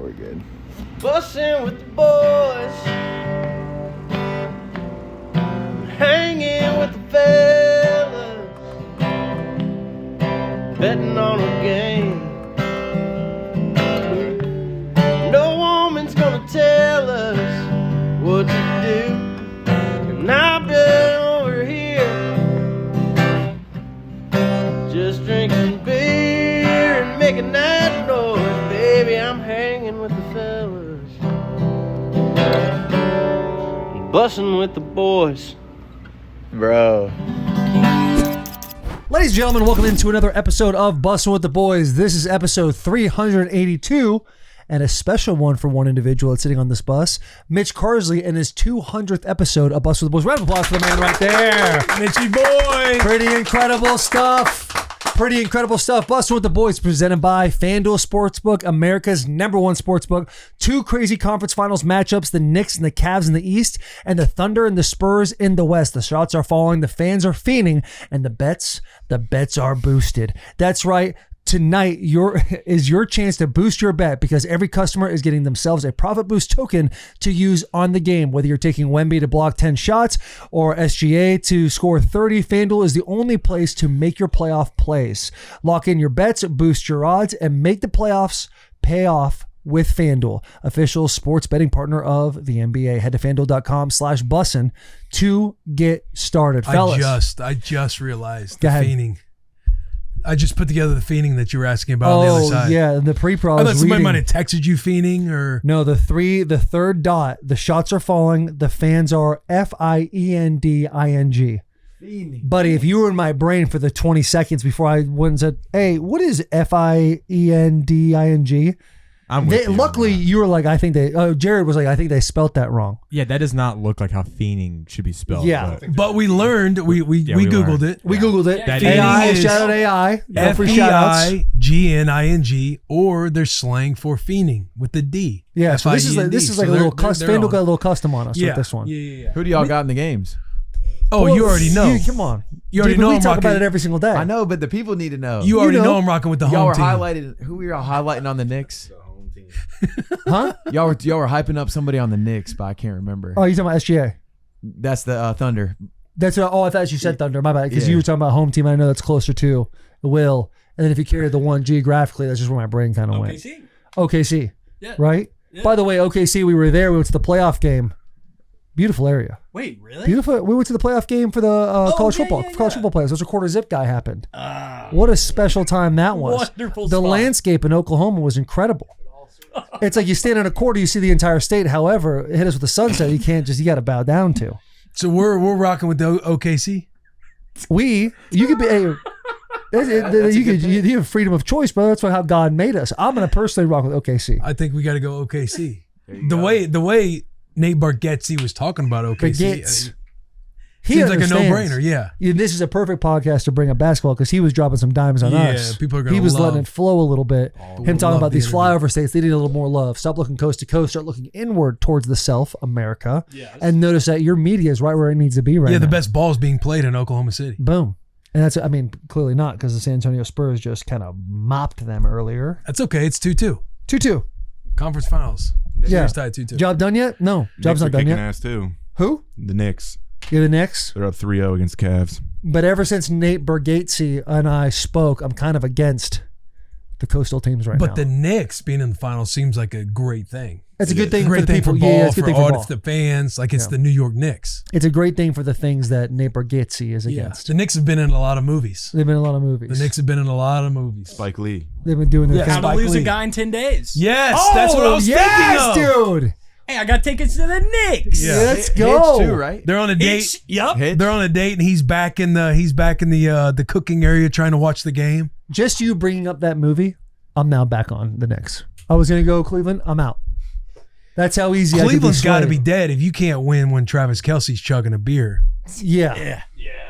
we're good. Bussin' with the boys, hanging with the fellas, betting on a game. No woman's gonna tell us what to do, and I've been over here just drinking beer and making that noise. Baby, I'm hanging with the fellas, bussin' with the boys. Bro. Ladies and gentlemen, welcome into another episode of Bussin' with the Boys. This is episode 382, and a special one for one individual that's sitting on this bus, Mitch Carsley, in his 200th episode of Bussin' with the Boys. Round of applause for the man right there. Mitchy boy. Pretty incredible stuff. Pretty incredible stuff. Bussin' with the Boys presented by FanDuel Sportsbook, America's #1 sportsbook. Two crazy conference finals matchups, the Knicks and the Cavs in the East, and the Thunder and the Spurs in the West. The shots are falling, the fans are fiending, and the bets are boosted. That's right. Tonight is your chance to boost your bet, because every customer is getting themselves a profit boost token to use on the game. Whether you're taking Wemby to block 10 shots or SGA to score 30, FanDuel is the only place to make your playoff plays. Lock in your bets, boost your odds, and make the playoffs pay off with FanDuel, official sports betting partner of the NBA. Head to FanDuel.com/bussin to get started. Fellas. I just realized Go the ahead. fiending. I just put together the fiending that you were asking about on the other side. Yeah, the pre-pro. I thought somebody might have texted you fiending or... No, the third dot, the shots are falling, the fans are FIENDING. Buddy, if you were in my brain for the 20 seconds before I went and said, hey, what is FIENDING? Luckily, you were like, I think they, Jared was like, I think they spelt that wrong. Yeah, that does not look like how fiending should be spelled. Yeah. But we learned, we Googled learned. it. We Googled it. That AI, is shout out AI. No free shout outs. FEIGNING, or they're slang for fiending with the D. Yeah, so this is like a little custom. FanDuel got a little custom on us with this one. Yeah. Who do y'all got in the games? Oh, you already know. Come on. You already Dude, know we I'm talk rocking. about it every single day. I know, but the people need to know. You already know. know I'm rocking with the y'all home were team. highlighted. Who were y'all highlighting on the Knicks? Huh? Y'all were hyping up somebody on the Knicks, but I can't remember. Oh, you talking about SGA? That's the Thunder. That's I thought you said Thunder. My bad, because Yeah. you were talking about home team. I know that's closer to Will. And then if you carry the one geographically, that's just where my brain kind of went. OKC. Yeah. Right? Yeah. By the way, OKC, we were there. We went to the playoff game. Beautiful area. Wait, really? Beautiful. We went to the playoff game for the college yeah, football. yeah, College football players. There's a quarter zip guy happened. What a special time that was. Wonderful The spot. landscape in Oklahoma was incredible. It's like you stand in a quarter, you see the entire state. However, it hit us with the sunset. You got to bow down to. So we're rocking with the OKC. You could be you have freedom of choice, brother. That's how God made us. I'm gonna personally rock with OKC. I think we got to go OKC. The way Nate Bargatze was talking about OKC, Bargatze. seems like a understands. no-brainer. Yeah. This is a perfect podcast to bring up basketball because he was dropping some dimes on Yeah, us. people are gonna He was love- letting it flow a little bit. Him talking love about the these interview. flyover states, they need a little more love. Stop looking coast to coast. Start looking inward towards the self, America. Yes. And notice that your media is right where it needs to be right Yeah, now. the best ball's being played in Oklahoma City. Boom. And that's, clearly not because the San Antonio Spurs just kind of mopped them earlier. That's okay. It's 2-2. 2-2. Conference finals. Yeah. Series tied 2-2. Job done yet? No. Job's Knicks not are done kicking yet. ass too. Who? The Knicks. You're the Knicks. They're up 3-0 against the Cavs. But ever since Nate Bargatze and I spoke, I'm kind of against the coastal teams right now. But the Knicks being in the finals seems like a great thing. It's a good thing Great for the thing people. for ball, Yeah, it's a good for thing for audience, ball. the fans. Like it's Yeah. the New York Knicks. It's a great thing for the things that Nate Bargatze is Yeah. against. The Knicks have been in a lot of movies. They've been in a lot of movies. The Knicks have been in a lot of movies. Spike Lee. They've been doing their Yeah. thing. How to Spike lose Lee. a guy in 10 days. Yes, that's what I was yes, thinking of. dude. Hey, I got tickets to the Knicks. Yeah. Let's go. Hitch too, right? They're on a date. Hitch, yup. Hitch. They're on a date, and he's back in the cooking area trying to watch the game. Just you bringing up that movie, I'm now back on the Knicks. I was going to go Cleveland. I'm out. That's how easy Cleveland's got to got be dead if you can't win when Travis Kelce's chugging a beer Yeah.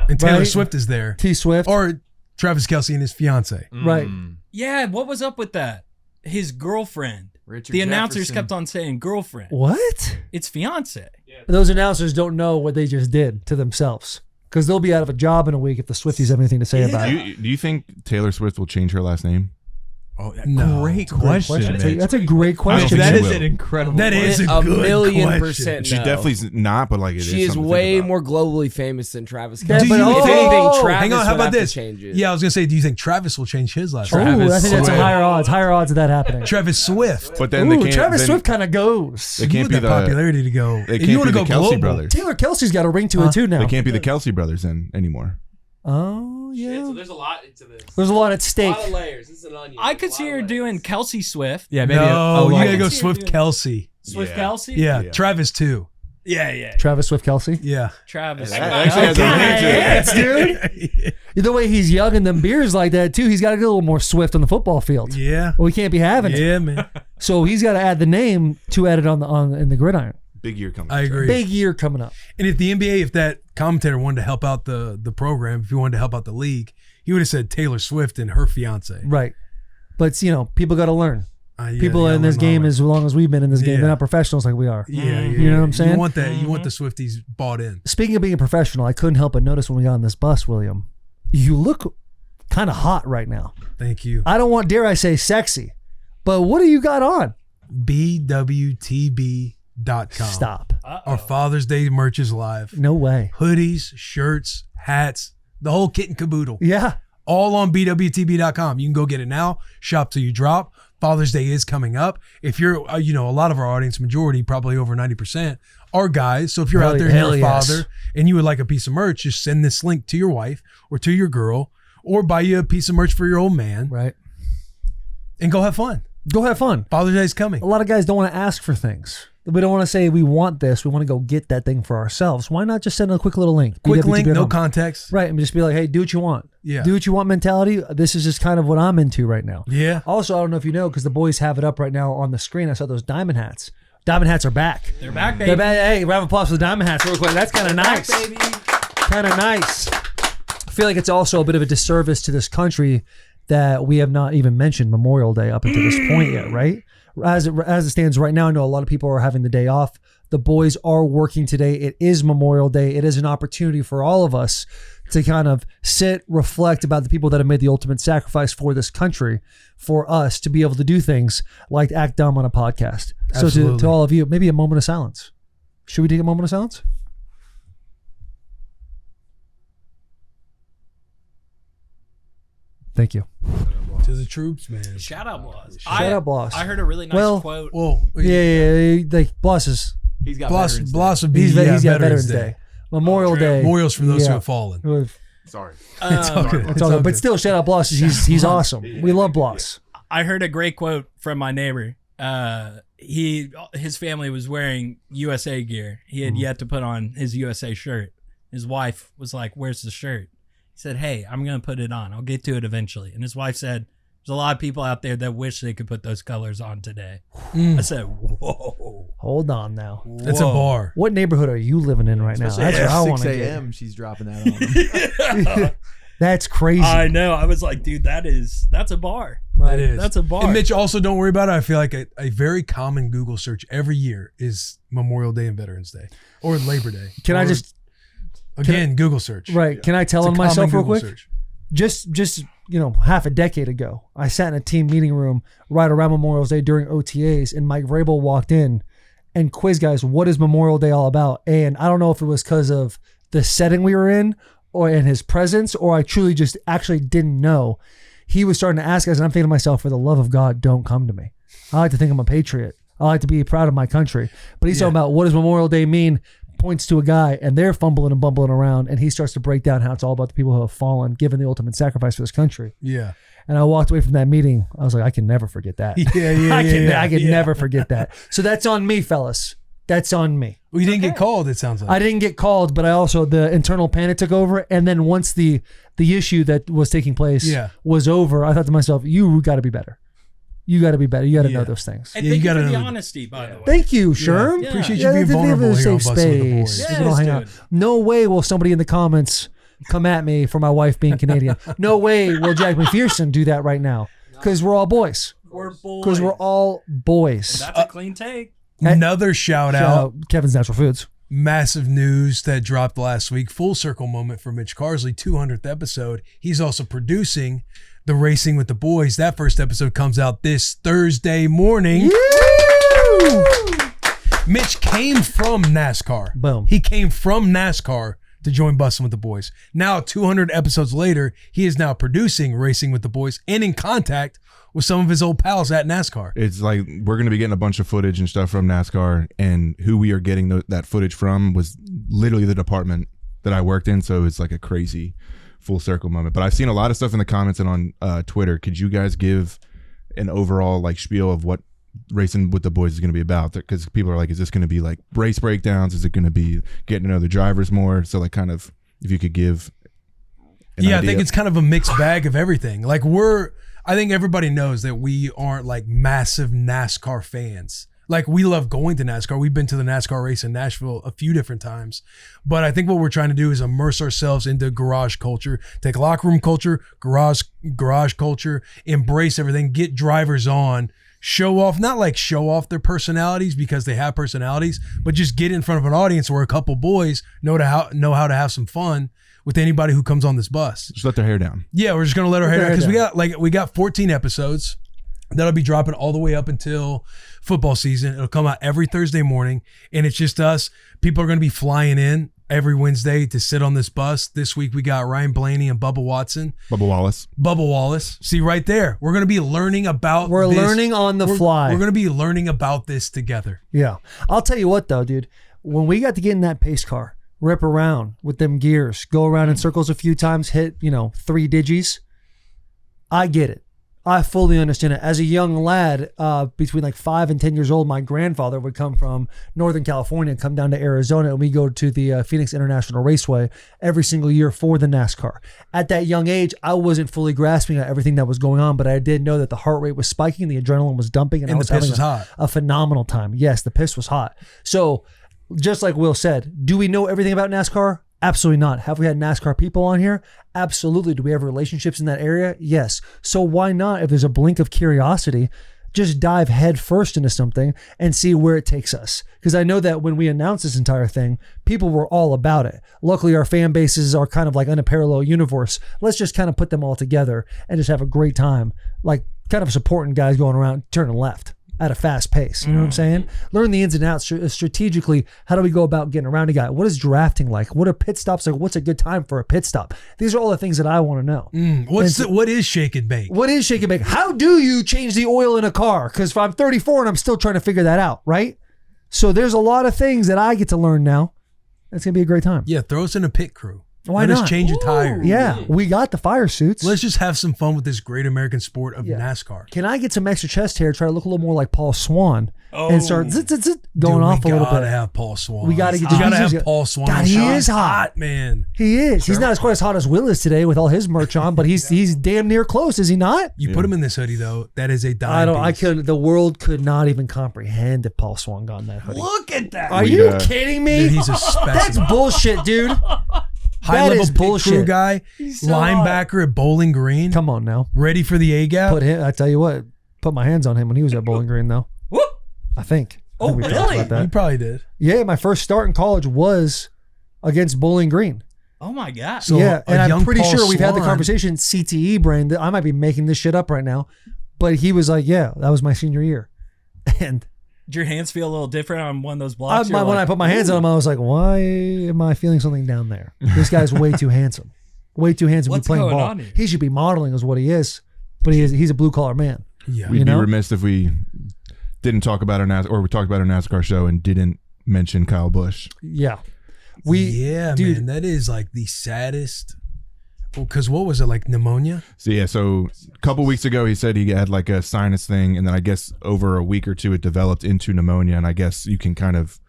and Taylor Right. Swift is there, T Swift. or Travis Kelce and his fiance. Right. Yeah, what was up with that? His girlfriend. Richard The announcers Jefferson. kept on saying girlfriend. What? It's fiance. Those announcers don't know what they just did to themselves because they'll be out of a job in a week if the Swifties have anything to say about it. Do you think Taylor Swift will change her last name? Oh, No. great question. That's a man. great question. That think is she an will. incredible. That is a A good million question. percent. She no. definitely's not, but like it She is is something to way think about. more globally famous than Travis Yeah, Kelce. but If oh, anything, Travis Hang on, how would about have to this? change it. Yeah, I was gonna say, do you think Travis will change his last Ooh, name? I think that's a Swift. higher odds of that happening. Travis Swift. But then Ooh, they can't. Travis then Swift kind of goes. They You can't want be that the popularity to go. They If you can't want be to the go Kelsey global. brothers. Taylor Kelsey's got a ring to it too now. They can't be the Kelsey brothers then anymore. Oh yeah. So there's a lot into this. There's a lot at A stake. lot of layers. This is an onion. I could A see lot of her layers. doing Kelsey Swift. Yeah, maybe. No, you I gotta can go see her Swift doing- Kelsey. Swift Yeah. Kelsey? Yeah, Yeah. Travis too. Yeah. Travis Swift Kelsey. Yeah. Travis. That actually has a ring to it. Yes, dude. The way he's younging them beers like that too, he's got to get a little more swift on the football field. Yeah. Well, we can't be having it. Yeah, man. So he's got to add the name to add it in the gridiron. Big year coming. I agree. Big year coming up. And if the NBA, if that commentator wanted to help out the program, if he wanted to help out the league, he would have said Taylor Swift and her fiance. Right. But people got to learn. Yeah, People yeah, in this learn game all as long as we've been in this game, Yeah. they're not professionals like we are. that. Yeah, You know what I'm saying? You want that? You want the Swifties bought in? Speaking of being a professional, I couldn't help but notice when we got on this bus, William, you look kind of hot right now. Thank you. I don't want, dare I say, sexy, but what do you got on? BWTB.com. Stop. Our Father's Day merch is live. No way. Hoodies, shirts, hats, the whole kit and caboodle. Yeah. All on BWTB.com. You can go get it now. Shop till you drop. Father's Day is coming up. If you're, a lot of our audience, majority, probably over 90%, are guys. So if you're out there and you're a father and you would like a piece of merch, just send this link to your wife or to your girl or buy you a piece of merch for your old man Right. and go have fun. Go have fun. Father's Day is coming. A lot of guys don't want to ask for things. We don't want to say we want this. We want to go get that thing for ourselves. Why not just send a quick little link? Quick link, no BWTB.com. context. Right. And just be like, hey, do what you want. Yeah. Do what you want mentality. This is just kind of what I'm into right now. Yeah. Also, I don't know if you know, because the boys have it up right now on the screen. I saw those diamond hats. Diamond hats are back. They're back, baby. They're back. Hey, round of applause for the diamond hats real quick. That's kind of nice. Baby. Kind of nice. I feel like it's also a bit of a disservice to this country that we have not even mentioned Memorial Day up until this point yet, right? As it stands right now, I know a lot of people are having the day off. The boys are working today. It is Memorial Day. It is an opportunity for all of us to kind of sit, reflect about the people that have made the ultimate sacrifice for this country, for us to be able to do things like act dumb on a podcast. So Absolutely. to all of you, maybe a moment of silence. Should we take a moment of silence? Thank you. To the troops, man. Shout out, Bloss. Shout out, Bloss. I heard a really nice Well, quote. Whoa. Yeah, like bosses. He's got Bloss Veterans Day. would be He's got Veterans Day. Memorial Day. Memorials for those who Yeah. have fallen. Sorry. It's all good. It's all good. But still, shout out Bloss. He's awesome. We love Bloss. I heard a great quote from my neighbor. His family was wearing USA gear. He had yet to put on his USA shirt. His wife was like, "Where's the shirt?" He said, "Hey, I'm gonna put it on. I'll get to it eventually." And his wife said, "There's a lot of people out there that wish they could put those colors on today." I said, "Whoa, Hold on now. That's a bar. What neighborhood are you living in right now? Especially That's what I at want 6 to get. a.m. She's dropping that on him. That's crazy. I know." I was like, "Dude, that's a bar. That is. That's a bar." And Mitch, also don't worry about it. I feel like a very common Google search every year is Memorial Day and Veterans Day or Labor Day. Can I Or, just again Google search? right? Can I tell It's a on myself common real Google quick? search. Just half a decade ago, I sat in a team meeting room right around Memorial Day during OTAs, and Mike Vrabel walked in and quiz guys, what is Memorial Day all about? And I don't know if it was because of the setting we were in or in his presence, or I truly just actually didn't know. He was starting to ask us, and I'm thinking to myself, for the love of God, don't come to me. I like to think I'm a patriot. I like to be proud of my country. But he's talking about, what does Memorial Day mean? Points to a guy, and they're fumbling and bumbling around, and he starts to break down how it's all about the people who have fallen, given the ultimate sacrifice for this country. Yeah. And I walked away from that meeting. I was like, I can never forget that. I can never forget that. So that's on me, fellas. That's on me. Well, you didn't get called, it sounds like. I didn't get called, but I also, the internal panic took over. And then once the issue that was taking place was over, I thought to myself, you got to be better. You got to be better. You got to know those things. And Yeah, thank you you for gotta the know. honesty, by the way. Thank you, Sherm. Yeah. Appreciate you being vulnerable here on Bussin' with the Boys. We Yes, can all hang out. dude. No way will somebody in the comments come at me for my wife being Canadian. No way will Jack McPherson do that right now, because we're all boys. We're boys. Because we're all boys. That's a clean take. Another shout Shout out. out Kevin's Natural Foods. Massive news that dropped last week. Full circle moment for Mitch Carsley, 200th episode. He's also producing the Racing with the Boys. That first episode comes out this Thursday morning. Mitch came from NASCAR. Boom. He came from NASCAR to join Bussin' with the Boys. Now, 200 episodes later, he is now producing Racing with the Boys and in contact with some of his old pals at NASCAR. It's like we're going to be getting a bunch of footage and stuff from NASCAR, and who we are getting that footage from was literally the department that I worked in, so it's like a crazy full circle moment. But I've seen a lot of stuff in the comments and on Twitter. Could you guys give an overall like spiel of what Racing with the Boys is going to be about? Because people are like, is this going to be like race breakdowns? Is it going to be getting to know the drivers more? So like kind of if you could give an I idea. think it's kind of a mixed bag of everything. Like I think everybody knows that we aren't like massive NASCAR fans. Like we love going to NASCAR. We've been to the NASCAR race in Nashville a few different times. But I think what we're trying to do is immerse ourselves into garage culture, take locker room culture, garage culture, embrace everything, get drivers on, show off, not like show off their personalities because they have personalities, but just get in front of an audience where a couple boys know how to have some fun with anybody who comes on this bus. Just let their hair down. Yeah, we're just gonna let our hair down because we got 14 episodes that'll be dropping all the way up until football season. It'll come out every Thursday morning, and it's just us. People are gonna be flying in every Wednesday to sit on this bus. This week we got Ryan Blaney and Bubba Wallace. See right there, we're gonna be learning about. We're learning on the fly. We're gonna be learning about this together. Yeah, I'll tell you what though, dude. When we got to get in that pace car, rip around with them gears, go around in circles a few times, hit 3 digis. I get it. I fully understand it. As a young lad, between like 5 and 10 years old, my grandfather would come from Northern California and come down to Arizona, and we go to the Phoenix International Raceway every single year for the NASCAR. At that young age, I wasn't fully grasping at everything that was going on, but I did know that the heart rate was spiking, the adrenaline was dumping, and I was the piss having was hot. a phenomenal time. Yes, the piss was hot. So just like Will said, do we know everything about NASCAR? Absolutely not. Have we had NASCAR people on here? Absolutely. Do we have relationships in that area? Yes. So why not, if there's a blink of curiosity, just dive head first into something and see where it takes us? Because I know that when we announced this entire thing, people were all about it. Luckily, our fan bases are kind of like in a parallel universe. Let's just kind of put them all together and just have a great time, like kind of supporting guys going around turning left at a fast pace. You know what I'm saying? Learn the ins and outs strategically. How do we go about getting around a guy? What is drafting like? What are pit stops like? What's a good time for a pit stop? These are all the things that I want to know. What is shake and bake? What is shake and bake? How do you change the oil in a car? Because I'm 34 and I'm still trying to figure that out, right? So there's a lot of things that I get to learn now. It's going to be a great time. Yeah, throw us in a pit crew. Why Let not? us change a tire. Yeah, we got the fire suits. Let's just have some fun with this great American sport of NASCAR. Can I get some extra chest hair, try to look a little more like Paul Swan, and start going off a little bit? We gotta have Paul Swan. We gotta get. You gotta have Paul Swan. God, he is hot, man. He is. He's not as quite as hot as Will is today with all his merch on, but he's damn near close, is he not? You put him in this hoodie though. That is a dime. The world could not even comprehend if Paul Swan got in that hoodie. Look at that. Are you kidding me? Dude, he's a specimen. That's bullshit, dude. High level pit crew guy, so linebacker at Bowling Green. Come on now. Ready for the A gap. I tell you what, put my hands on him when he was at Bowling Green though. Whoop. I think. Oh, we talked really? about that. You probably did. Yeah, my first start in college was against Bowling Green. Oh my God. So yeah, and I'm pretty Paul sure we've had the Swan- conversation, CTE brain, that I might be making this shit up right now. But he was like, yeah, that was my senior year. And did your hands feel a little different on one of those blocks? when I put my hands on him, I was like, why am I feeling something down there? This guy's way too handsome. Way too handsome to be What's playing going ball. on here? He should be modeling is what he is. But he's a blue collar man. Yeah. We'd You be know? remiss if we didn't talk about our we talked about our NASCAR show and didn't mention Kyle Busch. Yeah. Dude, man, that is like the saddest. Well, because what was it, like pneumonia? So a couple weeks ago he said he had like a sinus thing, and then I guess over a week or two it developed into pneumonia, and I guess you can kind of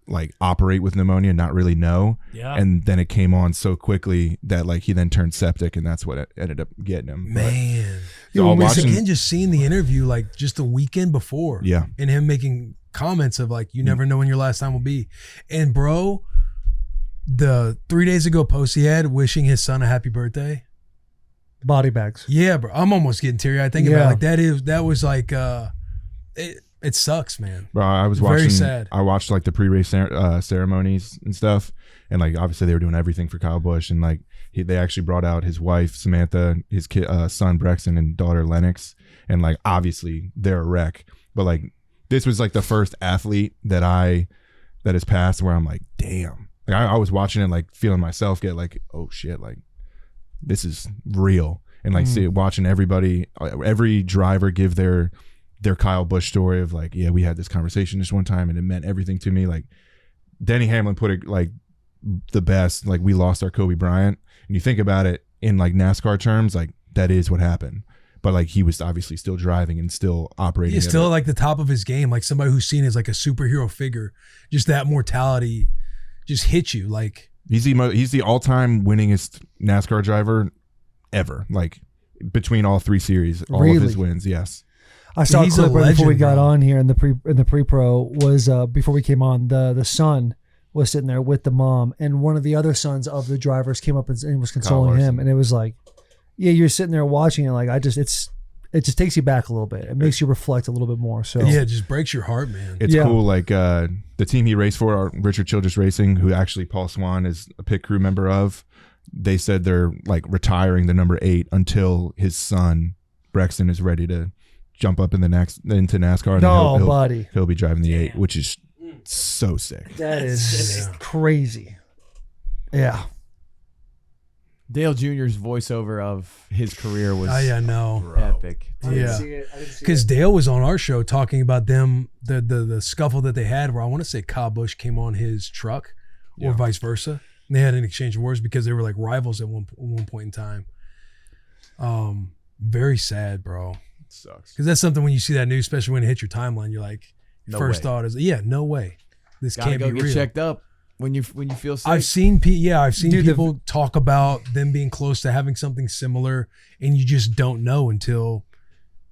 like operate with pneumonia and not really know. Yeah. And then it came on so quickly that like he then turned septic, and that's what it ended up getting him. Man. So I'm Once watching- again, just seeing the interview like just the weekend before. Yeah. And him making comments of like, you never know when your last time will be. And bro, the 3 days ago post he had wishing his son a happy birthday. Body bags. Yeah, bro. I'm almost getting teary-eyed thinking about it. Like that was like it sucks, man. Bro, I was Very watching. sad. I watched like the pre-race ceremonies and stuff, and like obviously they were doing everything for Kyle Busch, and like they actually brought out his wife Samantha, his son Brexton, and daughter Lennox, and like obviously they're a wreck, but like this was like the first athlete that has passed where I'm like, damn. Like I was watching it, like feeling myself get like, oh shit, like this is real, and like watching every driver give their Kyle Busch story of like, yeah, we had this conversation this one time and it meant everything to me. Like Denny Hamlin put it like the best, like we lost our Kobe Bryant, and you think about it in like NASCAR terms, like that is what happened. But like he was obviously still driving and still operating. He's still like the top of his game, like somebody who's seen as like a superhero figure. Just that mortality just hits you. Like he's the all-time winningest NASCAR driver ever. Like between all 3 series, all of his wins. Yes. I saw a clip right before we got bro. on here in the pre-pro was before we came on. The son was sitting there with the mom, and one of the other sons of the drivers came up and was consoling him, and it was like, yeah, you're sitting there watching it, like it just takes you back a little bit. It makes you reflect a little bit more. So yeah, it just breaks your heart, man. It's cool. Like the team he raced for, Richard Childress Racing, who actually Paul Swan is a pit crew member of. They said they're like retiring the number 8 until his son Brexton is ready to jump up into NASCAR. No, buddy, he'll be driving the 8, which is so sick. That is crazy. Yeah. Dale Jr.'s voiceover of his career was epic. Yeah, because Dale was on our show talking about them, the scuffle that they had, where I want to say Kyle Busch came on his truck or vice versa. And they had an exchange of words because they were like rivals at one point in time. Very sad, bro. It sucks. Because that's something when you see that news, especially when it hits your timeline, you're like, thought is, no way. This Gotta can't go be get real. checked up when you feel sick. I've seen people talk about them being close to having something similar, and you just don't know until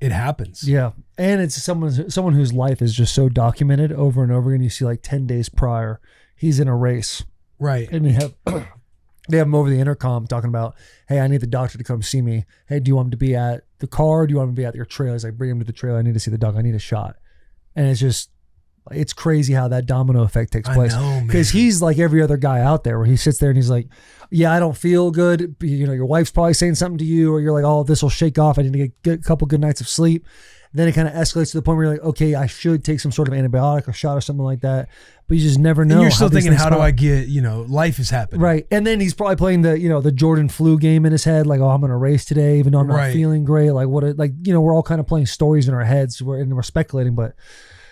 it happens. Yeah, and it's someone whose life is just so documented over and over again. You see, like 10 days prior, he's in a race, right? And they have him over the intercom talking about, "Hey, I need the doctor to come see me. Hey, do you want him to be at the car? Do you want him to be at your trailer?" He's like, "Bring him to the trailer. I need to see the doc. I need a shot." And it's crazy how that domino effect takes place. Because he's like every other guy out there where he sits there and he's like, yeah, I don't feel good. You know, your wife's probably saying something to you, or you're like, oh, this will shake off. I need to get a couple good nights of sleep. Then it kind of escalates to the point where you're like, okay, I should take some sort of antibiotic or shot or something like that. But you just never know. And you're still thinking, how do I get, life is happening. Right. And then he's probably playing the Jordan flu game in his head. Like, oh, I'm going to race today, even though I'm not feeling great. Like we're all kind of playing stories in our heads. We're speculating, but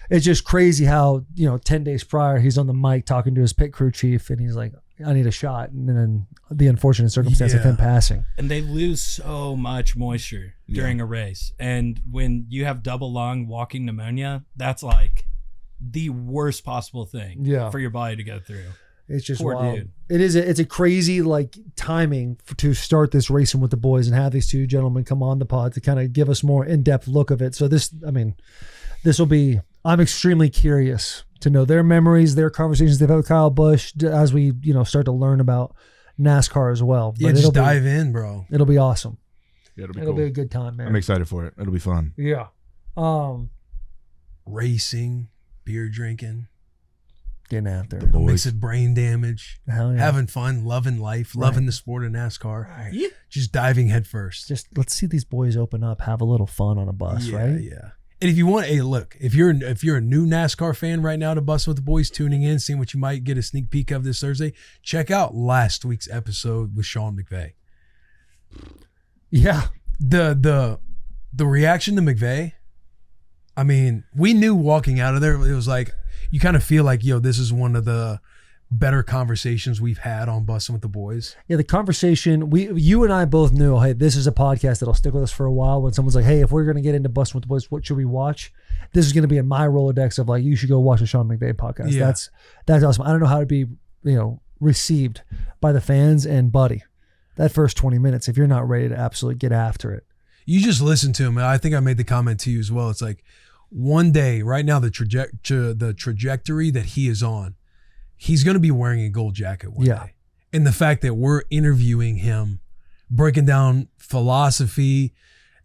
it's just crazy how, 10 days prior, he's on the mic talking to his pit crew chief, and he's like, I need a shot. And then the unfortunate circumstance of him passing. And they lose so much moisture during a race. And when you have double lung walking pneumonia, that's like the worst possible thing for your body to go through. It's just poor wild. dude. It's a crazy timing to start this Racing with the Boys and have these two gentlemen come on the pod to kind of give us more in-depth look of it. So this will be, I'm extremely curious to know their memories, their conversations they've had with Kyle Busch as we, start to learn about NASCAR as well. But just dive in, bro. It'll be awesome. Yeah, it'll be It'll cool. be a good time, man. I'm excited for it. It'll be fun. Yeah. Racing, beer drinking, getting out there. Mix of brain damage. Hell yeah. Having fun, loving life, loving the sport of NASCAR. Right. Just diving head first. Just let's see these boys open up, have a little fun on a bus, right? Yeah. And if you want, look, if you're a new NASCAR fan right now to Bussin' with the Boys, tuning in, seeing what you might get a sneak peek of this Thursday, check out last week's episode with Sean McVay. Yeah. The reaction to McVay, I mean, we knew walking out of there, it was like, you kind of feel like, this is one of the better conversations we've had on Bussin' with the Boys. Yeah, the conversation, you and I both knew, hey, this is a podcast that'll stick with us for a while. When someone's like, hey, if we're going to get into Bussin' with the Boys, what should we watch? This is going to be in my Rolodex of like, you should go watch the Sean McVay podcast. Yeah. That's awesome. I don't know how to be, received by the fans, and buddy, that first 20 minutes, if you're not ready to absolutely get after it. You just listen to him. And I think I made the comment to you as well. It's like one day, right now, the trajectory that he is on, he's going to be wearing a gold jacket one day. And the fact that we're interviewing him, breaking down philosophy,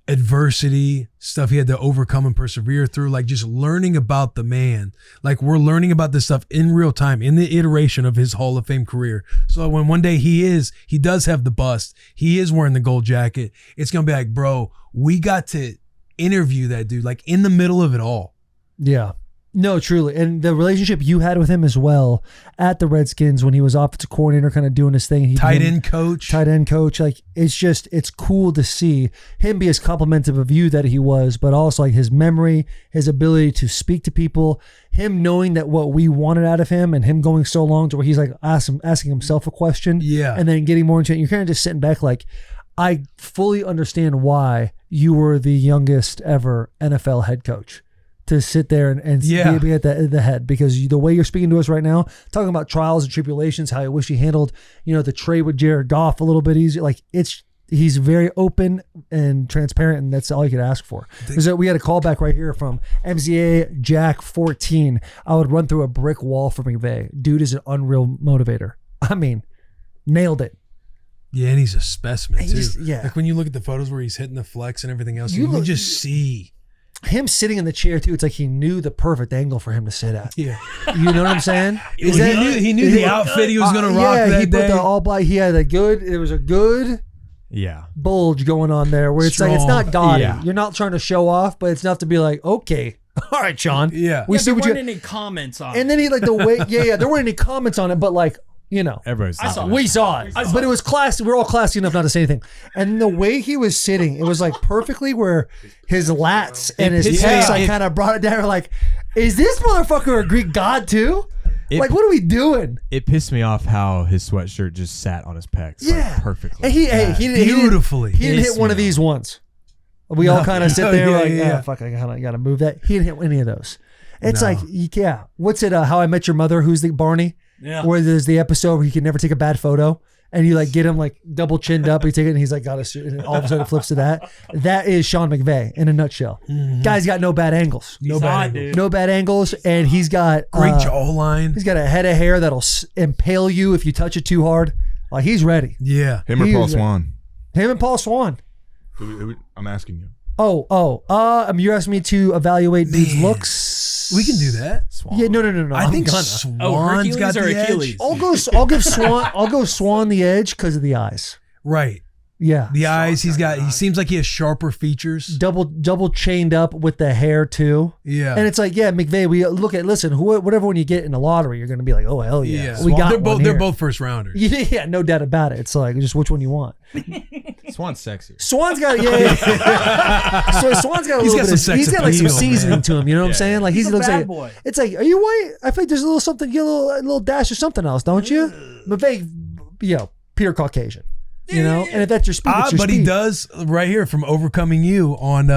adversity, stuff he had to overcome and persevere through, like just learning about the man. Like we're learning about this stuff in real time, in the iteration of his Hall of Fame career. So when one day he does have the bust, he is wearing the gold jacket, it's going to be like, bro, we got to interview that dude, like in the middle of it all. Yeah. No, truly. And the relationship you had with him as well at the Redskins when he was offensive coordinator, kind of doing his thing. Tight end coach. Like, it's cool to see him be as complimentary of you that he was, but also like his memory, his ability to speak to people, him knowing that what we wanted out of him and him going so long to where he's like asking himself a question. Yeah. And then getting more into it. You're kind of just sitting back like, I fully understand why you were the youngest ever NFL head coach. To sit there and be at the head, because the way you're speaking to us right now, talking about trials and tribulations, how I wish he handled, the trade with Jared Goff a little bit easier. Like he's very open and transparent, and that's all you could ask for. We had a call back right here from MZA Jack 14. I would run through a brick wall for McVay. Dude is an unreal motivator. I mean, nailed it. Yeah, and he's a specimen too. Yeah. Like when you look at the photos where he's hitting the flex and everything else, you just see him sitting in the chair too. It's like he knew the perfect angle for him to sit at. Yeah, you know what I'm saying? He knew the outfit he was going to rock that he day. Put the all black. He had there was a good bulge going on there where it's like it's not gaudy. Yeah. You're not trying to show off, but it's enough to be like, okay, all right, Sean. Yeah, we see there what weren't any comments on it. And then he like the way there weren't any comments on it, but like. Everybody saw it. We saw it, but it was classy. We're all classy enough not to say anything. And the way he was sitting, it was like perfectly where his lats and his pecs like kind of brought it down. Like, is this motherfucker a Greek god too? Like, what are we doing? It pissed me off how his sweatshirt just sat on his pecs perfectly. And he beautifully. He didn't hit one of these ones. We all kind of sit there fuck, I gotta move that. He didn't hit any of those. It's like, what's it? How I Met Your Mother? Who's the Barney? Yeah. Where there's the episode where he can never take a bad photo, and you like get him like double chinned up. You take it, and he's like got a suit, and all of a sudden it flips to that. That is Sean McVay in a nutshell. Mm-hmm. Guy's got no bad angles. No bad angles, and he's got great jawline. He's got a head of hair that'll impale you if you touch it too hard. Like he's ready. Yeah, him or Paul Swan. Him and Paul Swan. I'm asking you. You're asking me to evaluate dude's looks. We can do that. Swan. Yeah, no. I think Swan's got the edge. I'll give Swan. I'll go Swan the edge because of the eyes. Right. Yeah. The eyes. He seems like he has sharper features. Double chained up with the hair too. Yeah. And it's like, McVay. We listen. Whatever one you get in the lottery, you're gonna be like, oh hell yeah. They're both first rounders. Yeah, no doubt about it. It's like just which one you want. Swan's sexy. Swan's got So Swan's got a little bit of he's got like some seasoning to him. You know what I'm saying? Like he looks like boy. It's like, are you white? I feel like there's a little something, a little dash of something else, don't you? McVay, pure Caucasian. And if that's your speed, it's your but speed. he does right here from Overcoming You on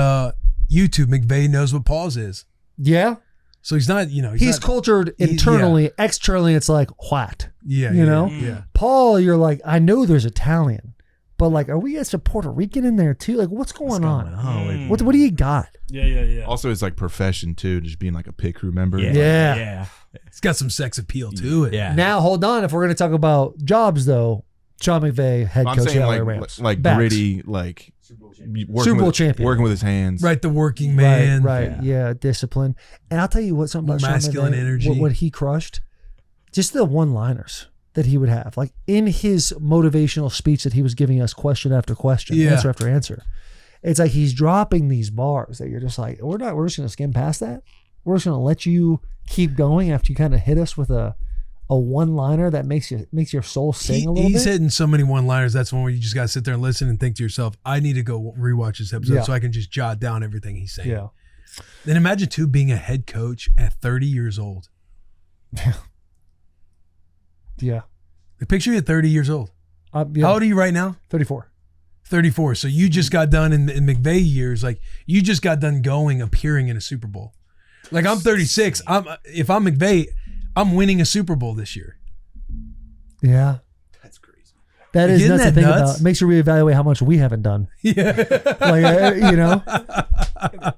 YouTube. McVay knows what pause is. Yeah. So he's not, he's cultured internally. Externally, it's like what? Yeah. Yeah. Paul, you're like, I know there's Italian, but like, are we as a Puerto Rican in there too? Like, what's going on? What do you got? Yeah. Also, his like profession too, just being like a pit crew member. Yeah. It's got some sex appeal to it. Yeah. Now, hold on. If we're going to talk about jobs, though, Sean McVay, head coach of the LA Rams. Like gritty, like Super Bowl champion. Working with his hands. Right, the working man. Right, yeah, discipline. And I'll tell you what, something about masculine Sean McVay, energy. what he crushed, just the one-liners that he would have. Like in his motivational speech that he was giving us question after question, answer after answer. It's like he's dropping these bars that you're just like, we're just going to skim past that. We're just going to let you keep going after you kind of hit us with a one-liner that makes your soul sing a little bit. He's hitting so many one-liners. That's one where you just got to sit there and listen and think to yourself, I need to go rewatch this episode so I can just jot down everything he's saying. Yeah. Then imagine, too, being a head coach at 30 years old. Yeah. Picture you at 30 years old. How old are you right now? 34. 34. So you just got done in McVay years. Like, you just got done appearing in a Super Bowl. Like, I'm 36. If I'm McVay, I'm winning a Super Bowl this year. Yeah. That's crazy. That is nuts to think about. It makes you reevaluate how much we haven't done. Yeah.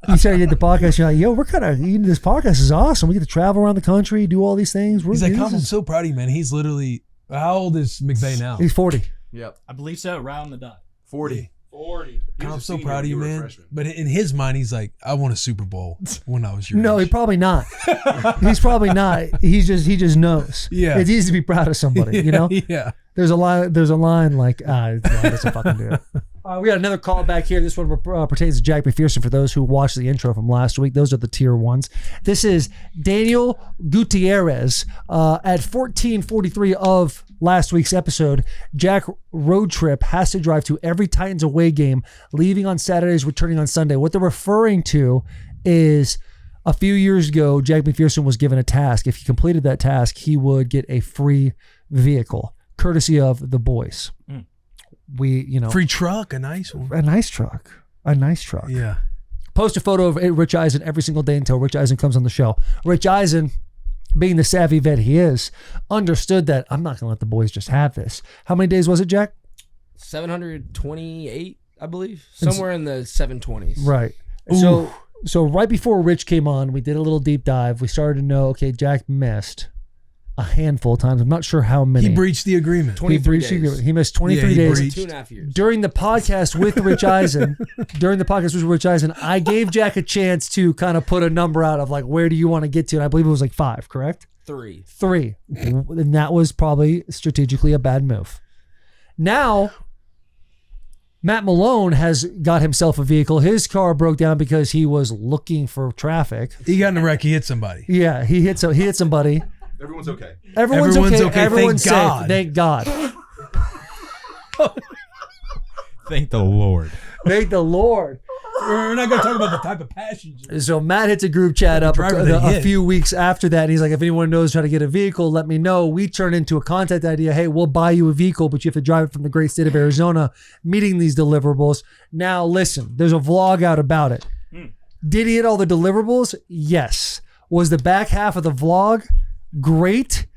You started to get the podcast, you're like, yo, we're kind of, this podcast is awesome. We get to travel around the country, do all these things. He's like, I'm so proud of you, man. He's literally, how old is McVay now? He's 40. Yep. I believe so, right on the dot. 40. 40. I'm so proud of you, man. But in his mind, he's like, I won a Super Bowl when I was your No, age. he probably not. He's probably not. He just knows. Yeah. It's easy to be proud of somebody, you know? Yeah. There's a line like, it doesn't fucking do it. We got another call back here. This one pertains to Jack McPherson for those who watched the intro from last week. Those are the tier ones. This is Daniel Gutierrez at 14:43 of last week's episode. Jack road trip has to drive to every Titans away game, leaving on Saturdays, returning on Sunday. What they're referring to is a few years ago, Jack McPherson was given a task. If he completed that task, he would get a free vehicle, courtesy of the boys. Free truck, a nice one. A nice truck. Yeah. Post a photo of Rich Eisen every single day until Rich Eisen comes on the show. Rich Eisen, being the savvy vet he is, understood that I'm not going to let the boys just have this. How many days was it, Jack? 728, I believe. Somewhere in the 720s. Right. So right before Rich came on, we did a little deep dive. We started to know, okay, Jack missed a handful of times. I'm not sure how many. He breached the agreement. 23 days. He missed 23 days. breached. 2.5 years. During the podcast with Rich Eisen, I gave Jack a chance to kind of put a number out of like, where do you want to get to? And I believe it was like 5, correct? 3. And that was probably strategically a bad move. Now, Matt Malone has got himself a vehicle. His car broke down because he was looking for traffic. He got in a wreck. He hit somebody. Yeah, he hit somebody. Everyone's okay. Everyone's okay. Everyone's safe. God. Thank God. Thank the Lord. Thank the Lord. We're not going to talk about the type of passenger. So Matt hits a group chat up a few weeks after that. And he's like, if anyone knows how to get a vehicle, let me know. We turn into a contact idea. Hey, we'll buy you a vehicle, but you have to drive it from the great state of Arizona, meeting these deliverables. Now, listen, there's a vlog out about it. Did he hit all the deliverables? Yes. Was the back half of the vlog great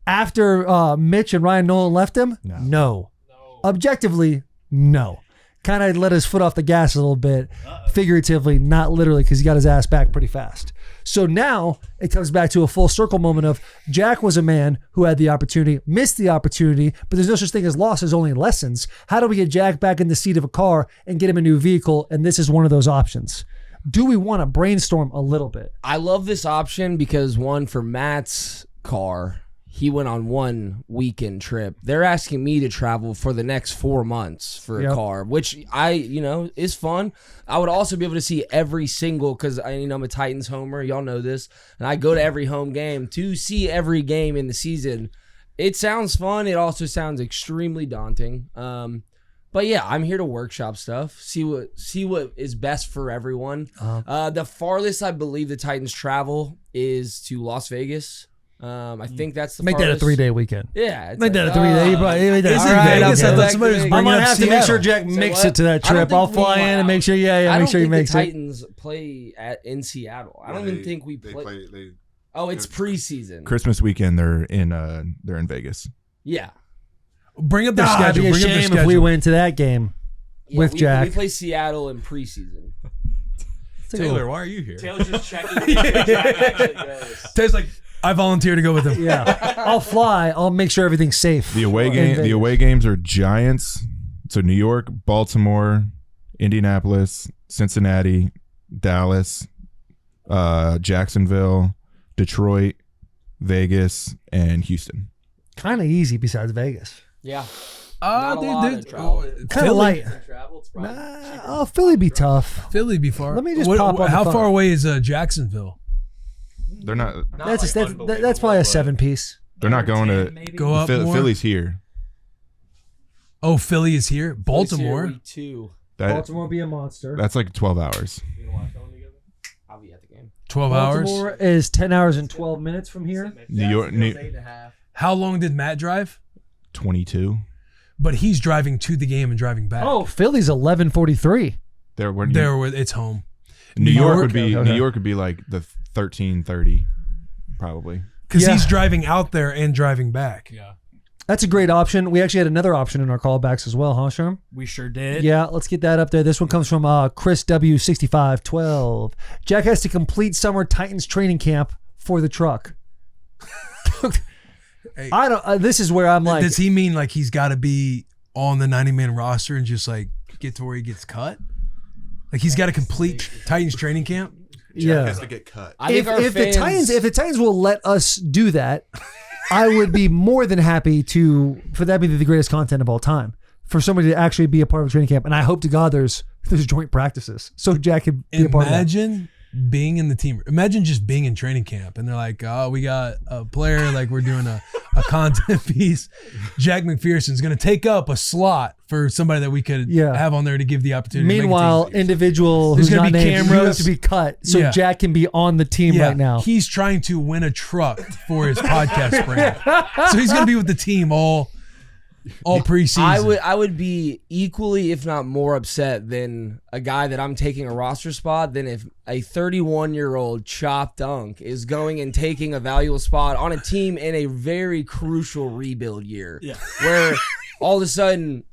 after Mitch and Ryan Nolan left him? No. Objectively, no. Kind of let his foot off the gas a little bit, figuratively, not literally, because he got his ass back pretty fast. So now it comes back to a full circle moment of Jack was a man who had the opportunity, missed the opportunity, but there's no such thing as losses, only lessons. How do we get Jack back in the seat of a car and get him a new vehicle? And this is one of those options. Do we want to brainstorm a little bit? I love this option because one, for Matt's car, he went on one weekend trip. They're asking me to travel for the next 4 months for a car, which is fun. I would also be able to see every single, because I'm a Titans homer. Y'all know this. And I go to every home game to see every game in the season. It sounds fun. It also sounds extremely daunting. But yeah, I'm here to workshop stuff, see what is best for everyone. The farthest I believe the Titans travel is to Las Vegas. I think that's the Make farthest. that a 3-day weekend. Yeah. Make that a 3-day. Make that. Is All it right, Vegas? okay. I thought somebody was I'm bringing gonna up have to make sure Seattle. Jack makes it to that trip. I'll fly in and make sure. Make sure he makes the it. Titans play in Seattle. I don't even think we play. It's preseason. Christmas weekend. They're in Vegas. Yeah. Bring up their It'd schedule. be a Bring up their shame schedule. if we went to that game with Jack. We play Seattle in preseason. Taylor, why are you here? Taylor's just checking where Jack actually goes. Taylor's like, I volunteer to go with him. Yeah, I'll fly. I'll make sure everything's safe. The away games are Giants. So New York, Baltimore, Indianapolis, Cincinnati, Dallas, Jacksonville, Detroit, Vegas, and Houston. Kind of easy besides Vegas. Yeah. Kind Kind of light. Philly be tough. Philly be far. Let me just pop on the How phone. far away is Jacksonville? They're not. That's probably a 7-piece. They're not going to Go up more? Philly's here. Oh, Philly is here. Baltimore. Baltimore be a monster. That's like 12 hours. I'll be at the game. 12 hours. Baltimore is 10 hours and 12 minutes from here. New York, How long did Matt drive? 22. But he's driving to the game and driving back. Oh, Philly's 11:43. It's home. New York would Okay. be New York would be like the 13:30 probably. Because Yeah. he's driving out there and driving back. Yeah, That's a great option. We actually had another option in our callbacks as well, huh, Sherm? we sure did. Yeah, let's get that up there. This one comes from Chris W6512. Jack has to complete summer Titans training camp for the truck. Hey, I don't. This is where I'm like, does he mean like he's got to be on the 90-man roster and just like get to where he gets cut? Like he's got to complete Titans training camp. Yeah. has to get cut. I think If the Titans will let us do that, I would be more than happy for that to be the greatest content of all time. For somebody to actually be a part of a training camp, and I hope to God there's joint practices so Jack can be a part of that. Imagine being in the team. Imagine just being in training camp, and they're like, "Oh, we got a player. Like we're doing a content piece. Jack McPherson's going to take up a slot for somebody that we could have on there to give the opportunity." Meanwhile, to make a team. individual There's who's gonna not be named, cameras. you have to be cut so Jack can be on the team right now. He's trying to win a truck for his podcast brand, so he's going to be with the team all preseason. I would be equally, if not more, upset than a guy that I'm taking a roster spot than if a 31-year-old Chop Dunk is going and taking a valuable spot on a team in a very crucial rebuild year. Yeah. Where all of a sudden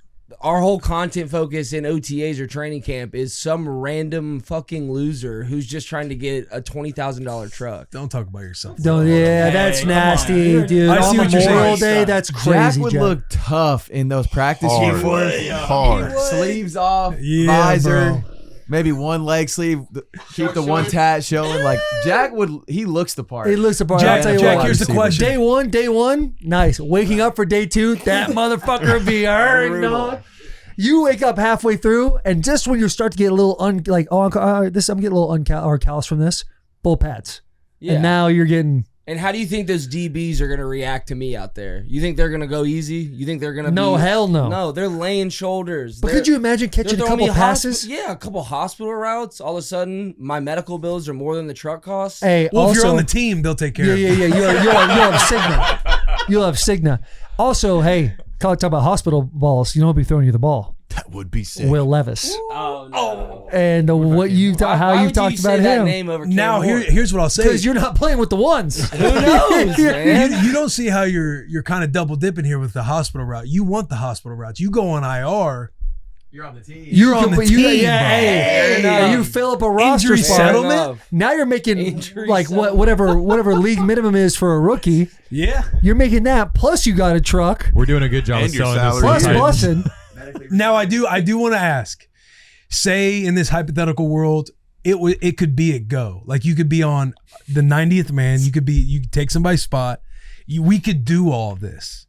our whole content focus in OTAs or training camp is some random fucking loser who's just trying to get a $20,000 truck. Don't talk about yourself. That's nasty, dude. I see On what you're Memorial saying. Day, that's Jack crazy. would look tough in those practice uniforms. Hard. Sleeves off, Yeah, visor, bro. maybe one leg sleeve, keep the one tat showing. Like Jack he looks the part. He looks apart. Jack, I'll tell you Jack, what. here's the question. Day one, nice. Waking up for day two, that motherfucker would be hurting, dog. You wake up halfway through, and just when you start to get a little I'm getting a little callous from this. Bull pads, and now you're getting. And how do you think those DBs are going to react to me out there? You think they're going to go easy? You think they're going to No, hell no. No, they're laying shoulders. But could you imagine catching a couple passes? A couple hospital routes. All of a sudden, my medical bills are more than the truck costs. Hey, Well, also, if you're on the team, they'll take care of you. You'll have Cigna. You'll have Cigna. Also, hey, talk about hospital balls. You know who'll be throwing you the ball? That would be sick. Will Levis. Oh no! And how you've talked about that him. name over Now, Cam Ward? here's what I'll say. Because you're not playing with the ones. Who knows, man? You don't see how you're kind of double dipping here with the hospital route. You want the hospital routes. You go on IR. You're on the team. You're on the team, bro. Hey, you fill up a roster Injury spot. settlement? Now you're making Injury like whatever league minimum is for a rookie. Yeah. You're making that. Plus you got a truck. We're doing a good job And of your selling this. Plus salary. Bussin. Now I do want to ask. Say in this hypothetical world, it could be a go. Like you could be on the 90th man. You could take somebody's spot. We could do all of this.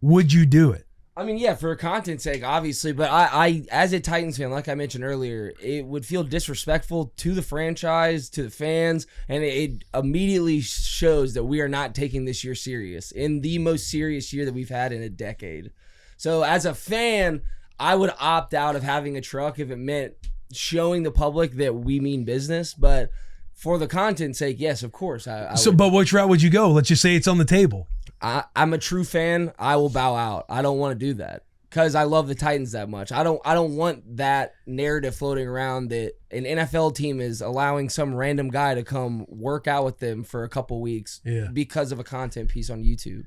Would you do it? I mean, yeah, for content's sake, obviously. But I, as a Titans fan, like I mentioned earlier, it would feel disrespectful to the franchise, to the fans, and it immediately shows that we are not taking this year serious, in the most serious year that we've had in a decade. So as a fan, I would opt out of having a truck if it meant showing the public that we mean business. But for the content's sake, yes, of course. But which route would you go? Let's just say it's on the table. I'm a true fan. I will bow out. I don't want to do that because I love the Titans that much. I don't want that narrative floating around that an NFL team is allowing some random guy to come work out with them for a couple weeks because of a content piece on YouTube.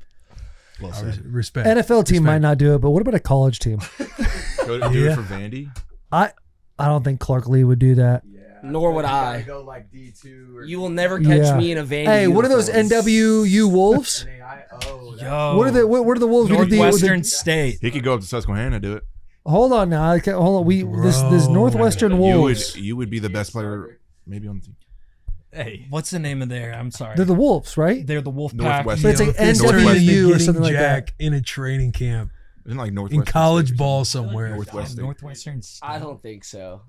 Well said. Respect. NFL team might not do it, but what about a college team? Do it for Vandy. I don't think Clark Lee would do that. Nor would I. Go like D2 or You will never catch me in a Vandy. Hey, what are those uniform. NWU Wolves? Yo, What are the Wolves? We did Northwestern State. He could go up to Susquehanna, do it. Hold on now. Hold on. This Northwestern Wolves. You would be the best player maybe on the team. Hey, what's the name of their? I'm sorry. They're the Wolves, right? They're the Wolf Pack. Northwestern. But it's like This NWU tournament, or getting something like Jack that. in a training camp Isn't it like in Northwestern college State or ball something? somewhere. Northwest State. Northwestern State. I don't think so.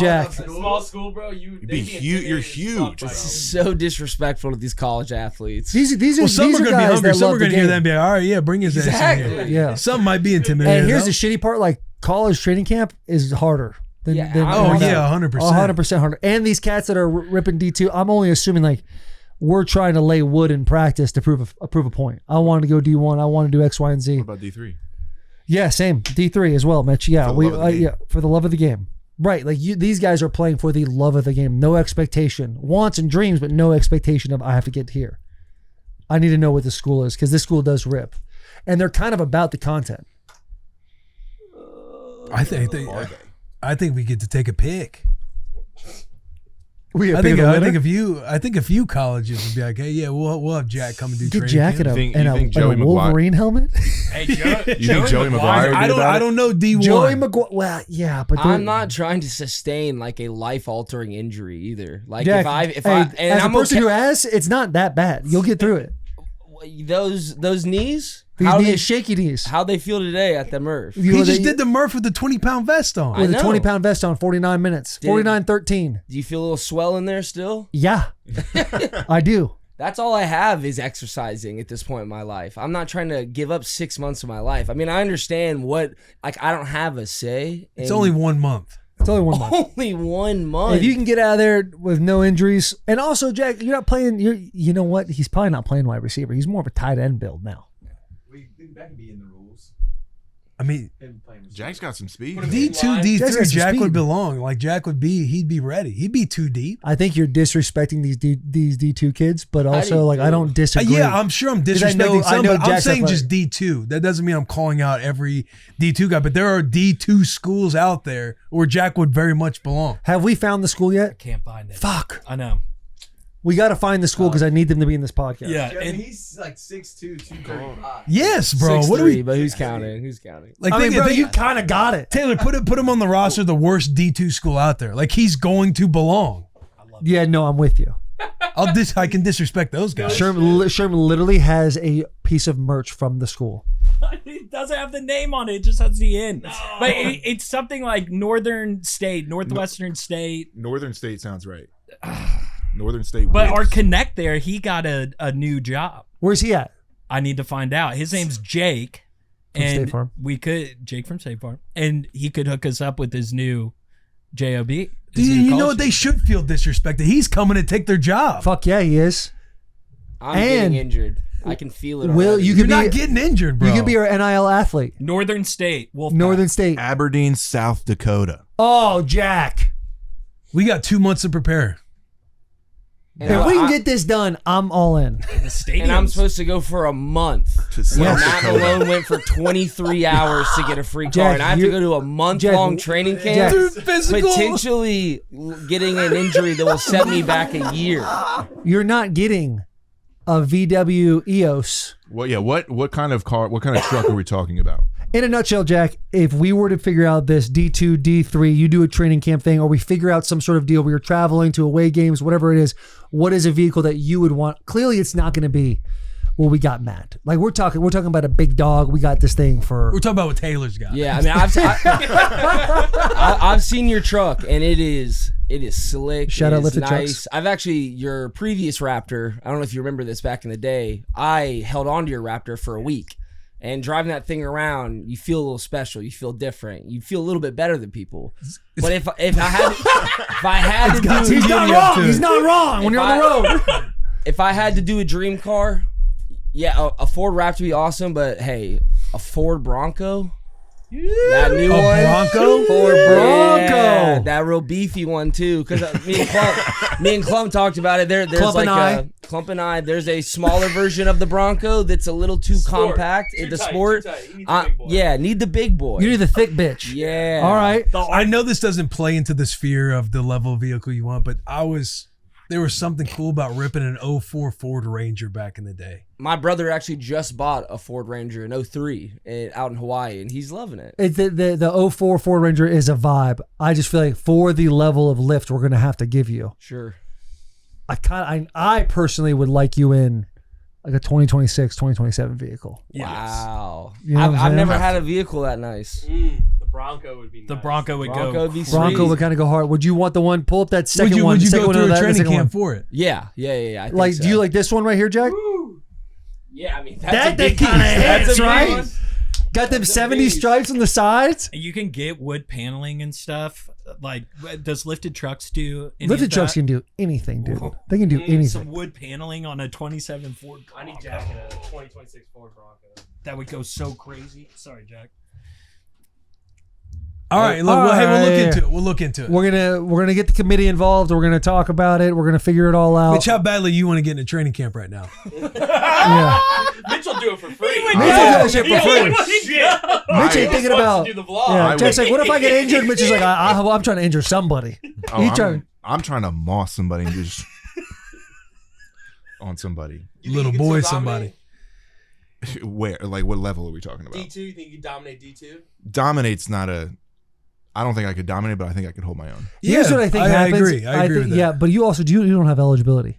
Jack. Small school, bro. You'd be huge. You're huge. This is so disrespectful to these college athletes. These are Well, some these are are going to be guys hungry. that Some love are the going to hear game. that and be like, all right, yeah, bring his ass in Exactly. here. Yeah. Some might be intimidated. And here's though. the shitty part: like college training camp is harder than. Yeah, than oh, than yeah, that. 100%. 100% harder. And these cats that are ripping D2, I'm only assuming like we're trying to lay wood in practice to prove a point. I want to go D1. I want to do X, Y, and Z. What about D3? Yeah, same D3 as well, Mitch. Yeah, For the love of the game. for the love of the game. Right, like these guys are playing for the love of the game. No expectation, wants and dreams, but no expectation of I have to get here. I need to know what this school is because this school does rip, and they're kind of about the content. I think we get to take a pick. We I think a few colleges would be like, hey, yeah, we'll have Jack come and do get training Jack camp. in a Wolverine helmet. Hey, You think Joey McGuire? I don't know D1. Joey McGuire. Well, yeah, but I'm not trying to sustain like a life-altering injury either. Like Jack, if I and as I'm a person okay, who has, it's not that bad. You'll get through it. those knees. These shaky knees. How they feel today at the Murph? He just did the Murph with the 20-pound vest on. with a know. 20-pound vest on, 49 minutes, 49:13. Do you feel a little swell in there still? Yeah, I do. That's all I have is exercising at this point in my life. I'm not trying to give up 6 months of my life. I mean, I understand I don't have a say. It's only 1 month. It's only 1 month. Only 1 month. If you can get out of there with no injuries, and also Jack, you're not playing. You know what? He's probably not playing wide receiver. He's more of a tight end build now. That can be in the rules. I mean, Jack's got some speed. D2, Jack's got D3, some Jack speed. would belong. Like Jack would be, he'd be ready. He'd be too deep. I think you're disrespecting these D2 kids, but do you also like I don't disagree. Yeah, I'm sure I'm 'Cause I know- disrespecting some, I know but I'm Jack's saying athletic. just D2. That doesn't mean I'm calling out every D2 guy, but there are D2 schools out there where Jack would very much belong. Have we found the school yet? Can't find it. Fuck. I know. We got to find the school because I need them to be in this podcast. Yeah, I mean, and he's like 6'2", 235. Yes, bro. 6'3", What are we? but who's counting? Who's counting? Like, I mean, bro, think- you kind of got it. Taylor, put him on the roster of the worst D2 school out there. Like he's going to belong. Yeah, no, I'm with you. I can disrespect those guys. Sherman literally has a piece of merch from the school. it doesn't have the name on it. It just has the end. But it's something like Northern State, Northwestern State. Northern State sounds right. Northern State. But our Whips. connect there, he got a new job. Where's he at? I need to find out. His name's Jake. From and State Farm. Jake from State Farm. And he could hook us up with his new JOB. You know what? They should feel disrespected. He's coming to take their job. Fuck yeah, he is. I'm And- getting injured. I can feel it. Will already. you You're can not be getting injured, bro. you can be our NIL athlete. Northern State. Wolfpack. Northern State. Aberdeen, South Dakota. Oh, Jack. We got 2 months to prepare. And If we can I- get this done, I'm all in. The stadium. and I'm supposed to go for a month. To South Yes. Matt Dakota. Malone went for 23 hours to get a free car, Jack, and I have to you- go to a month-long Jack, training Jack. camp, Dude, physical. potentially getting an injury that will set me back a year. You're not getting a VW EOS. Well, yeah. What kind of car? What kind of truck are we talking about? In a nutshell, Jack, if we were to figure out this D2, D3, you do a training camp thing, or we figure out some sort of deal where you're traveling to away games, whatever it is, what is a vehicle that you would want? Clearly, it's not going to be, well, we got Matt. Like we're talking about a big dog. We got this thing for. We're talking about what Taylor's got. Yeah, I mean, I've seen your truck, and it is slick. Shout it out is Lifted nice. Chugs. I've actually your previous Raptor. I don't know if you remember this back in the day. I held on to your Raptor for a week, and driving that thing around, you feel a little special. You feel different. You feel a little bit better than people. But if I had to do, He's not wrong. He's not wrong when you're on the road. if I had to do a dream car, yeah, a Ford Raptor would be awesome. But hey, a Ford Bronco. That new A one, Bronco? Ford Bronco. Yeah, that real beefy one too. Because me and Clump talked about it. There's Clump like and I. a Clump and I. There's a smaller version of the Bronco that's a little too compact. The sport, yeah, need the big boy. You need the thick bitch. Yeah. All right. I know this doesn't play into the sphere of the level of vehicle you want, but there was something cool about ripping an 04 Ford Ranger back in the day. My brother actually just bought a Ford Ranger in 03 out in Hawaii, and he's loving it. The 04 Ford Ranger is a vibe. I just feel like for the level of lift we're gonna have to give you, Sure. I personally would like you in like a 2026, 2027 vehicle. Wow. You know what I'm I've saying? never had a vehicle that nice. The Bronco would be The nice. Bronco would Bronco go. would be Bronco sweet. would kind of go hard. Would you want the one? Pull up that second one. Would you second go one through of a that, training second camp one. for it? Yeah. I think Like, so. do you like this one right here, Jack? Yeah, I mean That thing kind of hits, right? one. Got them 70 stripes on the sides. You can get wood paneling and stuff. Like, does lifted trucks do any Lifted of that? trucks can do anything, dude. They can do Some anything. wood paneling on a 27 Ford I need Bronco. Jack in a 2026 Ford Bronco. That would go so crazy. Sorry, Jack. All right, look, All hey, we'll look right. into it. We'll look into it. We're gonna get the committee involved. We're gonna talk about it. We're gonna figure it all out. Mitch, how badly you want to get in a training camp right now? Yeah. Mitch will do it for free. Mitch will do that shit for free. Shit. Mitch ain't thinking about. do the vlog. Yeah, I Jack's would- like, what if I get injured? Mitch is like, I'm trying to injure somebody. Oh, He I'm, trying. I'm trying to moss somebody and just on somebody. Little boy, somebody. Where? Like, what level are we talking about? D2, you think you dominate D2? Dominate's not a. I don't think I could dominate, but I think I could hold my own. Here's what I think happens. I agree with that. Yeah, but you also you don't have eligibility.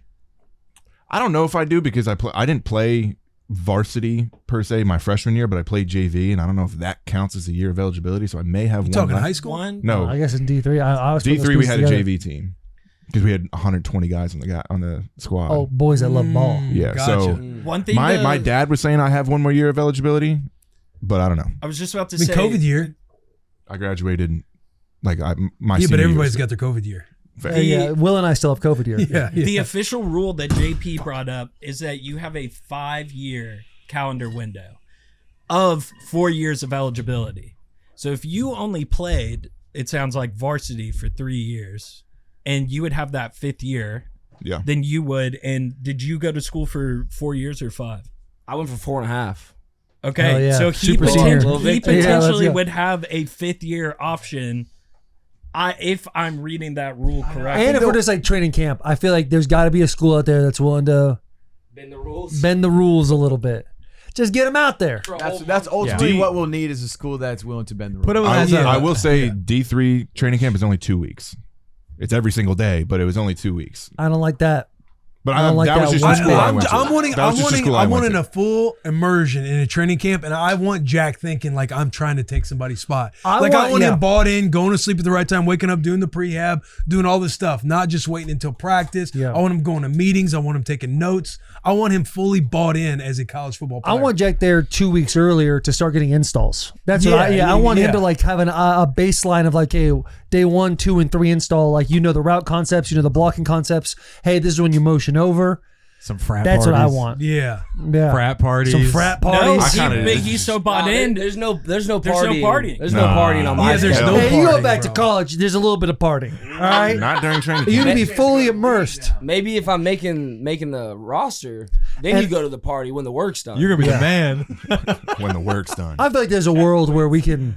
I don't know if I do because I didn't play varsity per se my freshman year, but I played JV, and I don't know if that counts as a year of eligibility. So I may have You one. talking left. high school? No, I guess in D3. I was D3 we had a JV team because we had 120 guys on the squad. Oh, boys that love ball. Yeah. Gotcha. So One thing my dad was saying I have one more year of eligibility, but I don't know. I was just about to I mean, say COVID year. I graduated like my Yeah, senior but everybody's year. got their COVID year. Fair. Yeah, Will and I still have COVID here. Yeah. the official rule that JP brought up is that you have a 5-year calendar window of 4 years of eligibility. So if you only played, it sounds like varsity for 3 years, and you would have that 5th year, Yeah. then you would. And did you go to school for 4 years or 5? I went for 4.5. Okay, Oh, yeah. so he, Super senior. he Yeah, let's potentially go. would have a 5th year option. If I'm reading that rule correctly. And if we're just like training camp, I feel like there's got to be a school out there that's willing to Bend the rules. bend the rules a little bit. Just get them out there. That's ultimately Yeah. what we'll need is a school that's willing to bend the rules. Put 'em as I will say D3 training camp is only 2 weeks. It's every single day, but it was only 2 weeks. I don't like that. But I don't like that was that just one the school I bit. went to. I'm wanting, That was just the school I I'm went wanting to. a full immersion in a training camp, and I want Jack thinking like I'm trying to take somebody's spot. I want him bought in, going to sleep at the right time, waking up, doing the prehab, doing all this stuff, not just waiting until practice. Yeah. I want him going to meetings. I want him taking notes. I want him fully bought in as a college football player. I want Jack there 2 weeks earlier to start getting installs. That's what I want him to like have a baseline of like, hey, day 1, 2, and 3 install. Like, you know the route concepts, you know the blocking concepts. Hey, this is when you motion over. Some frat That's parties. what I want. Yeah. Yeah. Frat parties. Some frat No, parties. he's so bought in. There's no partying. There's no partying. There's no partying on my Yeah, there's schedule. no Hey, you go partying, back to bro. college, there's a little bit of partying. All right? Not during training You camp. need to be fully immersed. Maybe if I'm making the roster, then you go to the party when the work's done. You're gonna be the man. when the work's done. I feel like there's a world where we can.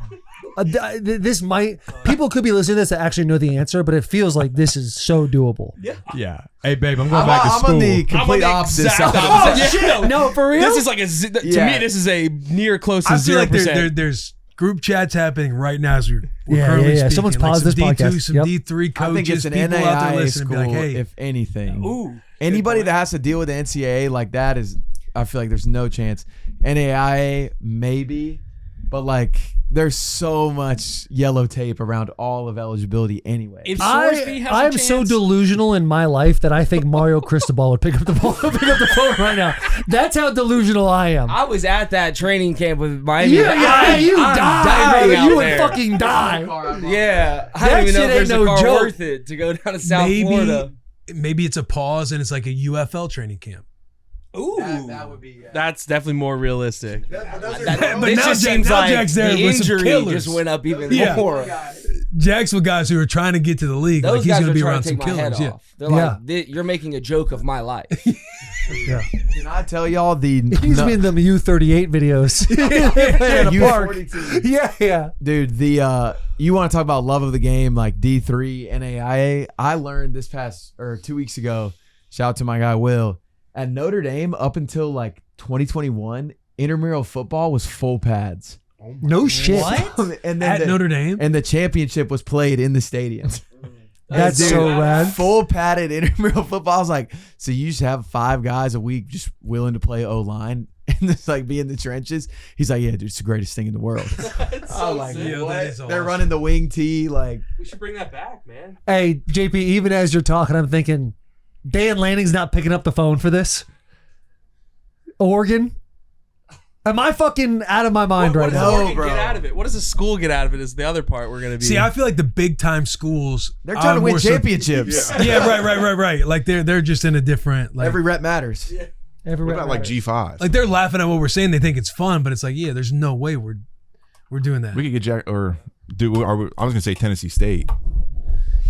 This might. People could be listening to this that actually know the answer, but it feels like this is so doable. Yeah. Hey, babe, I'm going back to I'm school. on the complete opposite exact side. opposite. Oh, shit. No, for real? This is like to Yeah. me, this is a near close to I feel 0%. like there's group chats happening right now as we're Yeah, currently yeah, yeah. speaking. Someone's like paused some this D2, podcast. some Yep. D3 I think coaches, it's an people out there NAIA listening, school, be like, hey, if anything. Ooh, Anybody that has to deal with the NCAA like that is, I feel like there's no chance. NAIA, maybe, but like there's so much yellow tape around all of eligibility anyway. if Sorsby has a I'm chance, so delusional in my life that I think Mario Cristobal would pick up the phone right now. That's how delusional I am. I was at that training camp with Miami. You I'm die. dying out You would there. fucking die. Yeah, I That don't even know shit if there's ain't a no car joke. worth it to go down to South Florida. maybe it's a pause and it's like a UFL training camp. Ooh, that would be. that's definitely more realistic. But This now just Jack- seems now like Jack's there the with some injury killers. just went up even Yeah. more. Jack's with guys who are trying to get to the league. Those like he's guys going to are be trying around to some take my head killers. Yeah. off. They're like, "You're making a joke of my life." Can I tell y'all the He's been them U38 videos. Playing in a park. U42. Yeah. Dude, the you want to talk about love of the game, like D3 NAIA? I learned this past 2 weeks ago. Shout out to my guy Will. At Notre Dame, up until like 2021, intramural football was full pads. No shit. And then At Notre Dame? and the championship was played in the stadium. That's Dude, so rad. Full padded intramural football. I was like, so you just have 5 guys a week just willing to play O-line and just like be in the trenches? He's like, yeah, dude, it's the greatest thing in the world. so like, sick. Yeah, that is They're awesome. running the wing tee, like We should bring that back, man. Hey, JP, even as you're talking, I'm thinking, Dan Lanning's not picking up the phone for this. Oregon? Am I fucking out of my mind right What does now? Oregon bro. get out of it? What does the school get out of it? Is the other part we're gonna be. See, I feel like the big time schools they're trying to are win more so- championships. Yeah, right. Like they're just in a different like Every rep matters. Every What rep about like matters. G5? like they're laughing at what we're saying. They think it's fun, but it's like, yeah, there's no way we're doing that. We could get Jack or do. I was gonna say Tennessee State.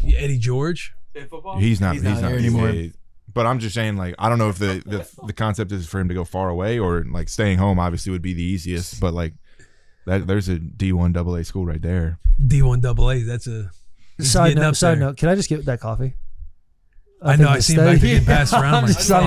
Yeah, Eddie George. in football. He's not He's not here these anymore. days. But I'm just saying, like, I don't know if the concept is for him to go far away or like staying home. Obviously, would be the easiest. But like, there's a D1 AA school right there. D1 AA. That's a he's Side getting note, up side there. note. Can I just get that coffee? I know. think I the see him back steady- there getting passed around. I'm,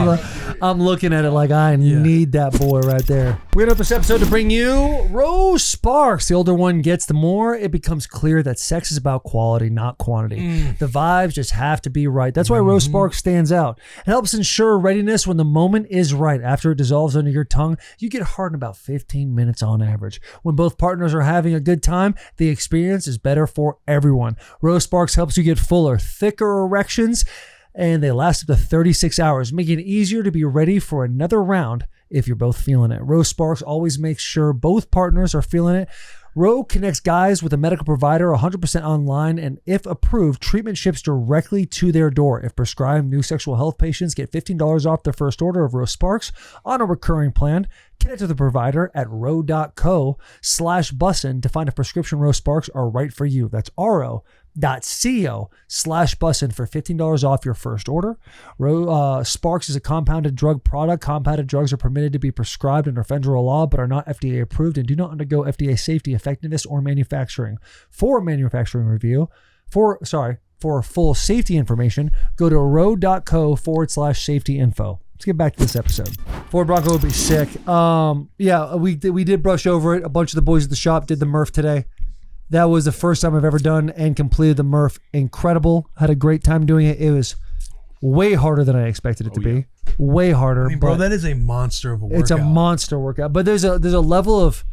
like, just- I'm looking at it like I need that boy right there. We're going to up this episode to bring you Rose Sparks. The older one gets, the more it becomes clear that sex is about quality, not quantity. The vibes just have to be right. That's why Rose Sparks stands out. It helps ensure readiness when the moment is right. After it dissolves under your tongue, you get hard in about 15 minutes on average. When both partners are having a good time, the experience is better for everyone. Rose Sparks helps you get fuller, thicker erections, and they last up to 36 hours, making it easier to be ready for another round if you're both feeling it. Rose Sparks always makes sure both partners are feeling it. Roe connects guys with a medical provider 100% online, and if approved, treatment ships directly to their door. If prescribed, new sexual health patients get $15 off their first order of Rose Sparks on a recurring plan. Connect with the provider at ro.co/bussin to find if prescription Rose Sparks are right for you. That's ro.co/bussin for $15 off your first order. Sparks is a compounded drug product. Compounded drugs are permitted to be prescribed under federal law but are not FDA approved and do not undergo FDA safety, effectiveness, or manufacturing. For manufacturing review, for full safety information, go to ro.co/safety info. Let's get back to this episode. Ford Bronco would be sick. We did brush over it. A bunch of the boys at the shop did the Murph today. That was the first time I've ever done and completed the Murph. Incredible. Had a great time doing it. It was way harder than I expected it to be. Way harder. I mean, bro, that is a monster of a workout. It's a monster workout. But there's a level of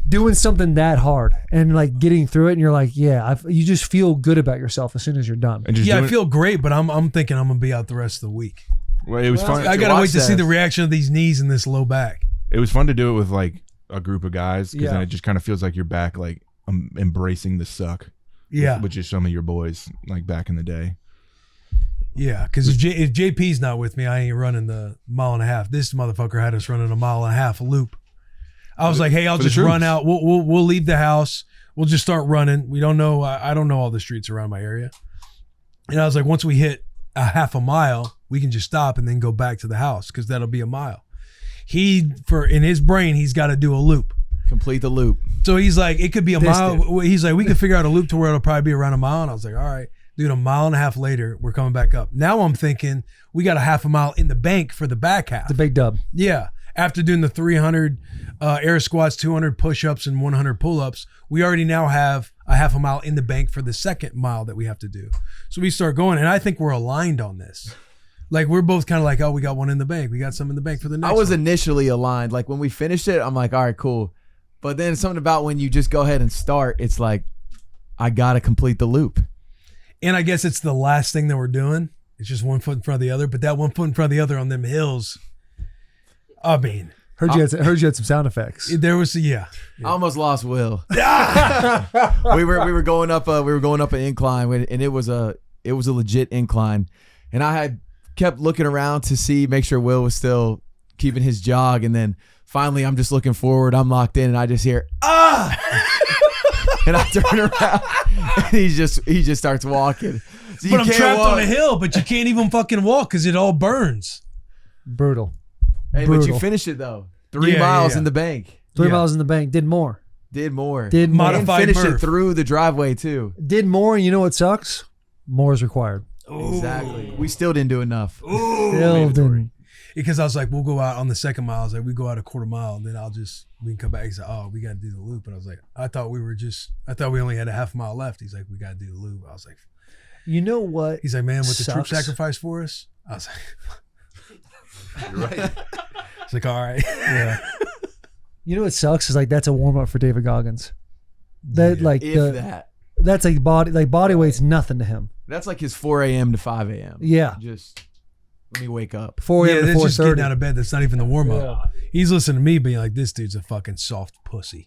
doing something that hard and like getting through it, and you're like, you just feel good about yourself as soon as you're done. I feel great, but I'm thinking I'm gonna be out the rest of the week. Well, it was fun. I gotta wait to see the reaction of these knees and this low back. It was fun to do it with like a group of guys because then it just kind of feels like you're back, like embracing the suck. Yeah, which is some of your boys like back in the day. Yeah, because if JP's not with me, I ain't running the mile and a half. This motherfucker had us running a mile and a half loop. I was like, hey, I'll just run out. We'll leave the house. We'll just start running. We don't know. I don't know all the streets around my area. And I was like, once we hit a half a mile, we can just stop and then go back to the house because that'll be a mile. In his brain, he's got to do a loop. Complete the loop. So he's like, it could be a mile. He's like, we can figure out a loop to where it'll probably be around a mile. And I was like, all right, dude, a mile and a half later, we're coming back up. Now I'm thinking we got a half a mile in the bank for the back half. The big dub. Yeah. After doing the 300 air squats, 200 push-ups, and 100 pull-ups, we already now have a half a mile in the bank for the second mile that we have to do. So we start going, and I think we're aligned on this. Like, we're both kind of like, oh, we got one in the bank. We got some in the bank for the next I was one. initially aligned. Like, when we finished it, I'm like, all right, cool. But then something about when you just go ahead and start, it's like, I got to complete the loop. And I guess it's the last thing that we're doing. It's just one foot in front of the other. But that one foot in front of the other on them hills, I mean. Heard you had some sound effects. There was, I almost lost Will. we were going up an incline, and it was a legit incline, and I had kept looking around to make sure Will was still keeping his jog, and then finally I'm just looking forward. I'm locked in, and I just hear and I turn around, and he just starts walking. So but I'm trapped on a hill, but you can't even fucking walk because it all burns. Brutal. Hey, but you finished it though. 3 miles in the bank. 3 miles in the bank. Did more. Did more. Modified and finished Murph. it through the driveway too. Did more, and you know what sucks? More is required. Exactly. We still didn't do enough. Still didn't. Because I was like, we'll go out on the second mile. I was like, we go out a quarter mile, and then we can come back. He's like, oh, we got to do the loop. And I was like, I thought we only had a half mile left. He's like, we got to do the loop. I was like, you know what? He's like, man, what the troop sucks? sacrifice for us? I was like, you're right. It's like, all right. Yeah. You know what sucks is like that's a warm up for David Goggins. That's like body weight's nothing to him. That's like his 4 a.m. to 5 a.m. Yeah. Just let me wake up. 4 a.m. to that's just 4:30. getting out of bed. That's not even the warm up. He's listening to me being like, this dude's a fucking soft pussy.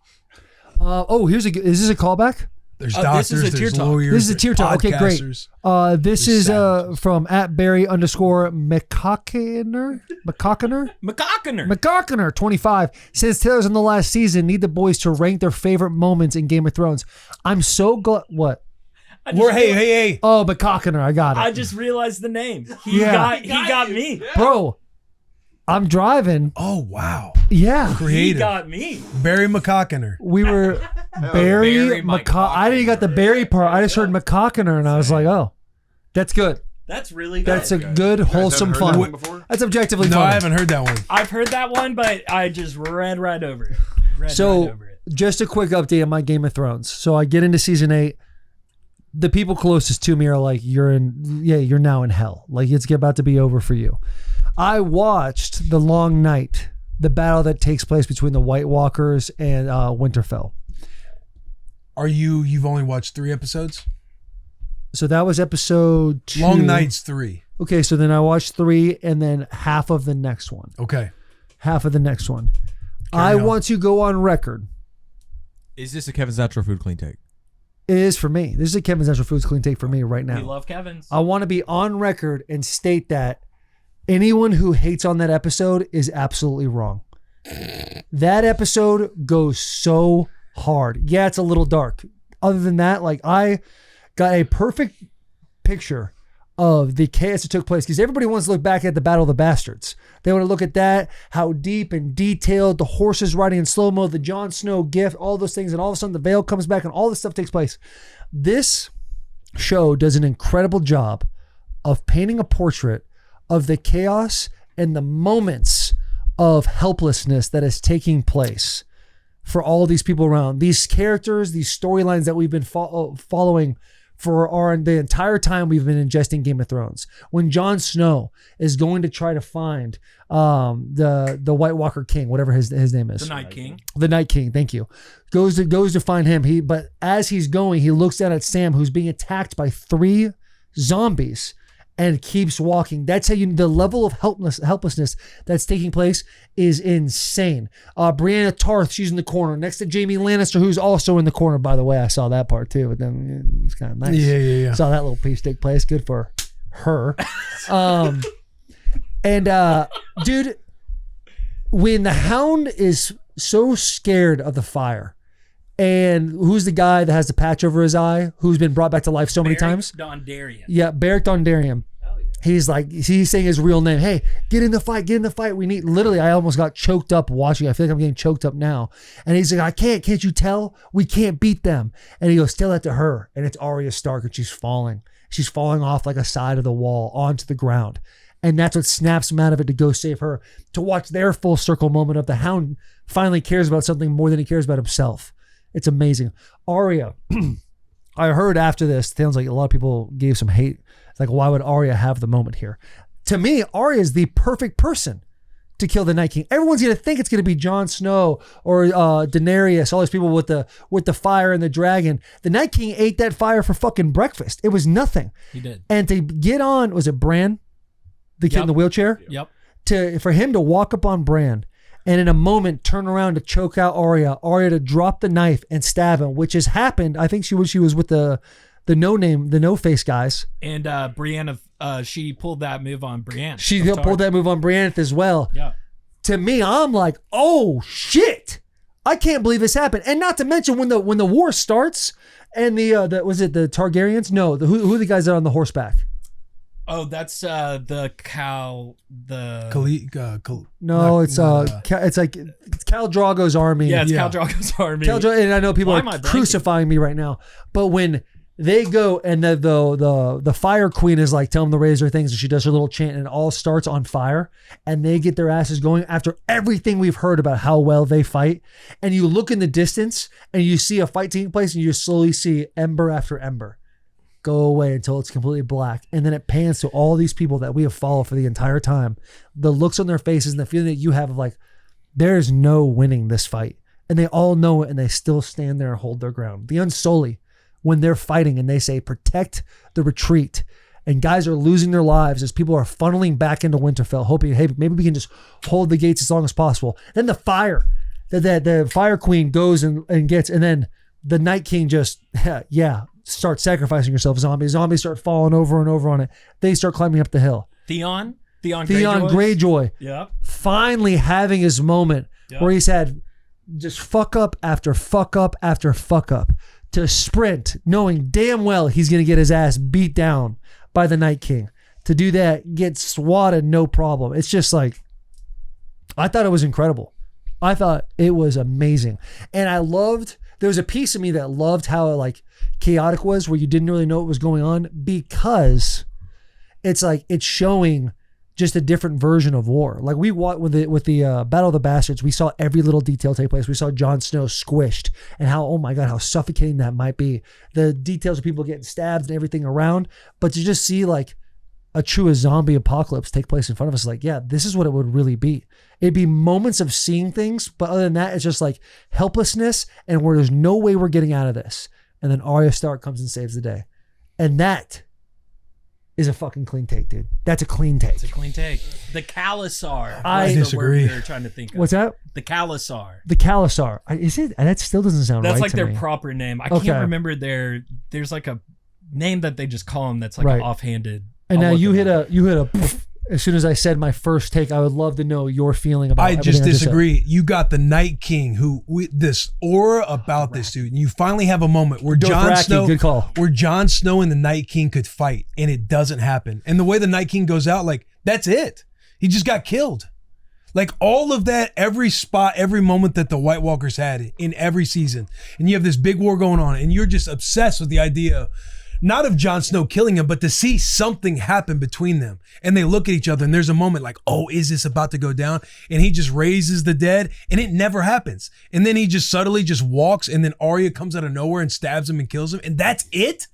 Is this a callback? There's doctors, this is a there's tier talk. lawyers, This is a tier talk. Okay, great. podcasters. This is from @Barry_McCockiner. McCockiner 25 says Taylor's in the last season. Need the boys to rank their favorite moments in Game of Thrones. I'm so glad. What? Hey. Oh, McCockiner. I got it. I just realized the name. He got me. Bro, I'm driving. Oh, wow. Yeah. Creative. He got me. Barry McCockiner. We were Barry Mike I didn't got the Barry part. I just heard McCockiner and I was like, oh, that's good. That's really good. That's a good, wholesome haven't heard that one fun. before? That's objectively No, fun. I haven't heard that one. I've heard that one, but I just read right over it. So, just a quick update on my Game of Thrones. So I get into season 8. The people closest to me are like, you're now in hell. Like it's about to be over for you. I watched The Long Night, the battle that takes place between the White Walkers and Winterfell. You've only watched 3 episodes? So that was episode 2. Long Night's 3. Okay, so then I watched 3 and then half of the next one. Okay. Half of the next one. Carry on. Want to go on record. Is this a Kevin's Natural Food Clean Take? It is for me. This is a Kevin's Natural Foods Clean Take for me right now. We love Kevin's. I want to be on record and state that anyone who hates on that episode is absolutely wrong. That episode goes so hard. Yeah, it's a little dark. Other than that, like I got a perfect picture of the chaos that took place because everybody wants to look back at the Battle of the Bastards. They want to look at that, how deep and detailed the horses riding in slow-mo, the Jon Snow gift, all those things, and all of a sudden the veil comes back and all this stuff takes place. This show does an incredible job of painting a portrait of the chaos and the moments of helplessness that is taking place for all these people around. These characters, these storylines that we've been following for the entire time we've been ingesting Game of Thrones. When Jon Snow is going to try to find the White Walker King, whatever his name is. The Night King. The Night King, thank you. Goes to find him. But as he's going, he looks down at Sam, who's being attacked by 3 zombies, and keeps walking. That's how the level of helplessness that's taking place is insane. Brianna Tarth, she's in the corner next to Jaime Lannister, who's also in the corner. By the way, I saw that part too. But then it's kind of nice. Yeah. Saw that little piece take place. Good for her. Dude, when the Hound is so scared of the fire, and who's the guy that has the patch over his eye, who's been brought back to life so many times? Dondarrion. Yeah, Beric Dondarrion. He's saying his real name. Hey, get in the fight. We need, literally, I almost got choked up watching. I feel like I'm getting choked up now. And he's like, can't you tell? We can't beat them. And he goes, tell that to her. And it's Arya Stark and she's falling. She's falling off like a side of the wall onto the ground. And that's what snaps him out of it to go save her. To watch their full circle moment of the Hound finally cares about something more than he cares about himself. It's amazing. Arya, I heard after this, sounds like a lot of people gave some hate. It's like, why would Arya have the moment here? To me, Arya is the perfect person to kill the Night King. Everyone's going to think it's going to be Jon Snow or Daenerys, all these people with the fire and the dragon. The Night King ate that fire for fucking breakfast. It was nothing. He did. And to get on, was it Bran? The kid in the wheelchair? Yep. For him to walk up on Bran and in a moment turn around to choke out Arya to drop the knife and stab him, which has happened. I think she was with the no-face guys. And Brienne, she pulled that move on Brienne. She pulled that move on Brienne as well. Yeah. To me, I'm like, oh shit! I can't believe this happened. And not to mention when the war starts and was it the Targaryens? No, who are the guys that are on the horseback? Oh, that's the cow. It's like it's Khal Drogo's army. Yeah, it's Khal Drogo's army. And I know people are crucifying me right now, but when they go and the Fire Queen is like, tell them to raise their things, and she does her little chant, and it all starts on fire, and they get their asses going after everything we've heard about how well they fight. And you look in the distance and you see a fight taking place, and you slowly see ember after ember go away until it's completely black. And then it pans to all these people that we have followed for the entire time. The looks on their faces and the feeling that you have of like, there's no winning this fight. And they all know it, and they still stand there and hold their ground. The Unsullied, when they're fighting and they say, protect the retreat, and guys are losing their lives as people are funneling back into Winterfell, hoping, hey, maybe we can just hold the gates as long as possible. Then the fire, the Fire Queen goes and gets, and then the Night King just, start sacrificing yourself. Zombies start falling over and over on it. They start climbing up the hill. Theon Greyjoy. Yeah. Finally having his moment where he's had just fuck up after fuck up after fuck up to sprint, knowing damn well he's going to get his ass beat down by the Night King. To do that, get swatted, no problem. It's just like, I thought it was incredible. I thought it was amazing. And there was a piece of me that loved how like chaotic was, where you didn't really know what was going on, because it's like it's showing just a different version of war. Like we watched with the Battle of the Bastards, we saw every little detail take place. We saw Jon Snow squished and how, oh my God, how suffocating that might be. The details of people getting stabbed and everything around. But to just see like a true zombie apocalypse take place in front of us, like, yeah, this is what it would really be. It'd be moments of seeing things, but other than that, it's just like helplessness and where there's no way we're getting out of this. And then Arya Stark comes and saves the day. And that is a fucking clean take, dude. That's a clean take. It's a clean take. The Khalasar. I was the word disagree. we were trying to think of. What's that? The Khalasar. The Khalasar. Is it? That still doesn't sound right. That's like to their me. proper name. I Okay. can't remember there's like a name that they just call them that's like Right. offhanded. And I'll now look you it hit up. as soon as I said my first take, I would love to know your feeling about I just everything said. disagree. You got the Night King, this aura about this dude, and you finally have a moment where Dothraki, good call. where Jon Snow and the Night King could fight, and it doesn't happen. And the way the Night King goes out, like that's it. He just got killed. Like all of that, every spot, every moment that the White Walkers had in every season, and you have this big war going on, and you're just obsessed with the idea. Not of Jon Snow killing him, but to see something happen between them. And they look at each other and there's a moment like, oh, is this about to go down? And he just raises the dead and it never happens. And then he just subtly just walks and then Arya comes out of nowhere and stabs him and kills him. And that's it?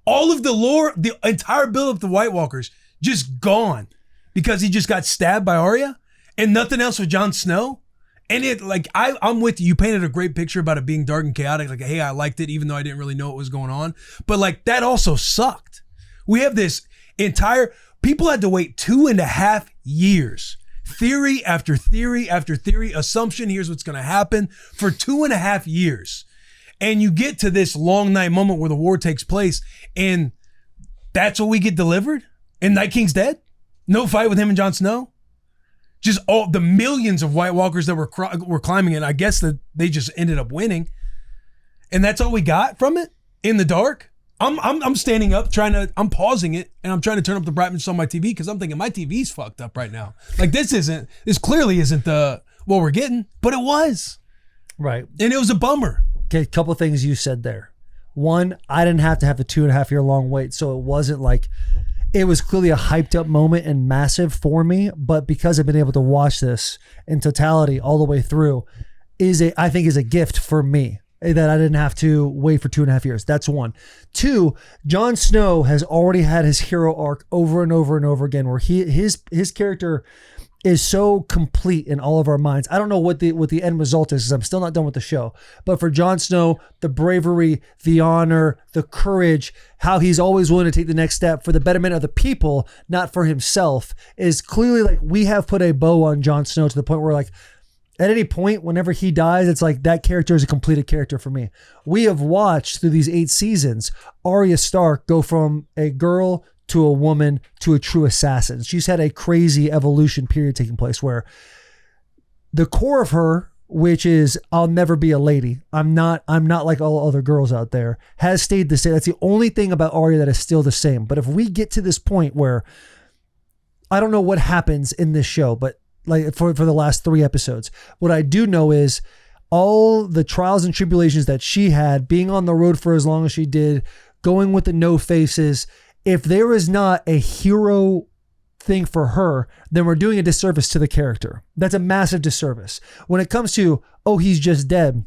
All of the lore, the entire build of the White Walkers just gone because he just got stabbed by Arya and nothing else with Jon Snow. And it like I'm with you. You painted a great picture about it being dark and chaotic. Like, hey, I liked it, even though I didn't really know what was going on. But like that also sucked. We have this entire people had to wait 2.5 years. Theory after theory after theory, assumption, here's what's gonna happen for 2.5 years. And you get to this long night moment where the war takes place, and that's what we get delivered. And Night King's dead? No fight with him and Jon Snow? Just all the millions of White Walkers that were climbing it. I guess that they just ended up winning, and that's all we got from it in the dark. I'm standing up I'm pausing it and I'm trying to turn up the brightness on my TV because I'm thinking my TV's fucked up right now. Like this clearly isn't what we're getting, but it was. Right. And it was a bummer. Okay, a couple things you said there. One, I didn't have to have a 2.5 year long wait, so it wasn't like. It was clearly a hyped up moment and massive for me, but because I've been able to watch this in totality all the way through, I think is a gift for me that I didn't have to wait for 2.5 years. That's one. Two, Jon Snow has already had his hero arc over and over and over again, where his character is so complete in all of our minds. I don't know what the end result is because I'm still not done with the show. But for Jon Snow, the bravery, the honor, the courage, how he's always willing to take the next step for the betterment of the people, not for himself, is clearly like we have put a bow on Jon Snow to the point where like at any point, whenever he dies, it's like that character is a completed character for me. We have watched through these 8 seasons, Arya Stark go from a girl to a woman to a true assassin. She's had a crazy evolution period taking place where the core of her, which is I'll never be a lady, I'm not like all other girls out there, has stayed the same. That's the only thing about Arya that is still the same. But if we get to this point where I don't know what happens in this show, but like for the last 3 episodes, what I do know is all the trials and tribulations that she had, being on the road for as long as she did, going with the no faces. If there is not a hero thing for her, then we're doing a disservice to the character. That's a massive disservice. When it comes to, oh, he's just dead.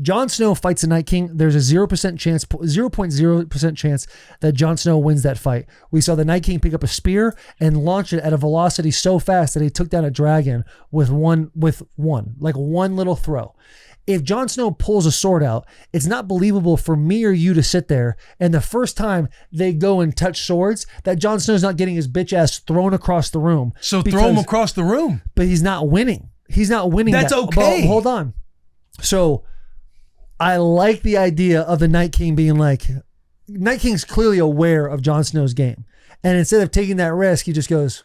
Jon Snow fights the Night King. There's a 0.0% chance that Jon Snow wins that fight. We saw the Night King pick up a spear and launch it at a velocity so fast that he took down a dragon with one little throw. If Jon Snow pulls a sword out, it's not believable for me or you to sit there and the first time they go and touch swords, that Jon Snow's not getting his bitch ass thrown across the room. So throw him across the room. But he's not winning. He's not winning. That's okay. But hold on. So I like the idea of the Night King being like, Night King's clearly aware of Jon Snow's game. And instead of taking that risk, he just goes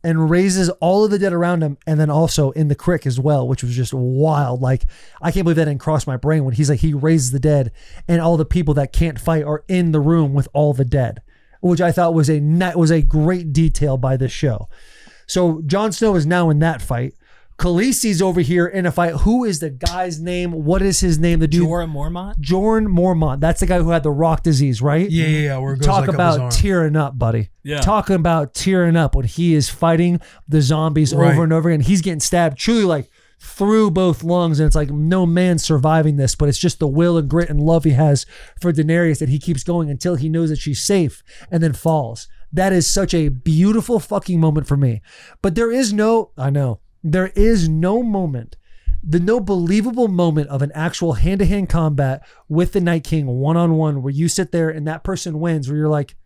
and raises all of the dead around him, and then also in the crick as well, which was just wild. Like, I can't believe that didn't cross my brain when he's like, he raises the dead and all the people that can't fight are in the room with all the dead, which I thought was a great detail by this show. So Jon Snow is now in that fight. Khaleesi's over here in a fight. Who is the guy's name? What is his name? The dude. Jorah Mormont? Jorah Mormont. That's the guy who had the rock disease, right? Yeah. Where it goes Talk like up his about arm. tearing up, buddy. Yeah. Talking about tearing up when he is fighting the zombies Right. over and over again. He's getting stabbed truly like through both lungs, and it's like no man surviving this, but it's just the will and grit and love he has for Daenerys that he keeps going until he knows that she's safe and then falls. That is such a beautiful fucking moment for me. But there is no moment, no believable moment of an actual hand-to-hand combat with the Night King one-on-one where you sit there and that person wins, where you're like,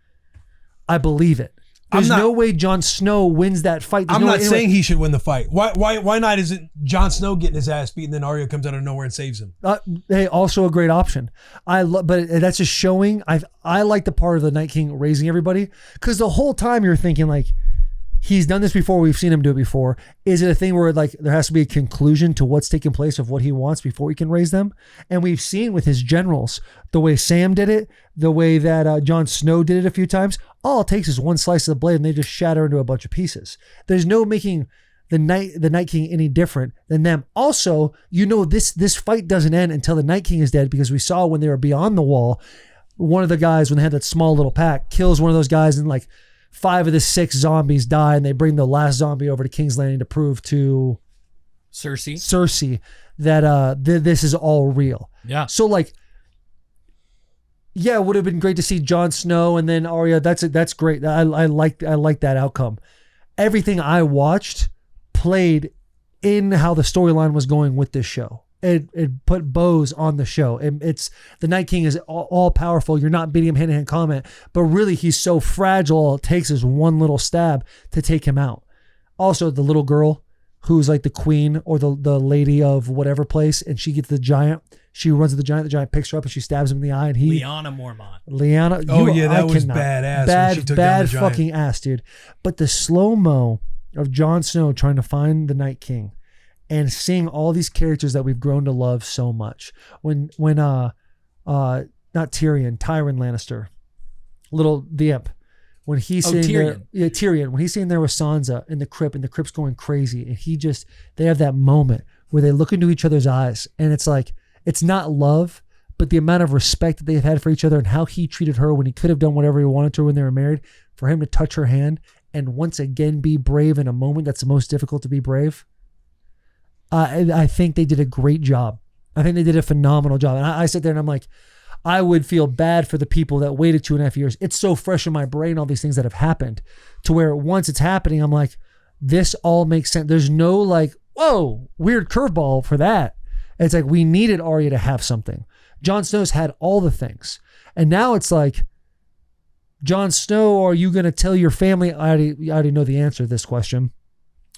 I believe it. There's no way Jon Snow wins that fight. I'm not saying he should win the fight. Why not? Is it Jon Snow getting his ass beat and then Arya comes out of nowhere and saves him? Hey, also a great option. But that's just showing. I like the part of the Night King raising everybody, because the whole time you're thinking like, he's done this before. We've seen him do it before. Is it a thing where like there has to be a conclusion to what's taking place of what he wants before he can raise them? And we've seen with his generals, the way Sam did it, the way that Jon Snow did it a few times. All it takes is one slice of the blade and they just shatter into a bunch of pieces. There's no making the Night King any different than them. Also, this fight doesn't end until the Night King is dead, because we saw when they were beyond the wall, one of the guys, when they had that small little pack, kills one of those guys, and like 5 of the 6 zombies die, and they bring the last zombie over to King's Landing to prove to Cersei that this is all real. Yeah. So like, yeah, it would have been great to see Jon Snow and then Arya. That's great. I like that outcome. Everything I watched played in how the storyline was going with this show. It put bows on the show. It's the Night King is all powerful. You're not beating him hand-to-hand combat, but really he's so fragile. All it takes is one little stab to take him out. Also, the little girl who's like the queen or the lady of whatever place, and she gets the giant. She runs to the giant picks her up and she stabs him in the eye, and Lyanna Mormont. That was badass. When she took down the giant. Fucking ass, dude. But the slow-mo of Jon Snow trying to find the Night King and seeing all these characters that we've grown to love so much. When not Tyrion Lannister, the imp, when he's sitting there, Tyrion, when he's sitting there with Sansa in the crypt, and the crypt's going crazy, and they have that moment where they look into each other's eyes, and it's like, it's not love, but the amount of respect that they've had for each other and how he treated her when he could have done whatever he wanted to when they were married, for him to touch her hand and once again be brave in a moment that's the most difficult to be brave. I think they did a great job. I think they did a phenomenal job. And I sit there and I'm like, I would feel bad for the people that waited 2.5 years. It's so fresh in my brain, all these things that have happened, to where once it's happening, I'm like, this all makes sense. There's no like, whoa, weird curveball for that. It's like, we needed Arya to have something. Jon Snow's had all the things. And now it's like, Jon Snow, are you going to tell your family? I already know the answer to this question.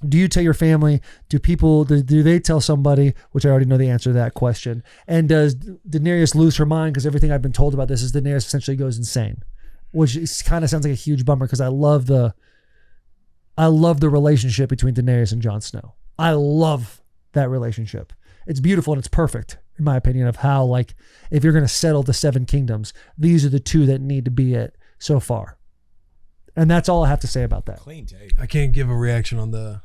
Do you tell your family? Do they tell somebody? Which I already know the answer to that question. And does Daenerys lose her mind? Because everything I've been told about this is Daenerys essentially goes insane, which kind of sounds like a huge bummer, because I love the relationship between Daenerys and Jon Snow. I love that relationship. It's beautiful and it's perfect, in my opinion, of how, like, if you're going to settle the 7 kingdoms, these are the 2 that need to be it so far. And that's all I have to say about that. Clean take. I can't give a reaction on the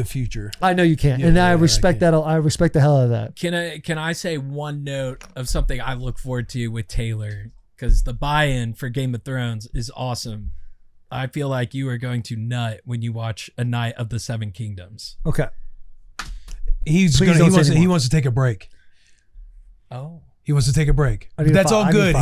future. I know you can't, Yeah, and yeah, I respect that. I respect the hell out of that. Can I say one note of something I look forward to with Taylor? Because the buy-in for Game of Thrones is awesome. I feel like you are going to nut when you watch A Night of the 7 Kingdoms. Okay. He wants to take a break. Oh. He wants to take a break. I need That's to all I need good.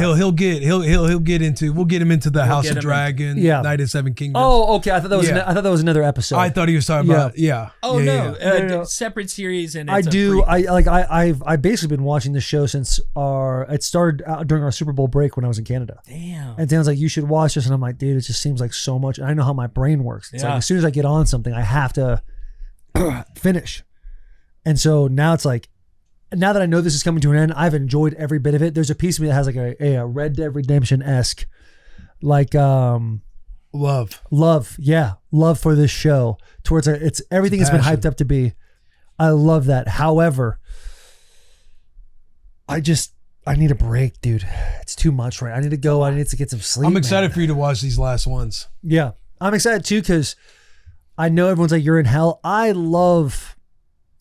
to We'll get him into the House of Dragon, Yeah. Night of 7 Kingdoms. Oh, okay. I thought that was another episode. I thought he was talking about Oh yeah, no, yeah. No. separate series, and I it's do. I've basically been watching this show since it started during our Super Bowl break when I was in Canada. Damn. And Dan's like, you should watch this, and I'm like, dude, it just seems like so much. And I know how my brain works. It's like as soon as I get on something, I have to finish. And so now it's like, now that I know this is coming to an end, I've enjoyed every bit of it. There's a piece of me that has like a Red Dead Redemption-esque, like love for this show. Towards it's everything has been hyped up to be. I love that. However, I need a break, dude. It's too much, right? I need to go. I need to get some sleep. I'm excited for you to watch these last ones. Yeah, I'm excited too, because I know everyone's like, you're in hell. I love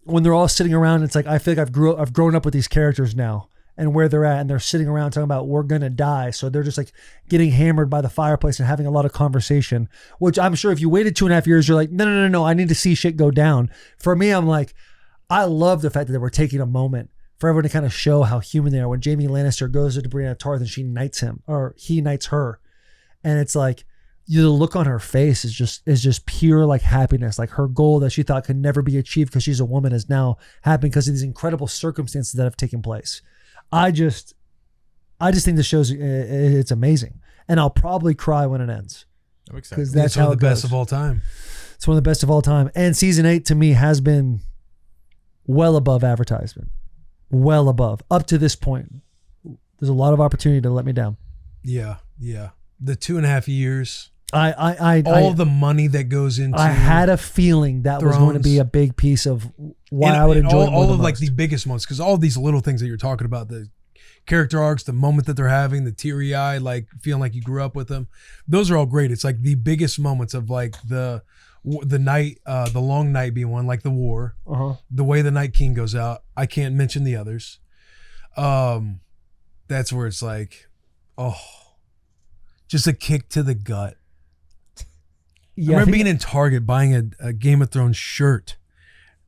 when they're all sitting around. It's like, I feel like I've grown up with these characters now and where they're at, and they're sitting around talking about we're going to die. So they're just like getting hammered by the fireplace and having a lot of conversation, which I'm sure if you waited 2.5 years, you're like, no. I need to see shit go down. For me, I'm like, I love the fact that they were taking a moment for everyone to kind of show how human they are. When Jaime Lannister goes to Brienne of Tarth and she knights him, or he knights her. And it's like, the look on her face is just pure like happiness. Like her goal that she thought could never be achieved because she's a woman is now happening because of these incredible circumstances that have taken place. I just think the show's it's amazing, and I'll probably cry when it ends. I'm excited because that's how one of the it best goes. of all time. It's one of the best of all time, and season 8 to me has been well above advertisement, well above up to this point. There's a lot of opportunity to let me down. Yeah. The 2.5 years. All the money that goes into. I had a feeling that was going to be a big piece of why I would enjoy it more all the of like most. the biggest ones, because all these little things that you're talking about, the character arcs, the moment that they're having, the teary eye, like feeling like you grew up with them, those are all great. It's like the biggest moments of like the night, the long night being one, like the war, the way the Night King goes out. I can't mention the others. That's where it's like, just a kick to the gut. Yeah, I remember being in Target buying a Game of Thrones shirt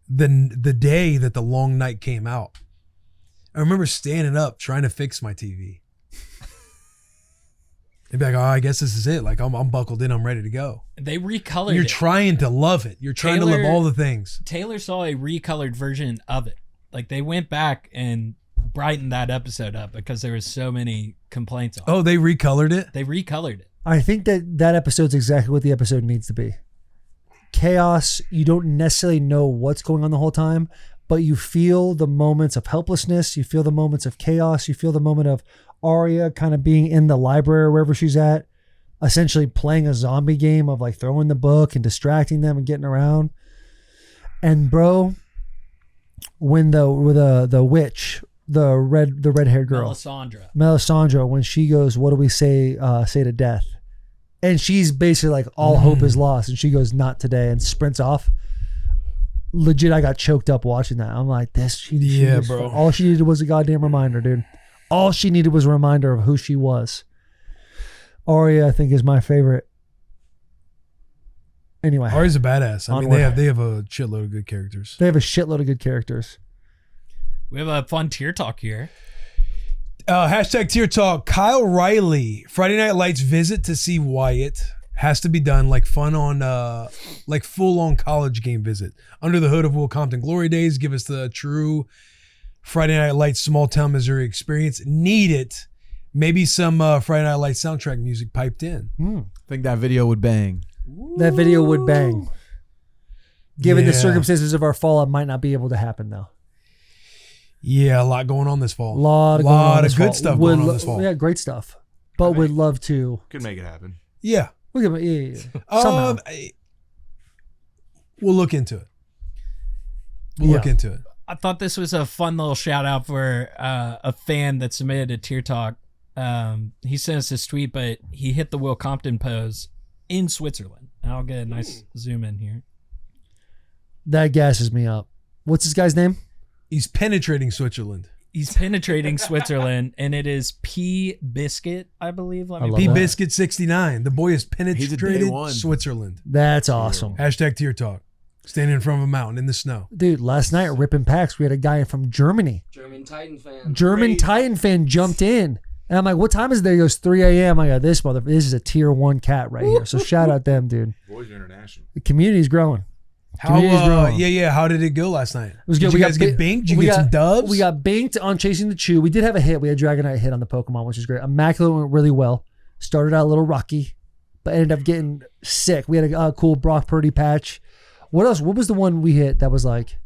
the day that the long night came out. I remember standing up trying to fix my TV. They'd be like, I guess this is it. Like I'm buckled in. I'm ready to go. They recolored You're it. trying to love it. You're trying to love all the things. Taylor saw a recolored version of it. Like they went back and brightened that episode up because there was so many complaints on it. Oh, they recolored it? They recolored it. I think that episode's exactly what the episode needs to be. Chaos. You don't necessarily know what's going on the whole time, but you feel the moments of helplessness. You feel the moments of chaos. You feel the moment of Arya kind of being in the library or wherever she's at, essentially playing a zombie game of like throwing the book and distracting them and getting around. And bro, when the witch, the red haired girl, Melisandre, when she goes, what do we say to death? And she's basically like, all hope is lost. And she goes, not today, and sprints off. Legit, I got choked up watching that. I'm like, bro. All she needed was a goddamn reminder, dude. All she needed was a reminder of who she was. Arya, I think, is my favorite. Anyway. Arya's a badass. I mean, they have a shitload of good characters. They have a shitload of good characters. We have a fun tier talk here. Hashtag tier talk. Kyle Riley, Friday Night Lights visit to see Wyatt has to be done. Like fun on, like full on college game visit. Under the hood of Will Compton Glory Days. Give us the true Friday Night Lights small town Missouri experience. Need it. Maybe some Friday Night Lights soundtrack music piped in. I think that video would bang. That video would bang. Given the circumstances of our fall, it might not be able to happen though. Yeah, a lot going on this fall. A lot of good stuff going on this fall. Yeah, great stuff. But would love to. Could make it happen. Yeah. Yeah. Somehow. We'll look into it. Look into it. I thought this was a fun little shout out for a fan that submitted a tier talk. He sent us this tweet, but he hit the Will Compton pose in Switzerland. I'll get a nice zoom in here. That gasses me up. What's this guy's name? He's penetrating Switzerland. He's penetrating Switzerland, and it is P Biscuit, I believe. P Biscuit 69. The boy is penetrated one. Switzerland. That's awesome. Hashtag tier talk. Standing in front of a mountain in the snow. Dude, last night at Rippin Packs, we had a guy from Germany. German Titan fan Jumped in. And I'm like, what time is it there? He goes, 3 a.m. I go, this is a tier 1 cat right here. So shout out them, dude. Boys are international. The community's growing. How did it go last night? It was good. Did you guys get binked? Did you get some dubs? We got binked on Chasing the Chew. We did have a hit. We had Dragonite hit on the Pokemon, which is great. Immaculate went really well. Started out a little rocky, but ended up getting sick. We had a cool Brock Purdy patch. What else? What was the one we hit that was like?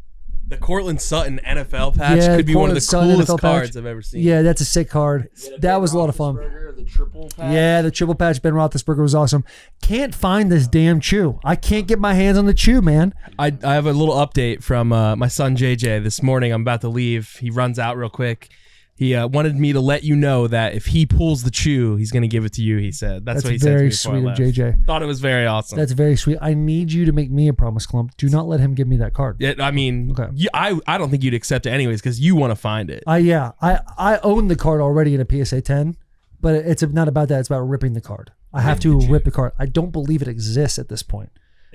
The Cortland Sutton NFL patch could be one of the coolest cards I've ever seen. Yeah, that's a sick card. That was a lot of fun. The triple patch. Yeah, the triple patch Ben Roethlisberger was awesome. Can't find this damn chew. I can't get my hands on the chew, man. I have a little update from my son JJ this morning. I'm about to leave. He runs out real quick. He wanted me to let you know that if he pulls the chew, he's going to give it to you, he said. That's what he said to me very before I sweet of left. JJ. Thought it was very awesome. That's very sweet. I need you to make me a promise, Clump. Do not let him give me that card. Yeah, I mean, Okay. I don't think you'd accept it anyways because you want to find it. I own the card already in a PSA 10, but it's not about that. It's about ripping the card. I have to rip the card. I don't believe it exists at this point.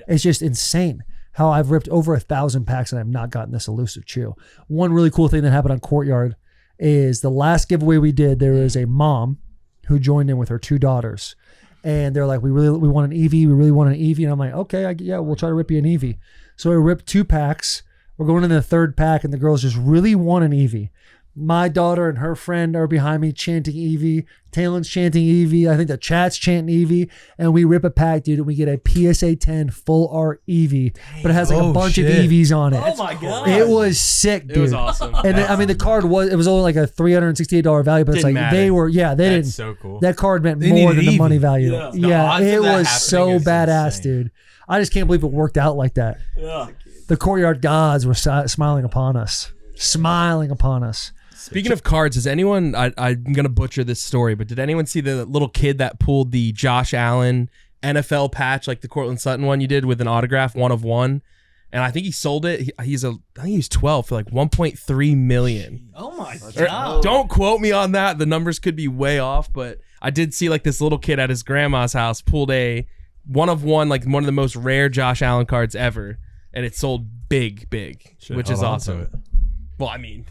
It's just insane how I've ripped over 1,000 packs and I've not gotten this elusive chew. One really cool thing that happened on Courtyard is the last giveaway we did, there was a mom who joined in with her 2 daughters. And they're like, we want an Eevee. We really want an Eevee. And I'm like, okay, we'll try to rip you an Eevee. So I ripped 2 packs. We're going into the 3rd pack and the girls just really want an Eevee. My daughter and her friend are behind me chanting Eevee. Taylor's chanting Eevee. I think the chat's chanting Eevee. And we rip a pack, dude, and we get a PSA 10 full art Eevee. But it has like a bunch of EVs on it. Oh my god! It was sick, dude. It was awesome. And then, I mean, the card was only like a $368 value, but it's Didn't like matter. they didn't. so cool. That card meant They more needed than the Eevee. money value. Yeah. The odds It of that was happening so is badass, insane. dude. I just can't believe it worked out like that. Yeah. The Courtyard gods were smiling upon us. Speaking of cards, does anyone, I'm going to butcher this story, but did anyone see the little kid that pulled the Josh Allen NFL patch, like the Cortland Sutton one you did with an autograph, 1 of 1? And I think he sold it. I think he was 12 for like 1.3 million. Oh my Or- god! don't quote me on that. The numbers could be way off, but I did see like this little kid at his grandma's house pulled a 1 of 1, like one of the most rare Josh Allen cards ever, and it sold big, Should've which is held on to awesome. it. Well, I mean,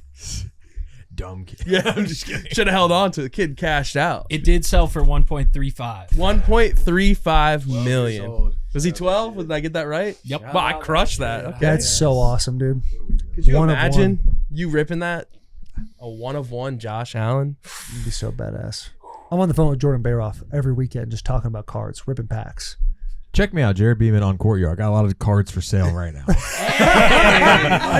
Dumb kid. yeah, I'm just kidding. Should have held on to it. The kid cashed out. It did sell for 1.35. 1.35 million. Was he 12? Did I get that right? Yep. Well, I crushed that. Okay. That's so awesome, dude. Could you 1 of imagine you ripping that? A 1 of 1 Josh Allen? It'd be so badass. I'm on the phone with Jordan Bayroff every weekend just talking about cards, ripping packs. Check me out, Jared Beeman on Courtyard. Got a lot of cards for sale right now.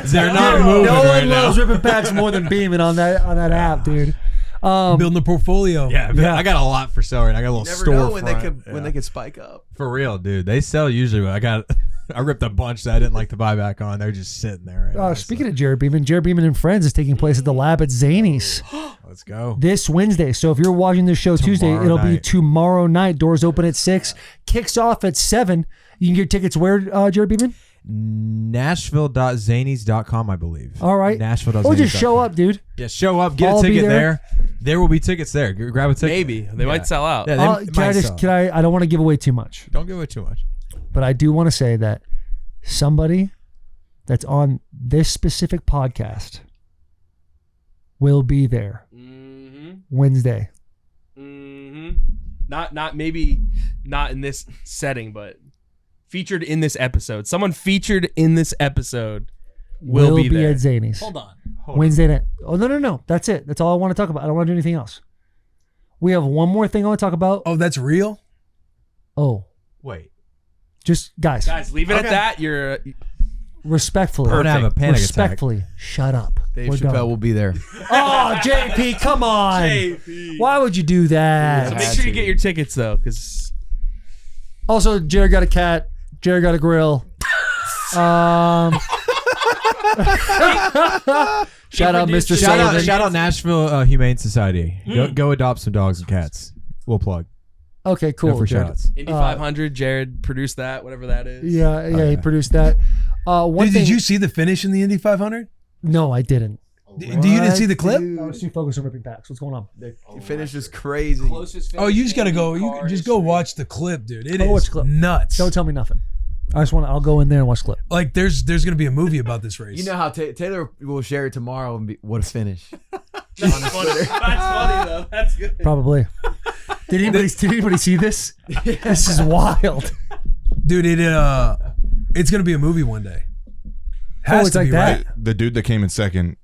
They're not moving No right one now. loves ripping packs more than Beeman on that app, dude. Building a portfolio. Yeah, I got a lot for sale right now. I got a little Never store know when they could spike up. For real, dude. They sell usually. I ripped a bunch that I didn't like to buy back on. They're just sitting there right now. Speaking of Jared Beeman and Friends is taking place at the lab at Zany's Let's go. this Wednesday. So if you're watching this show Tuesday, Tomorrow it'll be night. tomorrow night. Doors open at 6. Kicks off at 7. You can get tickets where, Jared Beeman? Nashville.zanies.com, I believe. All right. Nashville.zanies.com. Or just show up, dude. Yeah, show up. Get I'll a be ticket there. there. There will be tickets there. Grab a ticket. Maybe. They might sell out. Yeah, they might sell. I don't want to give away too much, Don't give away too much. but I do want to say that somebody that's on this specific podcast will be there Wednesday. Not maybe not in this setting, but featured in this episode. Someone featured in this episode will be there. at Zany's. Hold on. Wednesday night. Oh, no. That's it. That's all I want to talk about. I don't want to do anything else. We have one more thing I want to talk about. Oh, that's real? Oh, Wait. just guys, Leave it at that. You're respectfully. I'm going to have a panic attack. Respectfully, shut up. Dave We're Chappelle done. will be there. Oh, JP, come on. Why would you do that? So make sure you get your tickets though, because Also, Jared got a cat. Jared got a grill. Shout out, Mr. Sullivan. Shout out Nashville Humane Society. Go adopt some dogs and cats. We'll plug. Okay, cool. Go for Jared. shout outs. Indy 500. Jared produced that, whatever that is. Yeah, he produced that. Did you see the finish in the Indy 500? No, I didn't. You didn't see the clip? I was too focused on ripping packs. What's going on? The finish is crazy. Oh, you just gotta go. You just go watch the clip, dude. It Watch is the clip. nuts. Don't tell me nothing. I'll go in there and watch the clip. Like there's gonna be a movie about this race. You know how Taylor will share it tomorrow and what a finish. That's funny though. That's good. Probably. Did anybody see this? This is wild. dude. It's gonna be a movie one day. Has it's to like be that. right. The dude that came in second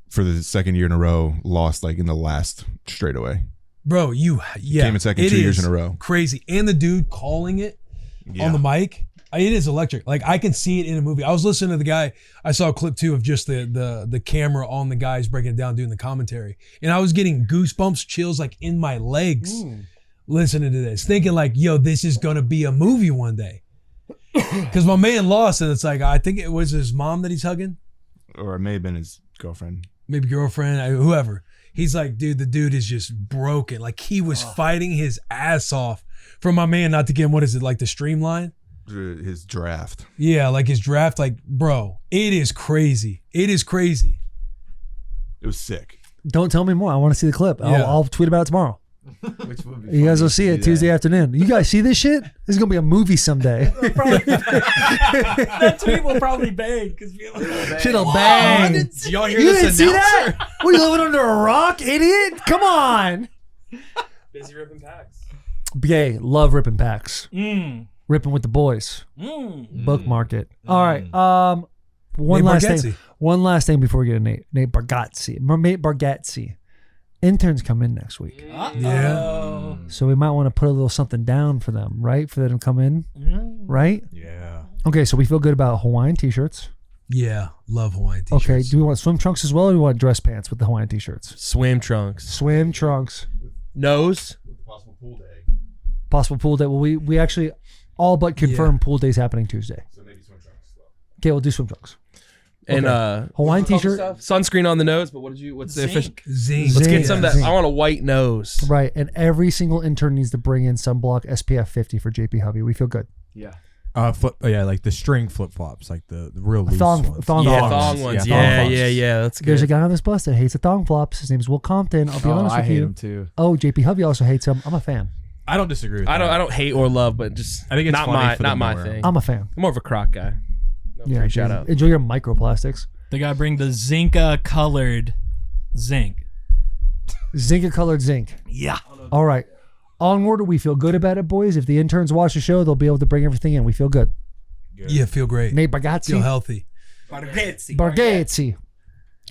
for the second year in a row lost like in the last straightaway. Bro. Yeah, Came in second it 2 years is in a row. Crazy, and the dude calling it on the mic. It is electric. Like I can see it in a movie. I was listening to the guy. I saw a clip too of just the camera on the guys breaking it down, doing the commentary, and I was getting goosebumps, chills like in my legs, listening to this, thinking like, "Yo, this is gonna be a movie one day." Because my man lost, and it's like I think it was his mom that he's hugging, Or it may have been his girlfriend. maybe girlfriend, whoever. He's like, dude, the dude is just broken. Like he was fighting his ass off for my man not to get him, what is it, like the streamline? His draft. Yeah, like his draft. Like, bro, it is crazy. It is crazy. It was sick. Don't tell me more. I want to see the clip. Yeah. I'll tweet about it tomorrow. Which would be You guys funny will to see it Tuesday afternoon. You guys see this shit? This is gonna be a movie someday. That tweet will probably bang because Shit'll bang. Did y'all hear You this didn't see announcer? that? What, you living under a rock, idiot? Come on. Busy ripping packs. Gay, love ripping packs. Ripping with the boys. Mm. Bookmark it. All right. One Nate last Bargatze. thing. One last thing before we get to Nate. Nate Bargatze. Nate Bargatze. Interns come in next week. Yeah. So we might want to put a little something down for them, right? For them to come in, right? Yeah. Okay, so we feel good about Hawaiian t-shirts. Yeah, love Hawaiian t-shirts. Okay, do we want swim trunks as well, or do we want dress pants with the Hawaiian t-shirts? Swim trunks. Swim trunks. Nose. Possible pool day. Possible pool day. Well, we actually all but confirmed pool day's happening Tuesday. So maybe swim trunks as well. Okay, we'll do swim trunks. And Hawaiian what's it called, t-shirt. stuff? Sunscreen on the nose, but what's the official? Zing. Let's Zing. get some of that. Zing. I want a white nose. Right, and every single intern needs to bring in sunblock SPF 50 for JP Hubby. We feel good. Yeah. Like the string flip flops, like the real loose Thong ones. flops. Thong ones. Yeah. That's good. There's a guy on this bus that hates the thong flops. His name's Will Compton. I'll be honest I with hate you. him too. Oh, JP Hubby also hates him. I'm a fan. I don't disagree with I that. don't hate or love, but just I think it's not funny my for not them to my wear them. thing. I'm a fan. I'm more of a croc guy. No Yeah, free shout out. enjoy your microplastics. They gotta bring the Zinca colored zinc. Zinc colored zinc. Yeah. All right. Onward, we feel good about it, boys. If the interns watch the show, they'll be able to bring everything in. We feel good. Yeah, feel great. Nate Feel Bargatze. healthy. Bargatze.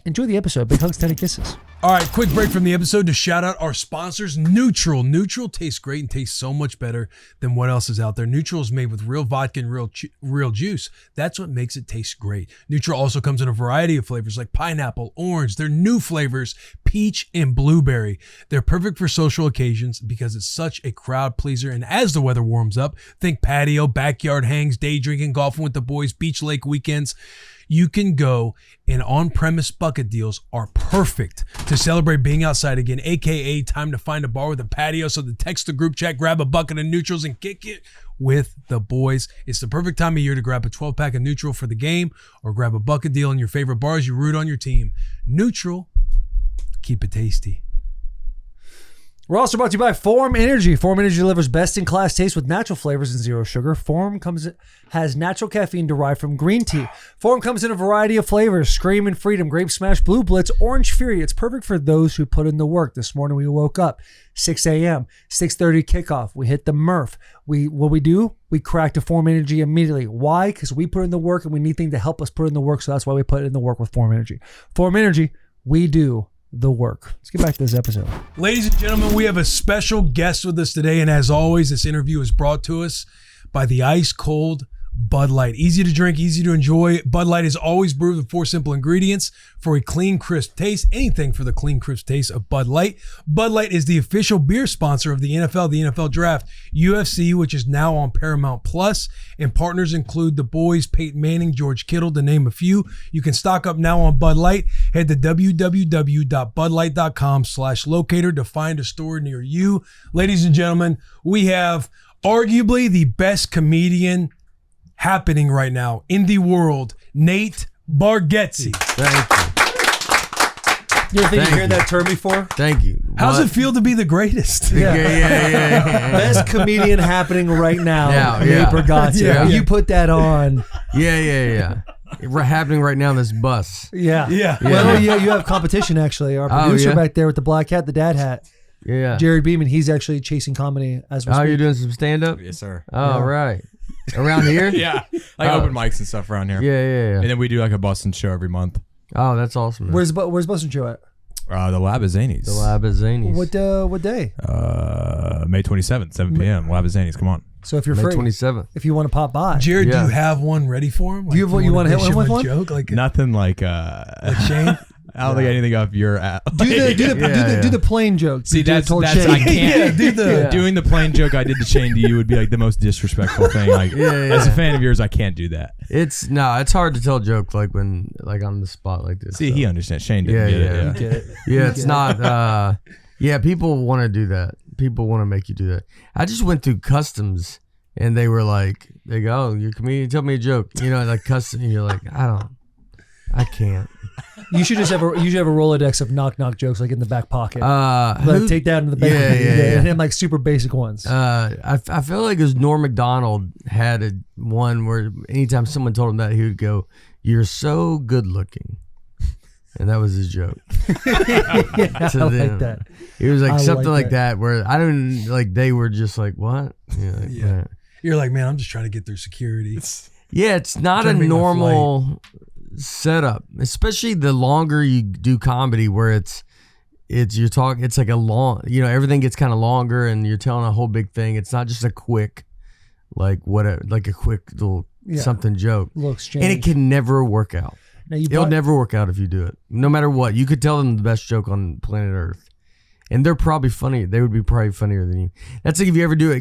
Enjoy the episode. Big hugs, 10 kisses. All right, quick break from the episode to shout out our sponsors, Neutral. Neutral tastes great and tastes so much better than what else is out there. Neutral is made with real vodka and real juice. That's what makes it taste great. Neutral also comes in a variety of flavors like pineapple, orange. Their new flavors, peach and blueberry. They're perfect for social occasions because it's such a crowd pleaser. And as the weather warms up, think patio, backyard hangs, day drinking, golfing with the boys, beach lake weekends. You can go, and on-premise bucket deals are perfect to celebrate being outside again, aka time to find a bar with a patio. So text the group chat, grab a bucket of Neutrals, and kick it with the boys. It's the perfect time of year to grab a 12-pack of Neutral for the game, or grab a bucket deal in your favorite bars you root on your team. Neutral, keep it tasty. We're also brought to you by Form Energy. Form Energy delivers best-in-class taste with natural flavors and zero sugar. Form has natural caffeine derived from green tea. Form comes in a variety of flavors: Scream and Freedom, Grape Smash, Blue Blitz, Orange Fury. It's perfect for those who put in the work. This morning we woke up 6 a.m., 6:30 kickoff. We hit the Murph. What we do? We cracked a Form Energy immediately. Why? Because we put in the work and we need things to help us put in the work. So that's why we put in the work with Form Energy. Form Energy, we do the work. Let's get back to this episode. Ladies and gentlemen, we have a special guest with us today, and as always, this interview is brought to us by the ice cold Bud Light. Easy to drink, easy to enjoy. Bud Light is always brewed with 4 simple ingredients for a clean, crisp taste. Anything for the clean, crisp taste of Bud Light. Bud Light is the official beer sponsor of the NFL Draft, UFC, which is now on Paramount Plus, and partners include the boys, Peyton Manning, George Kittle, to name a few. You can stock up now on Bud Light. Head to www.budlight.com/locator to find a store near you. Ladies and gentlemen, we have arguably the best comedian happening right now in the world, Nate Bargatze. Thank you. You ever think Thank you heard you. that term before? Thank you. How's What? it feel to be the greatest? Yeah. Best comedian happening right now, Yeah, Nate yeah. Bargatze. Yeah. You put that on. Yeah. Happening right now on this bus. Yeah. Yeah. Well, yeah, you have competition, actually. Our producer yeah? back there with the black hat, the dad hat, Yeah. Jared Beeman, he's actually chasing comedy as we Oh, speak. you're doing some stand-up? Yes, sir. Oh, right. Around here? Yeah, like Oh. open mics and stuff around here. Yeah. And then we do like a Bussin show every month. Oh, that's awesome. man. Where's Bussin show at? The Lab is Zanies. the lab is Zanies? What day? May 27th, 7 p.m. Lab is Zanies. Come on. So if you're May free, 27th. if you want to pop by. Jared, do Yeah. you have one ready for him? Do you- you wanna hit dish him him with a one? joke? Like Nothing like Shane? I don't think anything off your app. Do the plane joke. See, that's told I Shane. can't. Doing the plane joke I did to Shane to you would be like the most disrespectful thing. Like, as a fan of yours, I can't do that. It's hard to tell a joke like when on the spot like this. See, he understands. Shane didn't get it. Get it. Yeah, it's not. People want to do that. People want to make you do that. I just went through customs, and they go, "Oh, you're a comedian. Tell me a joke." Like custom. And you're like, I can't. You should just have a Rolodex of knock jokes like in the back pocket. Take that into the back and him like super basic ones. I feel like it was Norm Macdonald had one where anytime someone told him that, he would go, "You're so good looking." And that was his joke. I like that. He was like something like that where I don't they were just like, what? Yeah. You're like, man, I'm just trying to get through security. It's not a normal setup, especially the longer you do comedy where it's like a long, everything gets kind of longer and you're telling a whole big thing. It's not just a quick, a quick little something joke. Little exchange. And it can never work out. Now It'll never work out if you do it. No matter what. You could tell them the best joke on planet Earth. And they're probably funny. They would be probably funnier than you. That's like if you ever do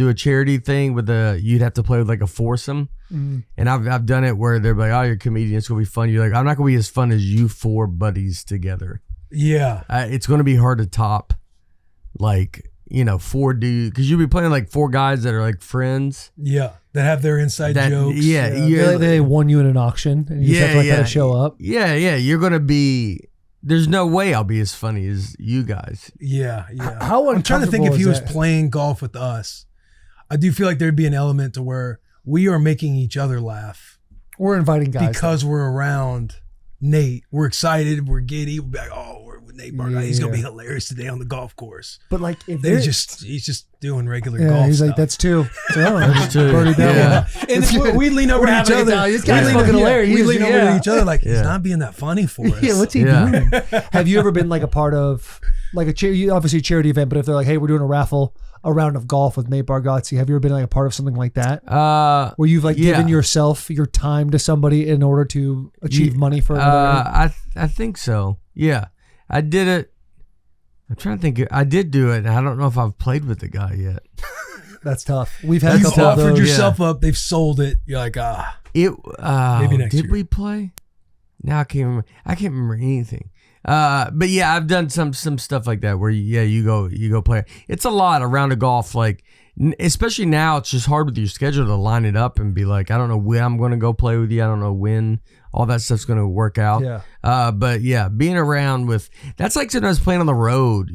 a charity thing with you'd have to play with like a foursome. Mm. And I've done it where they're like, "Oh, you're a comedian. It's going to be fun." You're like, "I'm not going to be as fun as you four buddies together." Yeah. It's going to be hard to top four dudes. Because you'll be playing like four guys that are like friends. Yeah. That have their inside jokes. Yeah. They won you in an auction and you just have to show up. Yeah. You're going to be... There's no way I'll be as funny as you guys. Yeah. I'm trying to think if he was playing golf with us. I do feel like there'd be an element to where we are making each other laugh. We're inviting guys. Because we're around Nate. We're excited. We're giddy. We're like, "Oh, we're with Nate Bargatze. He's going to be hilarious today on the golf course." But like, if he's just doing regular golf he's stuff. like, "That's two." So, that's two. And we lean over to each other. This guy's fucking hilarious. We lean over to each other like, he's not being that funny for us. Yeah, what's he doing? Have you ever been like a part of like obviously a charity event, but if they're like, "Hey, we're doing a raffle, a round of golf with Nate Bargatze," have you ever been like a part of something like that? Where you've given yourself your time to somebody in order to achieve money for another? I think so. Yeah, I did it. I'm trying to think. I did do it. And I don't know if I've played with the guy yet. That's tough. We've had a couple of offered those. yourself up. They've sold it. You're like, maybe next year. Did we play? Now I can't remember anything. But yeah, I've done some stuff like that where you go play. It's a lot around a golf, especially now. It's just hard with your schedule to line it up and be like, I don't know when I'm going to go play with you. I don't know when all that stuff's going to work out. Yeah. But yeah, being around that's like sometimes playing on the road.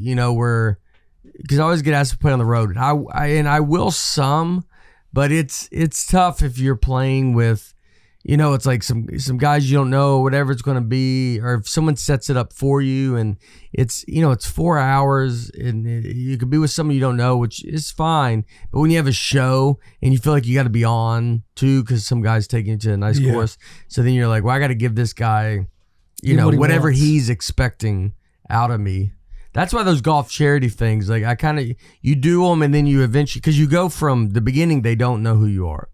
Because I always get asked to play on the road, and I will some, but it's tough if you're playing with. It's like some guys you don't know, whatever it's going to be, or if someone sets it up for you and it's 4 hours and you could be with someone you don't know, which is fine. But when you have a show and you feel like you got to be on too, because some guy's taking you to a nice course. So then you're like, well, I got to give this guy, whatever he's expecting out of me. That's why those golf charity things, you do them and then you eventually, because you go from the beginning, they don't know who you are.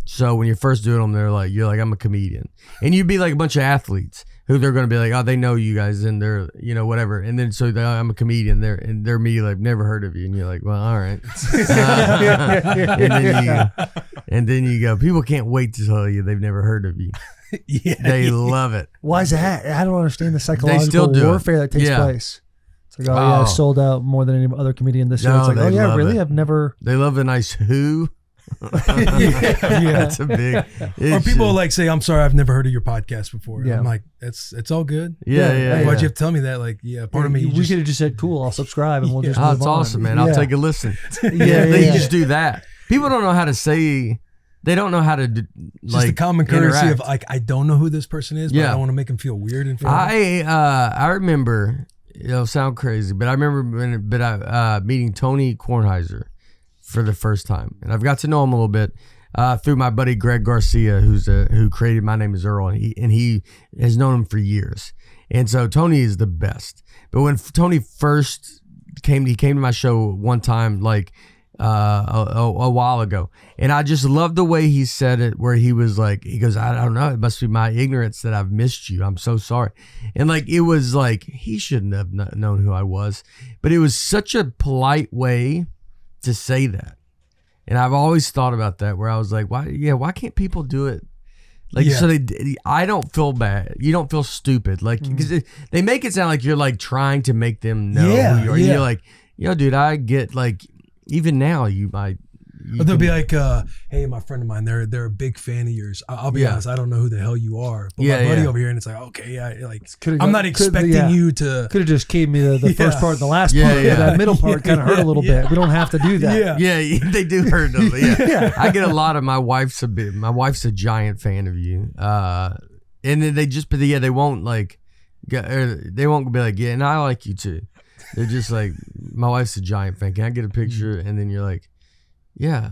So when you're first doing them, you're like, I'm a comedian. And you'd be like a bunch of athletes who they're going to be like, oh, they know you guys and they're, whatever. And then I'm a comedian. They're immediately like, never heard of you. And you're like, well, all right. And then you go, people can't wait to tell you they've never heard of you. They love it. Why is that? I don't understand the psychological warfare that takes place. It's like, I sold out more than any other comedian this year. It's like, oh yeah, really? I've never. They love the nice who. That's a big. Or people say, "I'm sorry, I've never heard of your podcast before." Yeah. I'm like, it's all good. Yeah. Why'd you have to tell me that? Part of me. We could have just said, "Cool, I'll subscribe," and we'll just. Oh, it's awesome, man. I'll take a listen. They just do that. People don't know how to say. They don't know how to just the common courtesy of I don't know who this person is, but I don't want to make them feel weird in front of me. I remember. It'll sound crazy, but I remember meeting Tony Kornheiser for the first time, and I've got to know him a little bit through my buddy Greg Garcia, who created My Name Is Earl, and he has known him for years. And so Tony is the best. But when Tony first came, he came to my show one time, a while ago, and I just love the way he said it, where he was like, he goes, I don't know, it must be my ignorance that I've missed you. I'm so sorry. And like, it was like, he shouldn't have known who I was, but it was such a polite way to say that. And I've always thought about that, where I was like, why can't people do it? Like, so I don't feel bad. You don't feel stupid. Like, because they make it sound like you're like trying to make them know who you are. You're like, yo, dude, I get, like, even now They'll be like, hey, my friend of mine, they're a big fan of yours. I'll be honest, I don't know who the hell you are. But my buddy over here, and it's like, okay, I'm not expecting you to. Could have just gave me the first part and the last part. That middle part kind of hurt a little bit. We don't have to do that. Yeah, they do hurt a little. I get a lot of my wife's a giant fan of you. And then they won't like, they won't be like, yeah, and I like you too. They're just like, my wife's a giant fan. Can I get a picture? And then you're like, yeah,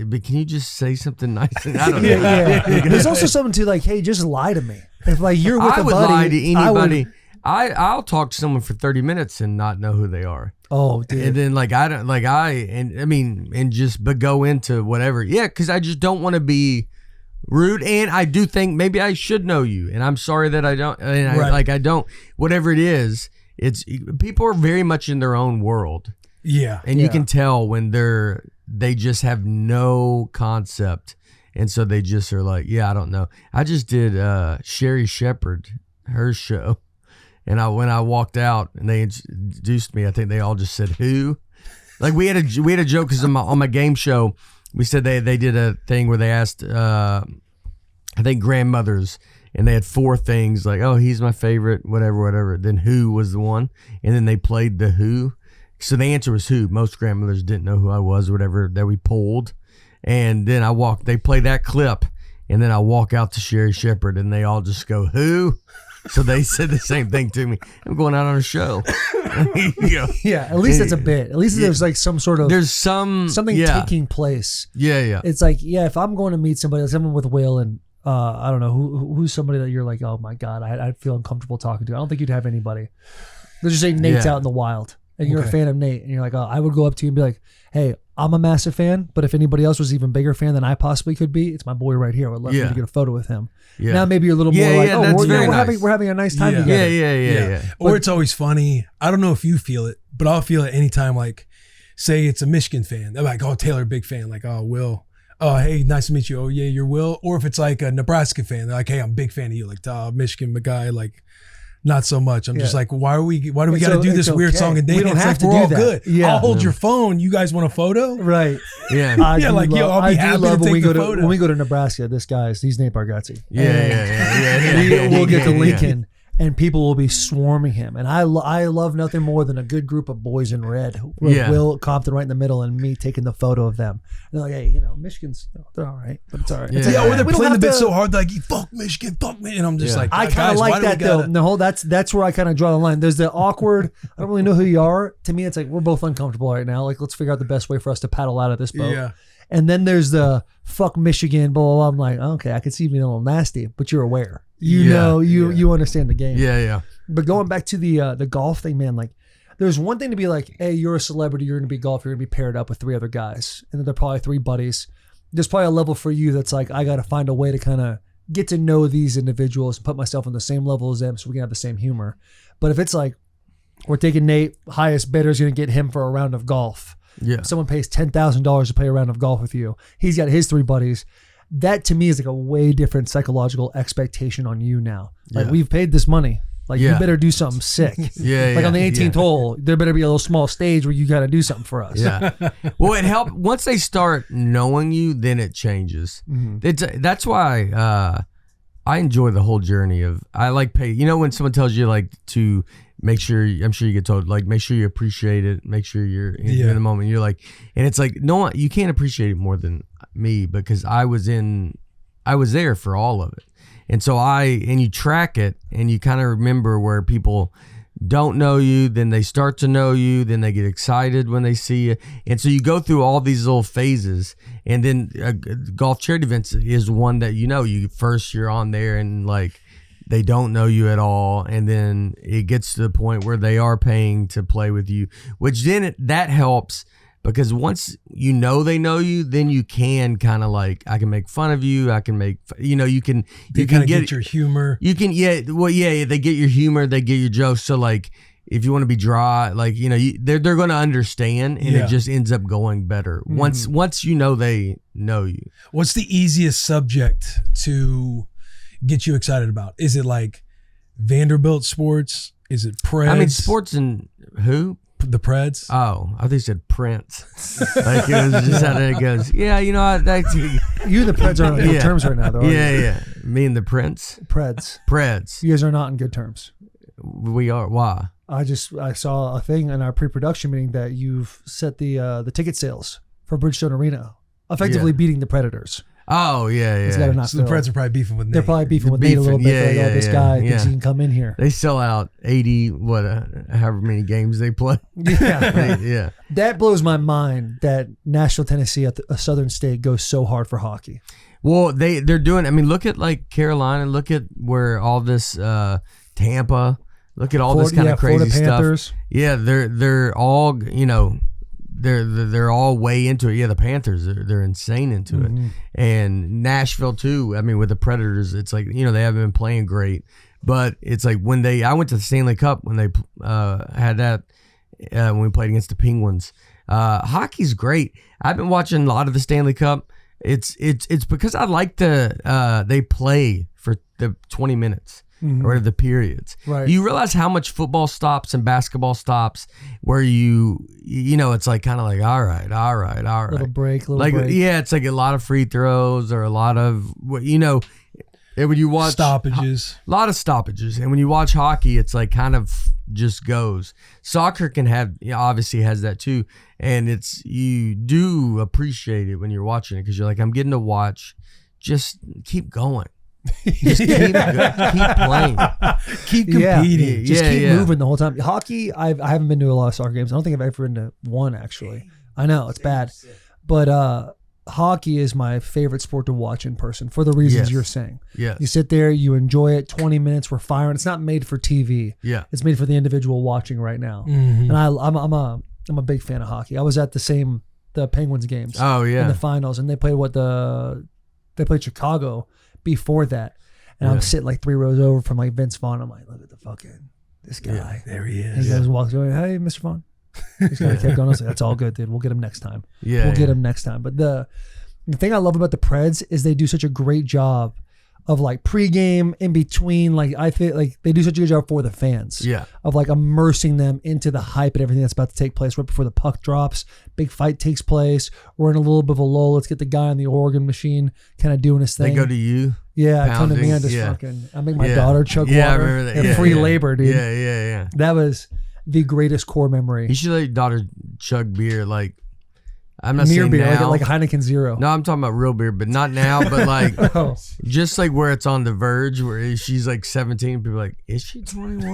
but can you just say something nice? I don't know. There's also something to like, hey, just lie to me. If like you're with I a would buddy, lie to anybody. I'll talk to someone for 30 minutes and not know who they are. Oh, dude. And then like but go into whatever. Yeah, because I just don't want to be rude, and I do think maybe I should know you, and I'm sorry that I don't. And I don't. Whatever it is, it's people are very much in their own world. Yeah, and you can tell when they just have no concept, and so they just are like, yeah, I don't know. I just did Sherry Shepherd, her show, and when I walked out and they introduced me, I think they all just said who. Like we had a joke because on my game show, we said they did a thing where they asked I think grandmothers, and they had 4 things like, oh, he's my favorite, whatever. Then who was the one, and then they played the who. So the answer was who. Most grandmothers didn't know who I was or whatever that we pulled. And then they play that clip, and then I walk out to Sherry Shepherd, and they all just go, who? So they said the same thing to me. I'm going out on a show. Yeah, at least it's a bit. At least there's like some sort of something taking place. Yeah. It's like, if I'm going to meet somebody, like someone with Will, and I don't know who's somebody that you're like, oh my God, I'd feel uncomfortable talking to. I don't think you'd have anybody. Let's just say Nate's out in the wild, and you're a fan of Nate, and you're like, oh, I would go up to you and be like, hey, I'm a massive fan, but if anybody else was even bigger fan than I possibly could be, it's my boy right here. I would love you to get a photo with him. Yeah. Now maybe you're a little more like, oh, we're having a nice time together. Yeah. Or it's always funny. I don't know if you feel it, but I'll feel it anytime, like, say it's a Michigan fan. They're like, oh, Taylor, big fan. Like, oh, Will. Oh, hey, nice to meet you. Oh, yeah, you're Will. Or if it's like a Nebraska fan, they're like, hey, I'm a big fan of you. Like, Michigan guy, like, not so much. I'm just like, why do we got to do this weird song and dance? We don't have to we're do all that. good. Yeah. I'll hold your phone. You guys want a photo? Right. Yeah. I'll be happy to take the photo. When we go to Nebraska, he's Nate Bargatze. Yeah. We'll get to Lincoln, and people will be swarming him. And I love nothing more than a good group of boys in red. Will Compton right in the middle, and me taking the photo of them. And they're like, hey, Michigan's, they're all right, but it's all right. Yeah, or they're playing the bit so hard, like, fuck Michigan, fuck me. And I'm just like, I kind of like that though. No, that's where I kind of draw the line. There's the awkward, I don't really know who you are. To me, it's like, we're both uncomfortable right now. Like, let's figure out the best way for us to paddle out of this boat. Yeah. And then there's the fuck Michigan, blah, blah, blah. I'm like, okay, I could see you being a little nasty, but you're aware. You understand the game. Yeah. But going back to the golf thing, man, like, there's one thing to be like, hey, you're a celebrity, you're going to be golf, you're going to be paired up with 3 other guys. And then they're probably 3 buddies. There's probably a level for you that's like, I got to find a way to kind of get to know these individuals and put myself on the same level as them so we can have the same humor. But if it's like, we're taking Nate, highest bidder is going to get him for a round of golf. Yeah. If someone pays $10,000 to play a round of golf with you, he's got his 3 buddies. That to me is like a way different psychological expectation on you now. Like, we've paid this money. Like, you better do something sick. Like on the 18th hole, there better be a little small stage where you got to do something for us. Yeah. Well, it helps once they start knowing you, then it changes. Mm-hmm. That's why I enjoy the whole journey of, I like pay. You know, when someone tells you like to make sure, I'm sure you get told, like, make sure you appreciate it, make sure you're in the moment. You're like, and it's like, no, you can't appreciate it more than me, because I was there for all of it. And so you track it, and you kind of remember where people don't know you, then they start to know you, then they get excited when they see you. And so you go through all these little phases, and then golf charity events is one that, you're on there and like, they don't know you at all. And then it gets to the point where they are paying to play with you, which then that helps because once you know they know you, then you can kind of like, I can make fun of you. I can make, you know, you can get your humor. You can, they get your humor, they get your jokes. So like, if you want to be dry, like, you know, they're going to understand, and it just ends up going better once you know they know you. What's the easiest subject to get you excited about? Is it like Vanderbilt sports? Is it Preds? I mean, sports and who? The Preds. Oh, I think you said Prince. Like it was just how it goes. Yeah, you know, you and the Preds are on good terms right now, though. Yeah. Me and the Prince. Preds. You guys are not in good terms. We are. Why? I saw a thing in our pre-production meeting that you've set the ticket sales for Bridgestone Arena, effectively beating the Predators. Oh yeah. So the Preds are probably beefing with Nate. They're probably beefing with Nate a little bit. Like, this guy thinks he can come in here. They sell out 80, however many games they play. Yeah. That blows my mind that Nashville, Tennessee, at a Southern state goes so hard for hockey. Well, they're doing. I mean, look at like Carolina. Look at where all this Tampa. Look at all this kind of crazy stuff. Yeah, they're all, you know, they're all way into it. Yeah, the Panthers, they're insane into it. And Nashville too. I mean, with the Predators, it's like, you know, they haven't been playing great, but it's like when I went to the Stanley Cup when they had that when we played against the Penguins. Hockey's great. I've been watching a lot of the Stanley Cup. It's because I like they play for the 20 minutes. Or the periods. Right. You realize how much football stops and basketball stops where you know, it's like kind of like, all right. Little break. Yeah, it's like a lot of free throws or a lot of, you know, when you watch stoppages. A lot of stoppages. And when you watch hockey, it's like kind of just goes. Soccer can have, you know, obviously has that too. And you do appreciate it when you're watching it because you're like, I'm getting to watch. Just keep going. Just keep playing, keep competing, just keep moving the whole time. Hockey, I haven't been to a lot of soccer games. I don't think I've ever been to one actually. I know it's bad, but hockey is my favorite sport to watch in person for the reasons you're saying. Yeah, you sit there, you enjoy it. 20 minutes, we're firing. It's not made for TV. Yeah, it's made for the individual watching right now. And I'm a big fan of hockey. I was at the Penguins games. Oh yeah, in the finals, and they played they played Chicago before that, and I'm sitting like 3 rows over from like Vince Vaughn. I'm like, look at this guy. Yeah, there he is. And he goes, walks away. Hey, Mr. Vaughn. He's kind of kept going. I was like, that's all good, dude. We'll get him next time. Yeah, we'll get him next time. But the thing I love about the Preds is they do such a great job of like pregame, in between. Like I feel like they do such a good job for the fans. Yeah, of like immersing them into the hype and everything that's about to take place right before the puck drops. Big fight takes place. We're in a little bit of a lull. Let's get the guy on the organ machine kind of doing his thing. They go to you. Yeah, come to me and just fucking. I make my daughter chug water. I remember that. And free labor, dude. Yeah. That was the greatest core memory. You should let your daughter chug beer, like I'm not Near saying beer, now, like Heineken Zero. No, I'm talking about real beer, but not now. But like, just like where it's on the verge, where she's like 17, people are like, is she 21?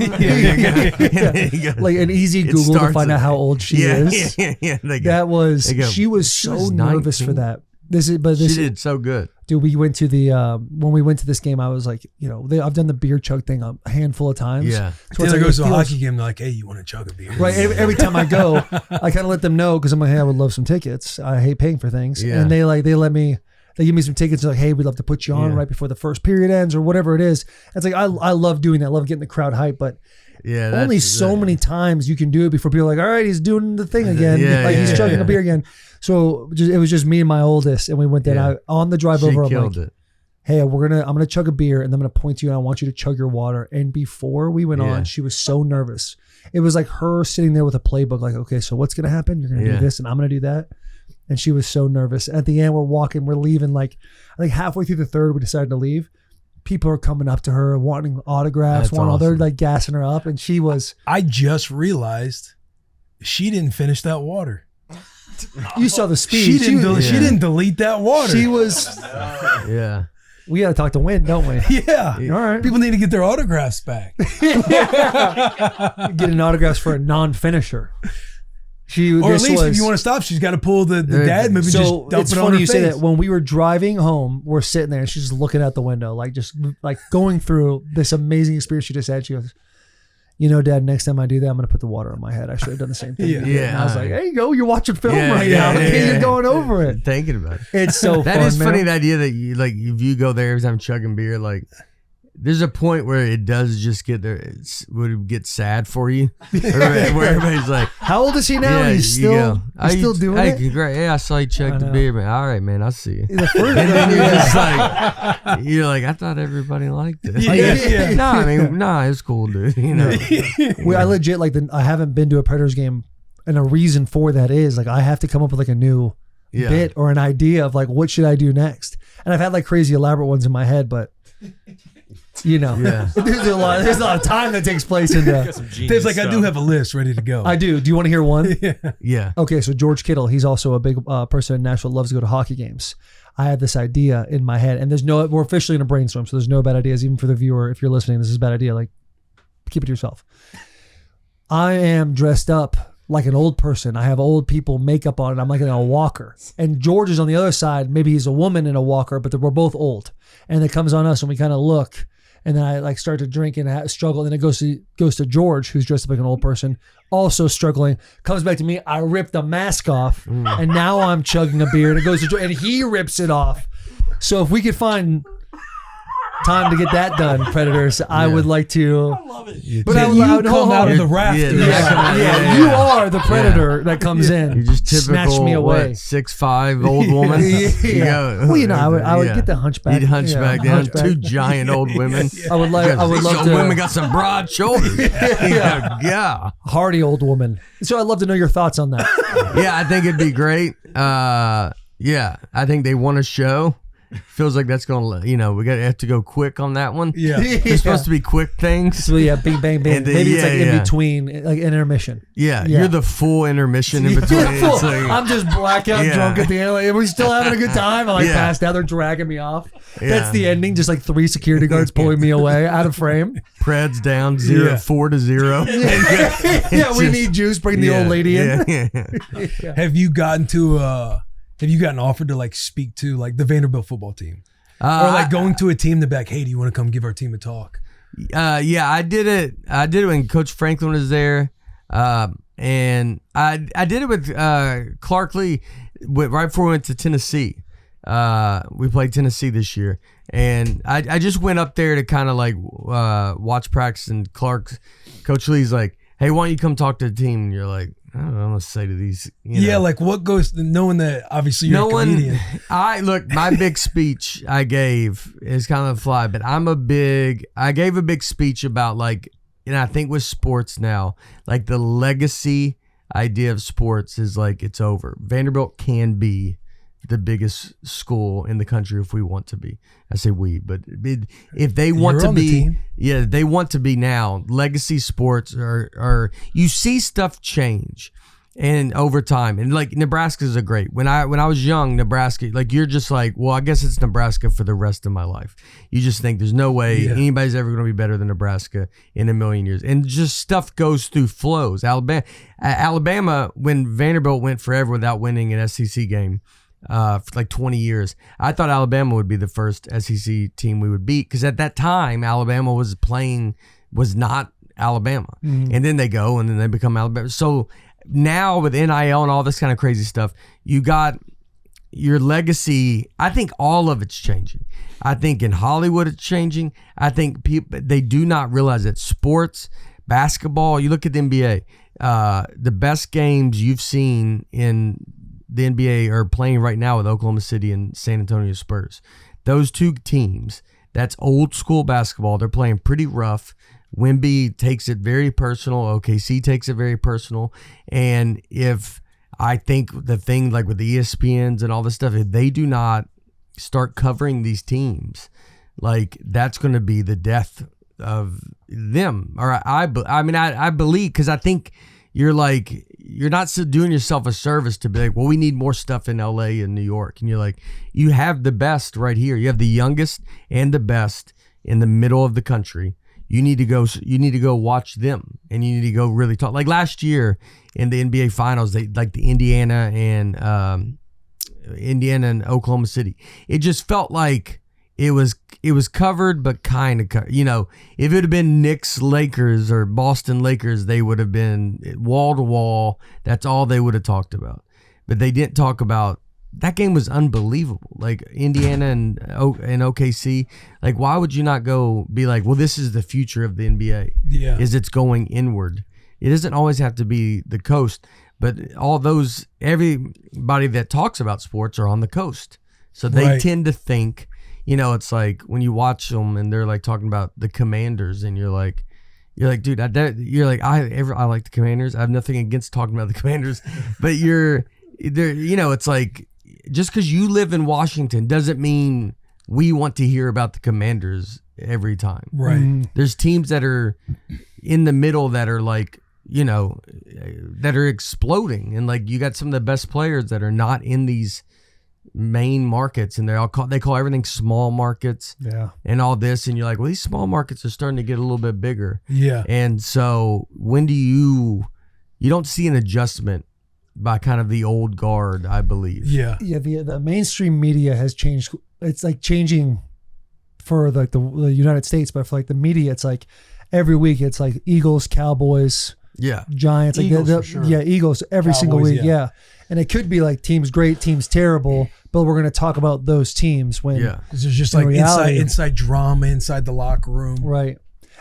Like an easy Google to find out how old she is. Yeah. That was. She was so nervous for that. She did so good. Dude, we went to when we went to this game, I was like, you know, I've done the beer chug thing a handful of times. Yeah. So Taylor goes to a hockey game, they're like, hey, you want to chug a beer? Right. Every time I go, I kind of let them know because I'm like, hey, I would love some tickets. I hate paying for things. Yeah. And they give me some tickets. They're like, hey, we'd love to put you on right before the first period ends or whatever it is. It's like, I love doing that. I love getting the crowd hype, but only so many times you can do it before people are like, all right, he's doing the thing again. He's chugging a beer again. So it was just me and my oldest, and we went there. And on the drive over, I'm like, hey, I'm gonna chug a beer, and I'm gonna point to you, and I want you to chug your water. And before we went on, she was so nervous. It was like her sitting there with a playbook, like, okay, so what's gonna happen? You're gonna do this, and I'm gonna do that. And she was so nervous. At the end, we're leaving. Like I think halfway through the third, we decided to leave. People are coming up to her, wanting autographs, they're like gassing her up, and she was. I just realized she didn't finish that water. You saw the speed. She didn't delete that water. She was. We got to talk to Win, don't we? Yeah. All right. People need to get their autographs back. Getting autographs for a non-finisher. Or at least if you want to stop, she's got to pull the dad maybe just dump it's it funny on her you face. say that. When we were driving home, we're sitting there and she's just looking out the window, like just like going through this amazing experience she just had. She goes, Dad, next time I do that, I'm going to put the water on my head. I should have done the same thing. Yeah. And I was like, there you go. You're watching film right yeah, now. yeah. You're going over it. Thinking about it. It's so That fun, is man. funny, the idea that you like if you go there every time chugging beer, like there's a point where it does just get there. It would get sad for you, where everybody's like, How old is he now? "Yeah, He's you still, go. he's still doing hey, it. congrats! Yeah, I saw you chug I the know. beer, man. All right, man, I see you." The first, And then you're just like, I thought everybody liked it. Yeah. No, I mean, no, it's cool, dude. I legit I haven't been to a Predators game, and a reason for that is like I have to come up with like a new bit or an idea of like what should I do next. And I've had like crazy elaborate ones in my head, but there's a lot of time that takes place in that. Dave's like, I do have a list ready to go. I do. Do you want to hear one? Yeah. Okay, so George Kittle, he's also a big person in Nashville, loves to go to hockey games. I had this idea in my head, and we're officially in a brainstorm, so there's no bad ideas, even for the viewer. If you're listening, this is a bad idea. Like, keep it to yourself. I am dressed up like an old person. I have old people makeup on, and I'm like in a walker. And George is on the other side. Maybe he's a woman in a walker, but we're both old. And it comes on us, and we kind of look. And then I like start to drink and struggle. And then it goes to George, who's dressed up like an old person, also struggling. Comes back to me. I rip the mask off, and now I'm chugging a beer. And it goes to George, and he rips it off. So if we could find time to get that done, Predators, I would like to. I love it. But Can you come out of the rafters? You are the Predator that comes in. You're just typical, snatch me away. 6'5" old woman. I would get the hunchback. You'd hunchback down. hunchback. Two giant old women. I would love These old to. women got some broad shoulders. Yeah. Hardy old woman. So I'd love to know your thoughts on that. Yeah, I think it'd be great. I think they want a show. Feels like that's gonna, we have to go quick on that one. Yeah. They're supposed to be quick things. So bing, bang, bang. And Maybe it's like in between, like intermission. Yeah, you're the full intermission in between. It's like- I'm just blackout drunk at the end. Like, we're still having a good time. I passed out. They're dragging me off. That's the ending. Just like 3 security guards pulling me away out of frame. Preds down 4-0. We need juice. Bring the old lady in. Have you gotten offered to like speak to like the Vanderbilt football team, or like going to a team to be like, hey, do you want to come give our team a talk? I did it. I did it when Coach Franklin was there, and I did it with Clark Lee right before we went to Tennessee. We played Tennessee this year, and I just went up there to kind of like watch practice. And Coach Lee's like, "Hey, why don't you come talk to the team?" And you're like, I don't know what I'm gonna say to these. Like what goes knowing that obviously you're a comedian. My big speech I gave is kind of fly, but I gave a big speech about like, I think with sports now, like the legacy idea of sports is like it's over. Vanderbilt can be the biggest school in the country if we want to be. I say we, but if they want to be, they want to be now. Legacy sports are you see stuff change, and over time, and like Nebraska's a great. When I was young, Nebraska, like you're just like, well, I guess it's Nebraska for the rest of my life. You just think there's no way anybody's ever going to be better than Nebraska in a million years, and just stuff goes through flows. Alabama, when Vanderbilt went forever without winning an SEC game. For like 20 years. I thought Alabama would be the first SEC team we would beat because at that time Alabama was not Alabama. And then they go and then they become Alabama. So now with NIL and all this kind of crazy stuff, you got your legacy. I think all of it's changing. I think in Hollywood it's changing. I think they do not realize that sports, basketball, you look at the NBA, the best games you've seen in the NBA are playing right now with Oklahoma City and San Antonio Spurs. Those two teams, that's old school basketball. They're playing pretty rough. Wemby takes it very personal. OKC takes it very personal. And if I think the thing like with the ESPNs and all this stuff, if they do not start covering these teams, like that's going to be the death of them. Or I believe, because I think you're not doing yourself a service to be like, well, we need more stuff in LA and New York. And you're like, you have the best right here. You have the youngest and the best in the middle of the country. You need to go watch them, and you need to go really talk. Like last year in the NBA finals, they like the Indiana and Oklahoma City. It just felt like it was covered, but kind of covered. You know, if it had been Knicks Lakers or Boston Lakers, they would have been wall to wall. That's all they would have talked about. But they didn't talk about that game was unbelievable. Like Indiana and OKC. Like, why would you not go be like, well, this is the future of the NBA? Yeah. Is it's going inward. It doesn't always have to be the coast, but everybody that talks about sports are on the coast. So they tend to think, you know, it's like when you watch them and they're like talking about the Commanders and you're like, dude, I like the Commanders. I have nothing against talking about the Commanders, but you're there, you know, it's like, just because you live in Washington doesn't mean we want to hear about the Commanders every time. Right. There's teams that are in the middle that are like, you know, that are exploding. And like you got some of the best players that are not in these main markets, and they call everything small markets. Yeah. And all this. And you're like, well, these small markets are starting to get a little bit bigger. Yeah. And so when do you don't see an adjustment by kind of the old guard, I believe. Yeah. Yeah. The mainstream media has changed. It's like changing for like the United States, but for like the media, it's like every week it's like Eagles, Cowboys, Giants, Eagles, like for sure. Eagles every single Cowboys, week. Yeah. And it could be like teams great, teams terrible, but we're going to talk about those teams when because there's just in like reality, inside drama inside the locker room. Right.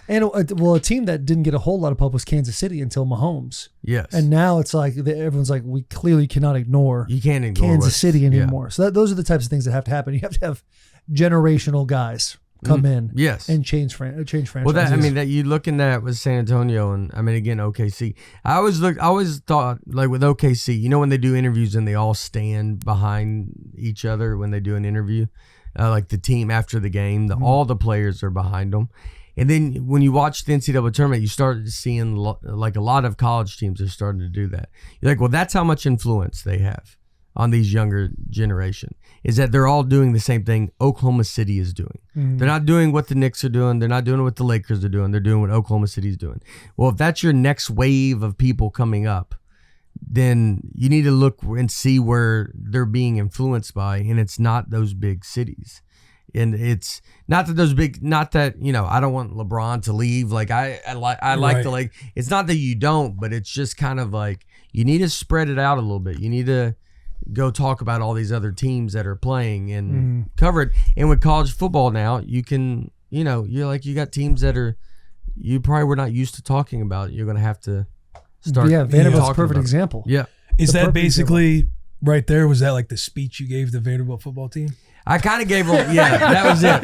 And a team that didn't get a whole lot of pub was Kansas City until Mahomes. Yes. And now it's like everyone's like, we clearly cannot ignore You can't ignore Kansas City anymore. Yeah. So those are the types of things that have to happen. You have to have generational guys come in, yes, and change franchises. Well, that you looking at with San Antonio, and I mean again OKC. I always thought like with OKC, you know, when they do interviews and they all stand behind each other when they do an interview, like the team after the game, all the players are behind them. And then when you watch the NCAA tournament, you start seeing like a lot of college teams are starting to do that. You're like, well, that's how much influence they have on these younger generation, is that they're all doing the same thing Oklahoma City is doing. They're not doing what the Knicks are doing. They're not doing what the Lakers are doing. They're doing what Oklahoma City is doing. Well, if that's your next wave of people coming up, then you need to look and see where they're being influenced by, and it's not those big cities. And it's not that you know, I don't want LeBron to leave. Like I like the, like, it's not that you don't, but it's just kind of like you need to spread it out a little bit. You need to go talk about all these other teams that are playing and cover it. And with college football now, you can, you know, you're like, you got teams that are, you probably were not used to talking about. You're going to have to start. Yeah, Vanderbilt's a perfect about example. Yeah. Is The that perfect basically right there? Was that like the speech you gave the Vanderbilt football team? I kind of gave them, yeah, that was it.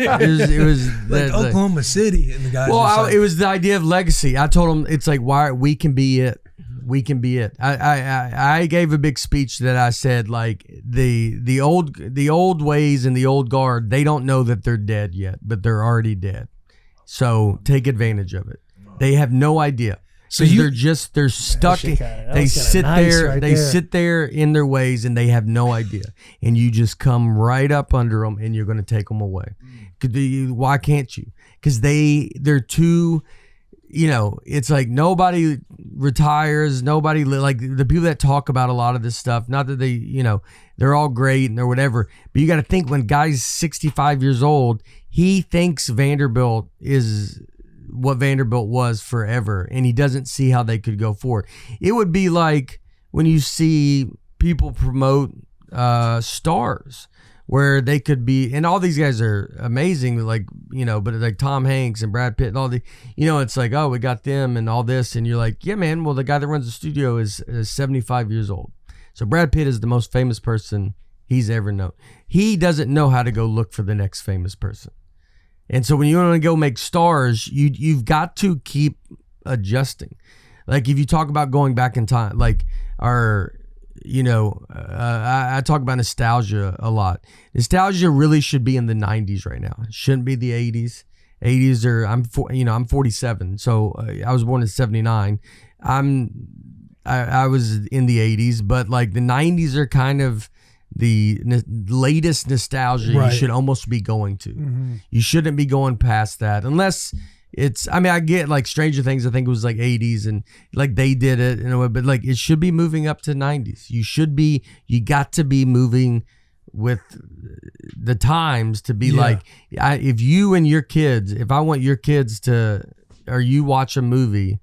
It was like Oklahoma City, and the guys. Well, it was the idea of legacy. I told them it's like, why we can be it. We can be it. I gave a big speech that I said like the old ways and the old guard, they don't know that they're dead yet, but they're already dead. So take advantage of it. They have no idea. So they're stuck. They sit there. They sit there in their ways, and they have no idea. And you just come right up under them, and you're going to take them away. Why can't you? Because they're too. You know, it's like nobody retires. Nobody like the people that talk about a lot of this stuff. Not that they, you know, they're all great and they're whatever. But you got to think when guy's 65 years old, he thinks Vanderbilt is what Vanderbilt was forever, and he doesn't see how they could go forward. It would be like when you see people promote stars where they could be, and all these guys are amazing, like, you know, but like Tom Hanks and Brad Pitt and all the, you know, it's like, oh, we got them and all this, and you're like, yeah, man, well, the guy that runs the studio is 75 years old. So Brad Pitt is the most famous person he's ever known. He doesn't know how to go look for the next famous person. And so when you want to go make stars, you've got to keep adjusting. Like if you talk about going back in time, like I talk about nostalgia a lot. Nostalgia really should be in the 90s right now. It shouldn't be the 80s. 80s are, I'm 47, so I was born in 79. I was in the 80s, but like the 90s are kind of the latest nostalgia you should almost be going to. You shouldn't be going past that unless it's, I mean, I get like Stranger Things, I think it was like 80s and like they did it, you know, but like it should be moving up to 90s. You got to be moving with the times to be like, if you and your kids, if I want your kids to, or you watch a movie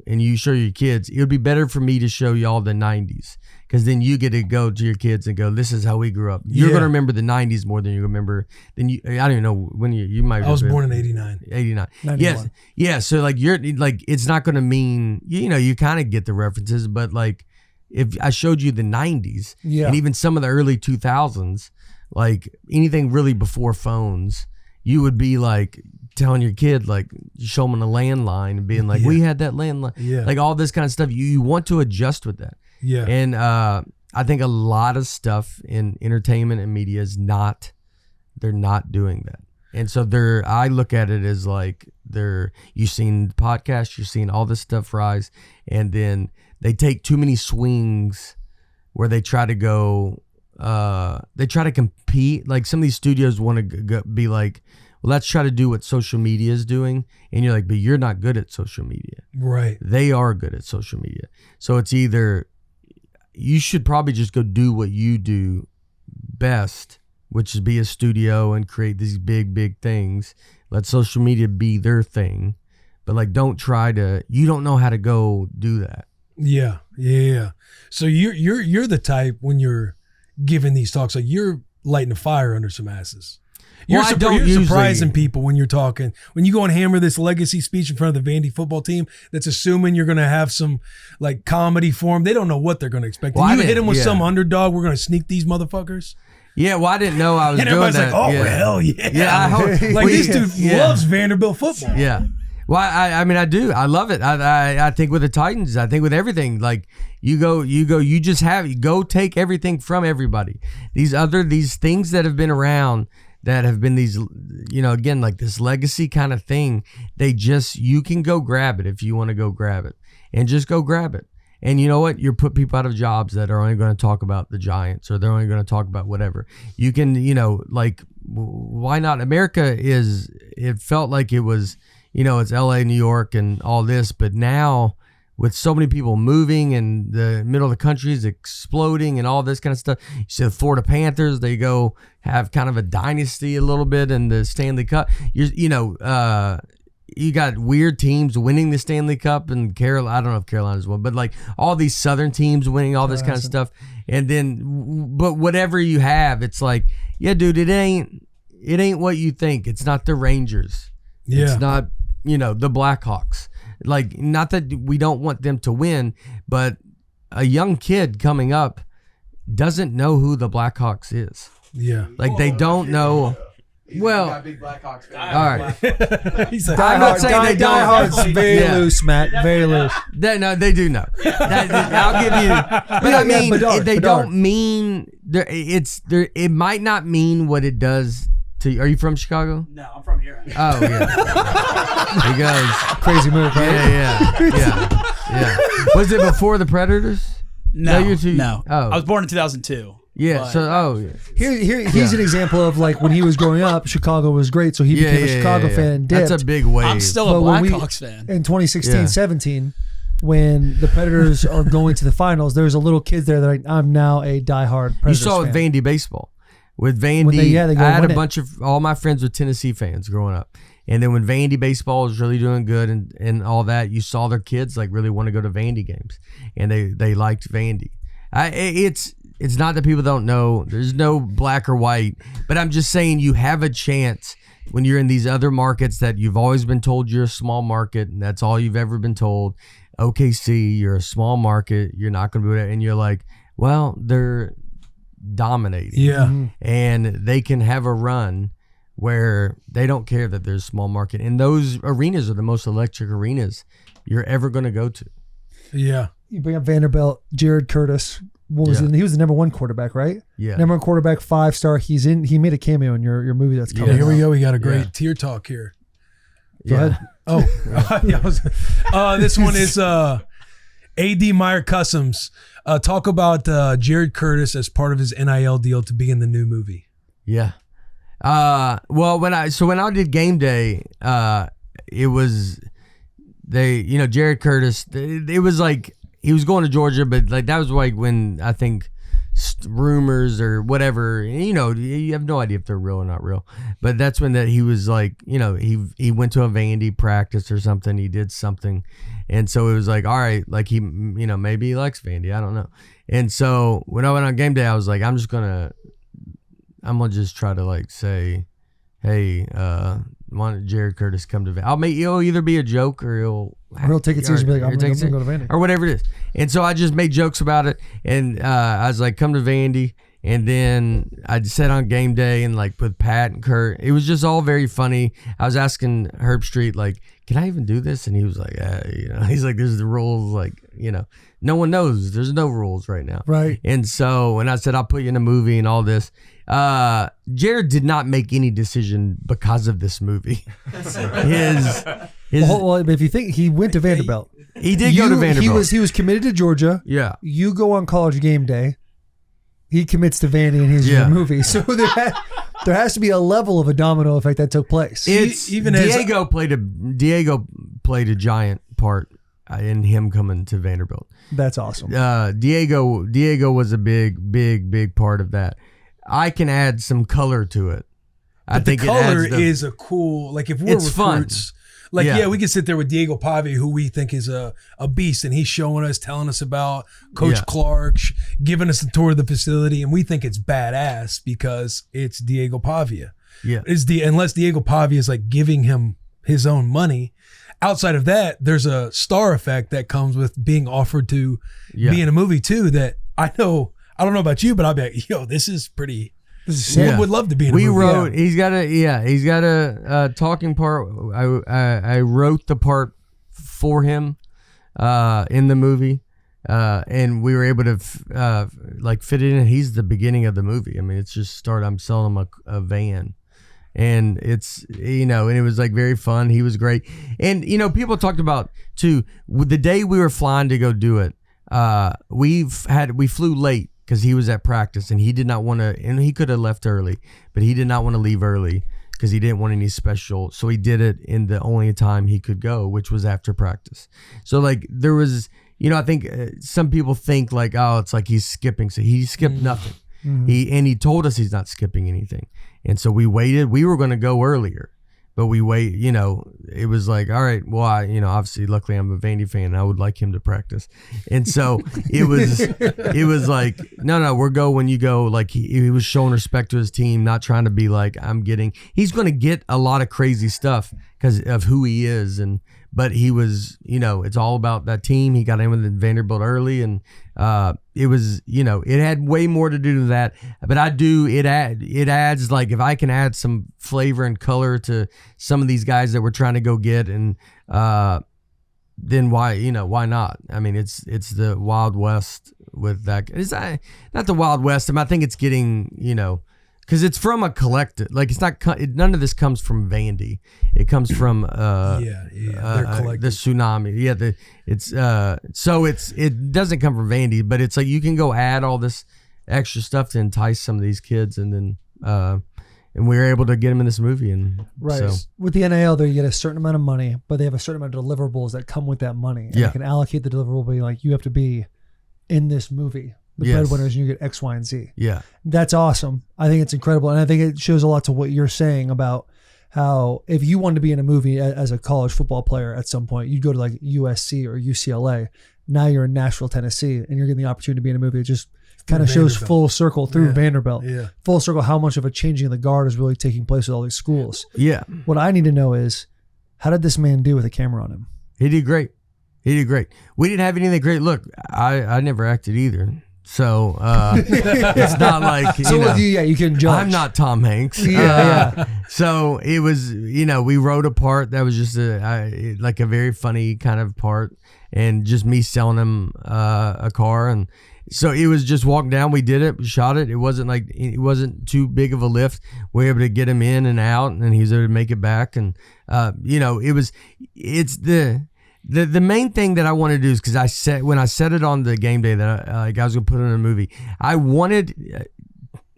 and you show your kids, it would be better for me to show y'all the 90s. Because then you get to go to your kids and go, this is how we grew up. You're going to remember the 90s more than you remember. I don't even know when you might. I was born in 89. 89. Yes. Yeah. So like you're like, it's not going to mean, you kind of get the references, but like if I showed you the 90s and even some of the early 2000s, like anything really before phones, you would be like telling your kid, like show them a landline and being like, we had that landline, like all this kind of stuff. You want to adjust with that. Yeah. And I think a lot of stuff in entertainment and media is they're not doing that. And so I look at it as like you've seen podcasts, you've seen all this stuff rise, and then they take too many swings where they try to go, they try to compete. Like some of these studios want to be like, well, let's try to do what social media is doing. And you're like, but you're not good at social media. Right. They are good at social media. So it's either you should probably just go do what you do best, which is be a studio and create these big things. Let social media be their thing. But like, you don't know how to go do that. Yeah. So you're the type when you're giving these talks, like you're lighting a fire under some asses. You're surprising people when you're talking. When you go and hammer this legacy speech in front of the Vandy football team, that's assuming you're going to have some like comedy for them. They don't know what they're going to expect. Well, you hit them with some underdog. We're going to sneak these motherfuckers. Yeah, well, I didn't know I was doing that. And everybody's like, oh, hell yeah. Yeah, like this dude loves Vanderbilt football. Yeah. Well, I mean, I do. I love it. I think with the Titans, I think with everything, like you go, go take everything from everybody. These things that have been around that have been these, again, like this legacy kind of thing, you can go grab it if you want to go grab it and just go grab it. And you know what? You put people out of jobs that are only going to talk about the Giants or they're only going to talk about whatever. You can, like, why not? It felt like it was, it's LA, New York and all this, but now with so many people moving and the middle of the country is exploding and all this kind of stuff. You see the Florida Panthers, they go have kind of a dynasty a little bit in the Stanley Cup. You got weird teams winning the Stanley Cup and Carolina. I don't know if Carolina's one, but like all these Southern teams winning all this kind of stuff. And then, but whatever you have, it's like, yeah, dude, it ain't what you think. It's not the Rangers. Yeah. It's not, the Blackhawks. Like, not that we don't want them to win, but a young kid coming up doesn't know who the Blackhawks is. Yeah. Like, they don't know. Well, got big Blackhawks fan. All right. He's like, I'm not saying they don't. Diehard's very loose, Matt. Very loose. No, they do know. I'll give you. But I mean, they don't mean it might not mean what it does. Are you from Chicago? No, I'm from here. Oh, yeah. He goes. Crazy move, right? Yeah. Was it before the Predators? No, you're too. No. Oh. I was born in 2002. Yeah. Here's an example of like when he was growing up, Chicago was great, so he became a Chicago fan and dipped. That's a big wave. I'm still a Blackhawks fan. In 2016-17, when the Predators are going to the finals, there's a little kid there that like, I'm now a diehard Predators You saw fan. Vandy baseball. With Vandy, they I had a bunch of all my friends were Tennessee fans growing up. And then when Vandy baseball was really doing good and all that, you saw their kids like really want to go to Vandy games. And they liked Vandy. It's not that people don't know. There's no black or white. But I'm just saying you have a chance when you're in these other markets that you've always been told you're a small market and that's all you've ever been told. OKC, you're a small market. You're not going to be that. And you're like, well, they're dominating. Yeah. And they can have a run where they don't care that there's a small market. And those arenas are the most electric arenas you're ever going to go to. Yeah. You bring up Vanderbilt, Jared Curtis. He was the number one quarterback, right? Yeah. Number one quarterback, 5-star. He made a cameo in your movie that's coming. Here we go. We got a great Yeah. tier talk here. Go ahead. Oh, this one is A.D. Meyer Customs. Talk about Jared Curtis as part of his NIL deal to be in the new movie. Yeah. Well, when I did game day, it was Jared Curtis. It was like he was going to Georgia, but like that was like when I think rumors or whatever. You know, you have no idea if they're real or not real. But that's when that he was like, you know, he went to a Vandy practice or something. He did something, and so it was like, all right, like he, you know, maybe he likes Vandy. I don't know. And so when I went on game day, I was like, I'm gonna just try to like say, hey, why don't Jared Curtis come to Vandy? He'll either be a joke or he'll take it seriously. Be like, I'm gonna go to Vandy or whatever it is. And so I just made jokes about it, and I was like, come to Vandy. And then I said on game day and like with Pat and Kurt, it was just all very funny. I was asking Herb Street, like, can I even do this? And he was like, you know, he's like, there's the rules, like, you know, no one knows. There's no rules right now. Right. And so when I said, I'll put you in a movie and all this, Jared did not make any decision because of this movie. Well, if you think he went to Vanderbilt. He did go to Vanderbilt. He was committed to Georgia. Yeah. You go on college game day. He commits to Vandy and he's in the movie. So there has to be a level of a domino effect that took place. Diego played a giant part in him coming to Vanderbilt. That's awesome. Diego was a big part of that. I can add some color to it. I think the color is a cool, like if we're recruits, fun. Like, yeah, we can sit there with Diego Pavia, who we think is a beast, and he's showing us, telling us about Coach Clark, giving us a tour of the facility, and we think it's badass because it's Diego Pavia. Yeah. Unless Diego Pavia is like giving him his own money. Outside of that, there's a star effect that comes with being offered to be in a movie too that I don't know about you, but I'll be like, yo, this is pretty... Sam would love to be in a movie. He's got a talking part. I wrote the part for him in the movie, and we were able to fit it in. He's the beginning of the movie. I mean, it's just I'm selling him a van, and it's, you know, and it was like very fun. He was great, and you know, people talked about too the day we were flying to go do it. We flew late. Because he was at practice and he did not want to, and he could have left early, but he did not want to leave early because he didn't want any special. So he did it in the only time he could go, which was after practice. So like there was, you know, I think some people think like, oh, it's like he's skipping. So he skipped nothing. Mm-hmm. He told us he's not skipping anything. And so we waited. We were going to go earlier. But we wait, you know, it was like, all right, well, obviously, luckily I'm a Vandy fan and I would like him to practice. And so it was like, no, we'll go when you go. Like he was showing respect to his team, not trying to be like, he's going to get a lot of crazy stuff because of who he is. But he was, you know, it's all about that team. He got in with Vanderbilt early and it was, you know, it had way more to do with that. But it adds like, if I can add some flavor and color to some of these guys that we're trying to go get, and then why not? I mean, it's the Wild West with that. It's not the Wild West. I think it's getting, you know, because it's from a collective. Like it's not. None of this comes from Vandy. It comes from the tsunami. Yeah, it doesn't come from Vandy, but it's like you can go add all this extra stuff to entice some of these kids, and then and we were able to get them in this movie. And right, so. With the NIL, they get a certain amount of money, but they have a certain amount of deliverables that come with that money. And they can allocate the deliverable, being like, you have to be in this movie. The breadwinners, and you get X, Y, and Z. Yeah. That's awesome. I think it's incredible. And I think it shows a lot to what you're saying about how if you wanted to be in a movie as a college football player at some point, you'd go to like USC or UCLA. Now you're in Nashville, Tennessee, and you're getting the opportunity to be in a movie. It just kind of shows full circle through Vanderbilt. Yeah. Full circle how much of a changing of the guard is really taking place with all these schools. Yeah. What I need to know is, how did this man do with a camera on him? He did great. We didn't have anything great. Look, I never acted either. So it's not like with you, you can judge. I'm not Tom Hanks. So it was, we wrote a part that was just like a very funny kind of part, and just me selling him a car, and so it was just walking down. We did it, we shot it. It wasn't too big of a lift. We were able to get him in and out, and he was able to make it back, and The main thing that I want to do is, because when I said it on the game day that I was gonna put it in a movie, I wanted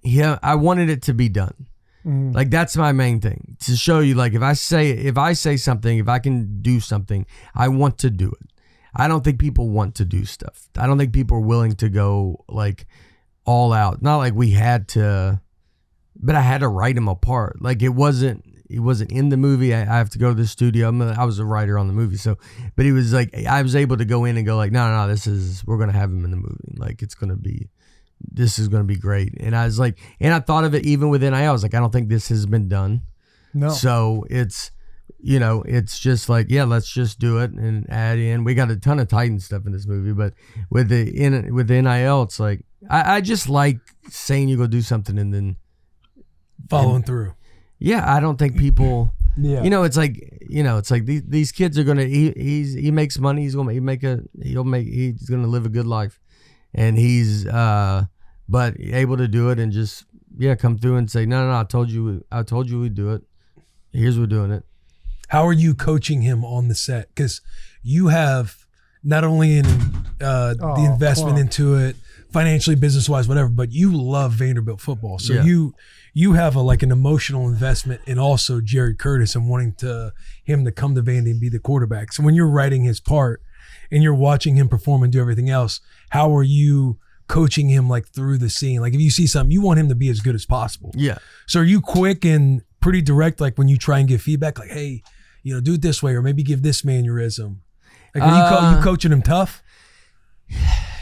it to be done. Mm. Like that's my main thing, to show you, like if I say something, if I can do something, I want to do it. I don't think people want to do stuff. I don't think people are willing to go like all out. Not like we had to, but I had to write him apart. Like he wasn't in the movie. I have to go to the studio. I was a writer on the movie, so. But he was like, I was able to go in and go like, no, we're gonna have him in the movie. Like this is gonna be great. And I was like, and I thought of it even with NIL. I was like, I don't think this has been done. No. So it's just like, yeah, let's just do it and add in. We got a ton of Titan stuff in this movie, but with the NIL, it's like I just like saying you go do something and then following through. Yeah, I don't think people. Yeah. It's like these kids are gonna. He makes money. He's gonna he's gonna live a good life, and he's but able to do it and just come through and say no. I told you we'd do it. Here's we're doing it. How are you coaching him on the set? Because you have not only the investment into it, financially, business wise, whatever, but you love Vanderbilt football. So you have an emotional investment in also Jerry Curtis and wanting him to come to Vandy and be the quarterback. So when you're writing his part and you're watching him perform and do everything else, how are you coaching him through the scene? Like if you see something, you want him to be as good as possible. Yeah. So are you quick and pretty direct, when you try and give feedback, hey, do it this way, or maybe give this mannerism? Are you coaching him tough?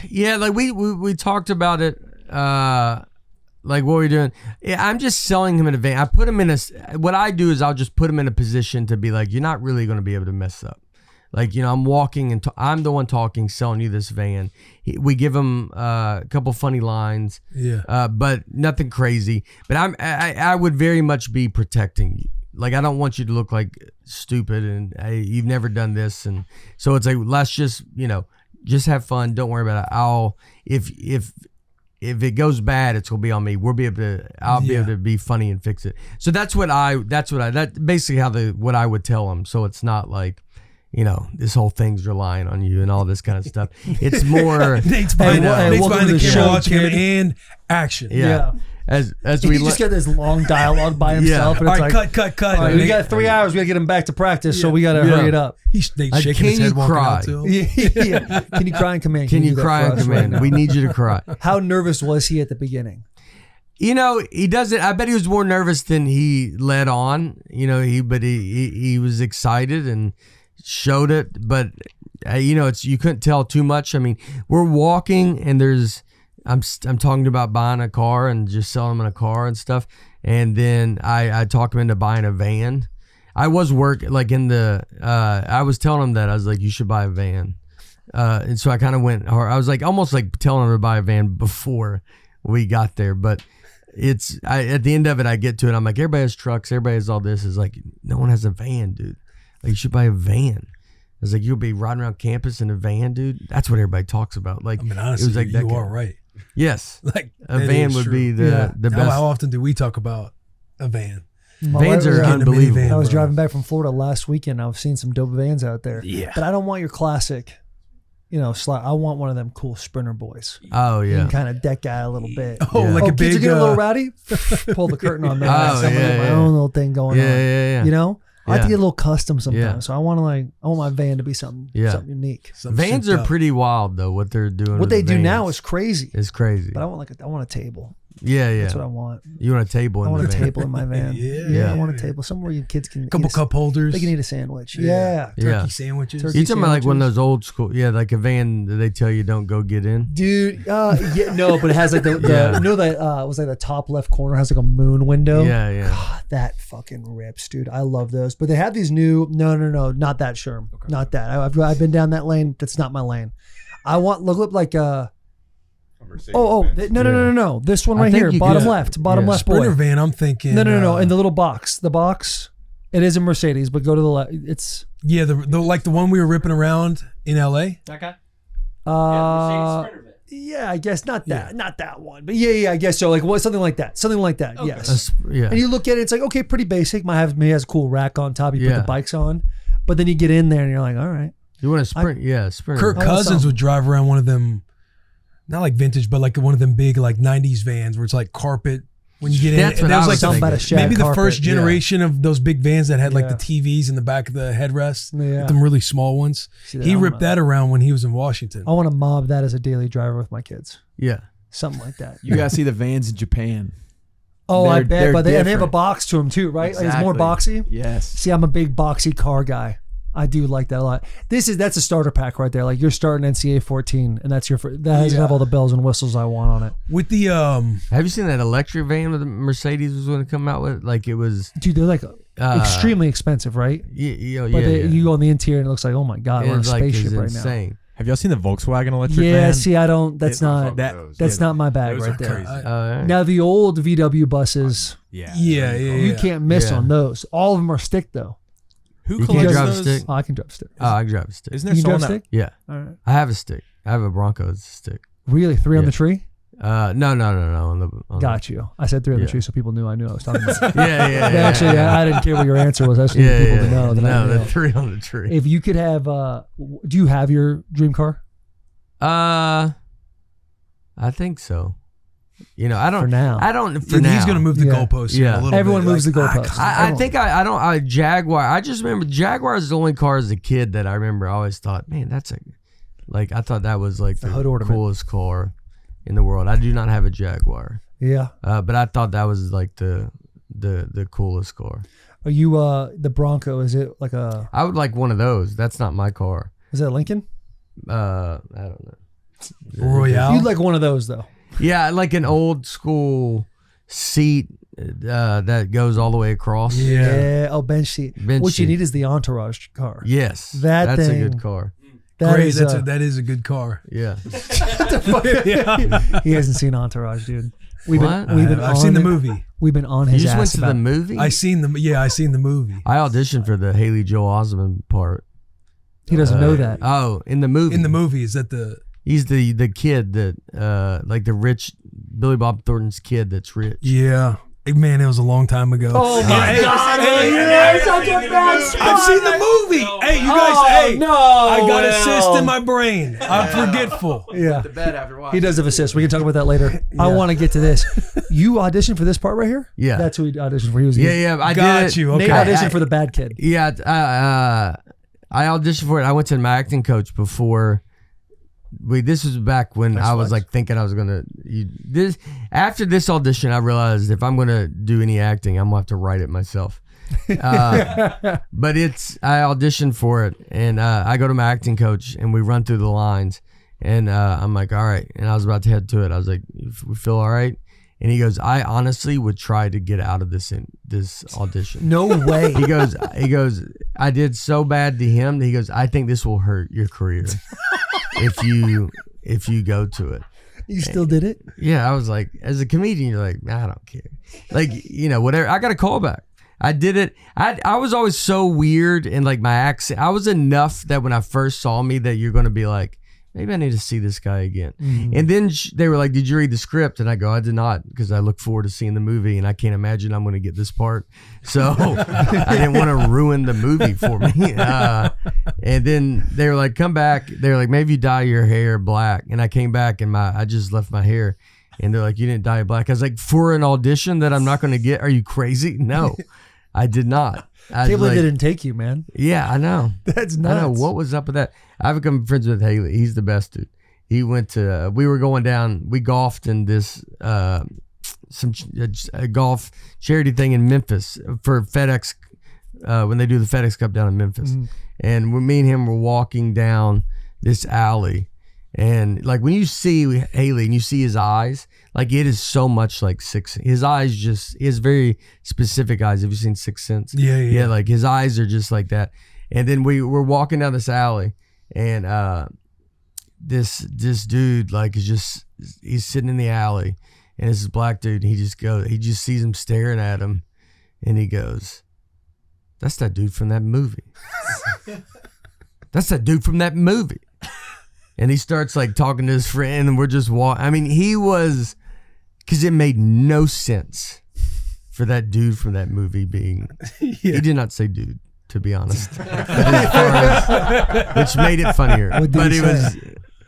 Yeah, we talked about it, what we're doing. Yeah, I'm just selling him in advance. I put him in what I do is I'll just put him in a position to be like, you're not really going to be able to mess up. I'm walking and I'm the one talking, selling you this van. We give him a couple funny lines, but nothing crazy. But I would very much be protecting you. I don't want you to look like stupid and hey, you've never done this, and so it's like let's just just have fun. Don't worry about it. If it goes bad, it's gonna be on me. I'll be able to be funny and fix it. So that's basically what I would tell him. So it's not like, this whole thing's relying on you and all this kind of stuff. It's more Nate's behind the camera watching him and action. Yeah. As we just get this long dialogue by himself. And all it's right, cut. All right, we got 3 hours. We got to get him back to practice, so we got to hurry it up. He's shaking his head walking out to him. Yeah. Can you cry in command? Can you cry in command? We need you to cry. How nervous was he at the beginning? He doesn't. I bet he was more nervous than he let on. He was excited and showed it. But you couldn't tell too much. I mean, we're walking and I'm talking about buying a car and just selling him in a car and stuff. And then I talk him into buying a van. I was working I was telling him that I was like, you should buy a van. And so I kind of went hard. I was almost telling him to buy a van before we got there. But at the end of it, I get to it. I'm like, everybody has trucks. Everybody has all this. It's like, no one has a van, dude. You should buy a van. I was like, you'll be riding around campus in a van, dude. That's what everybody talks about. Honestly, it was you are right. Yes, a van would be the best. How often do we talk about a van? Vans are unbelievable. I was driving back from Florida last weekend. I've seen some dope vans out there. Yeah, but I don't want your classic. I want one of them cool Sprinter boys. Oh yeah, you can kind of deck out a little bit. A big. Kids are getting a little rowdy. Pull the curtain on that. My own little thing going on. Yeah. I like to get a little custom sometimes. So I want my van to be something unique. Vans are pretty wild though. What they're doing. What they do now is crazy. It's crazy. But I want a table. Yeah. That's what I want. You want a table? I want a table in my van. I want a table somewhere you kids can. Couple cup holders. They can eat a sandwich. Turkey sandwiches. You talking about one of those old school? Yeah, like a van that they tell you don't go get in. Dude, but it has the that was the top left corner has a moon window. Yeah. God, that fucking rips, dude. I love those. But they have these new. No, not that Sherm. Okay. Not that. I've been down that lane. That's not my lane. I want look like a. No. This one right here, bottom left boy. Sprinter van, I'm thinking. No. In the little box. The box, it is a Mercedes, but go to the left. It's the one we were ripping around in LA. Okay. Mercedes Sprinter van. Yeah, I guess not that one, but I guess so. Something like that. Okay. Yes. And you look at it, it's okay, pretty basic. Maybe has a cool rack on top. You put the bikes on, but then you get in there and you're like, all right. You want a sprint? Sprint. Kirk Cousins would drive around one of them. Not like vintage, but one of them big 90s vans where it's carpet when you get in. That's what I was thinking. Maybe the first generation of those big vans that had the TVs in the back of the headrest, them really small ones. He ripped that around when he was in Washington. I want to mob that as a daily driver with my kids. Yeah. something like that. You guys see the vans in Japan. Oh, I bet, they're but they have a different. box to them too, right? Like it's more Exactly. boxy. Yes. See, I'm a big boxy car guy. I do like that a lot. That's a starter pack right there. Like you're starting NCAA 14, and that's that doesn't have all the bells and whistles I want on it. With the Have you seen that electric van that the Mercedes was going to come out with? Like it was, Dude, they're like extremely expensive, right? yeah. But you go on the interior and it looks like, oh my god, we're in a spaceship right now. insane. Have y'all seen the Volkswagen electric Yeah, van? see, I don't. That's not Those my bag those right are there. crazy. Now the old VW buses, Yeah. you can't miss Yeah. on those. All of them are stick though. Who You can't collects drive a those? stick? Oh, I can drive a stick. Oh, I can drive a stick. Isn't You there can drive a someone stick? Yeah, All right. I have a stick. I have a Broncos stick. Really, three on Yeah. the tree? No. On Got you. I said three on the Yeah. tree so people knew I was talking about. Yeah. Actually, I didn't care what your answer was. I just needed people to know that I No, knew. the tree on the tree. If you could have, do you have your dream car I think so. You know, I don't. for now? I don't. For he's now. going to move the Yeah. goalposts. Yeah. A little Everyone bit. moves the goalposts. I think I don't. Jaguar. I just remember Jaguar is the only car as a kid that I remember. I always thought, man, that's I thought that was like The the hood ornament. coolest car in the world. I do not have a Jaguar, Yeah. but I thought that was like the coolest car. Are you the Bronco? Is it like a? I would like one of those. That's not my car. Is that a Lincoln? I don't know. Royale. You'd like one of those though. Yeah, like an old school seat that goes all the way across. Yeah. Oh, bench seat. Bench what you seat. need is the Entourage car. Yes, That that's thing- a good car. That Great. is, That is a good car. Yeah. he hasn't seen Entourage, dude. We've What? been I've on seen the it. movie. We've been on You his just ass went to the about- movie? I seen the movie. I auditioned for the Haley Joel Osment part. He doesn't know that. Oh, in the movie. In the movie, is that the He's the kid that like the rich Billy Bob Thornton's kid that's rich. Yeah. Hey, man, it was a long time ago. Oh my God! I've seen the movie. Hey, you guys. no! I got a cyst in my brain. I'm forgetful. Yeah, The bed after watching. he does have assist. We can talk about that later. I want to get to this. You auditioned for this part right here. Yeah. That's who he auditioned for. He was Yeah, I Got did it. you. Nate Okay. auditioned for the bad kid. Yeah, I auditioned for it. I went to my acting coach before. This was back when I was like thinking I was gonna. After this audition, I realized if I'm gonna do any acting, I'm gonna have to write it myself. But I auditioned for it, and I go to my acting coach, and we run through the lines, and I'm like, all right. And I was about to head to it. I was like, we feel all right. And he goes, I honestly would try to get out of this audition. No way. He goes, I did so bad to him that he goes, I think this will hurt your career if you go to it. You still did it? Yeah, I was like, as a comedian, you're like, I don't care. Like, whatever. I got a call back. I did it. I was always so weird and like my accent. I was enough that when I first saw me that you're going to be like, maybe I need to see this guy again. Mm-hmm. And then they were like, did you read the script? And I go, I did not, because I look forward to seeing the movie and I can't imagine I'm going to get this part. So I didn't want to ruin the movie for me. And then they were like, come back. They were like, maybe you dye your hair black. And I came back and I just left my hair. And they're like, you didn't dye it black. I was like, for an audition that I'm not going to get? Are you crazy? No, I did not. I Can't was believe like, they didn't take you, man. yeah, I know. That's I nuts. know. What was up with that? I've become friends with Haley. He's the best dude. He went to, we were going down, we golfed in this, a golf charity thing in Memphis for FedEx, when they do the FedEx Cup down in Memphis. Mm-hmm. And me and him were walking down this alley. And like when you see Haley and you see his eyes, like it is so much like his eyes he has very specific eyes. Have you seen Sixth Sense? Yeah. Like his eyes are just like that. And then we were walking down this alley and this dude like he's sitting in the alley and this black dude, he just sees him staring at him and he goes, that's that dude from that movie. That's that dude from that movie. And he starts like talking to his friend and we're just walking. I mean, because it made no sense for that dude from that movie being, he did not say dude, to be honest. Which made it funnier. What did but he it say? was,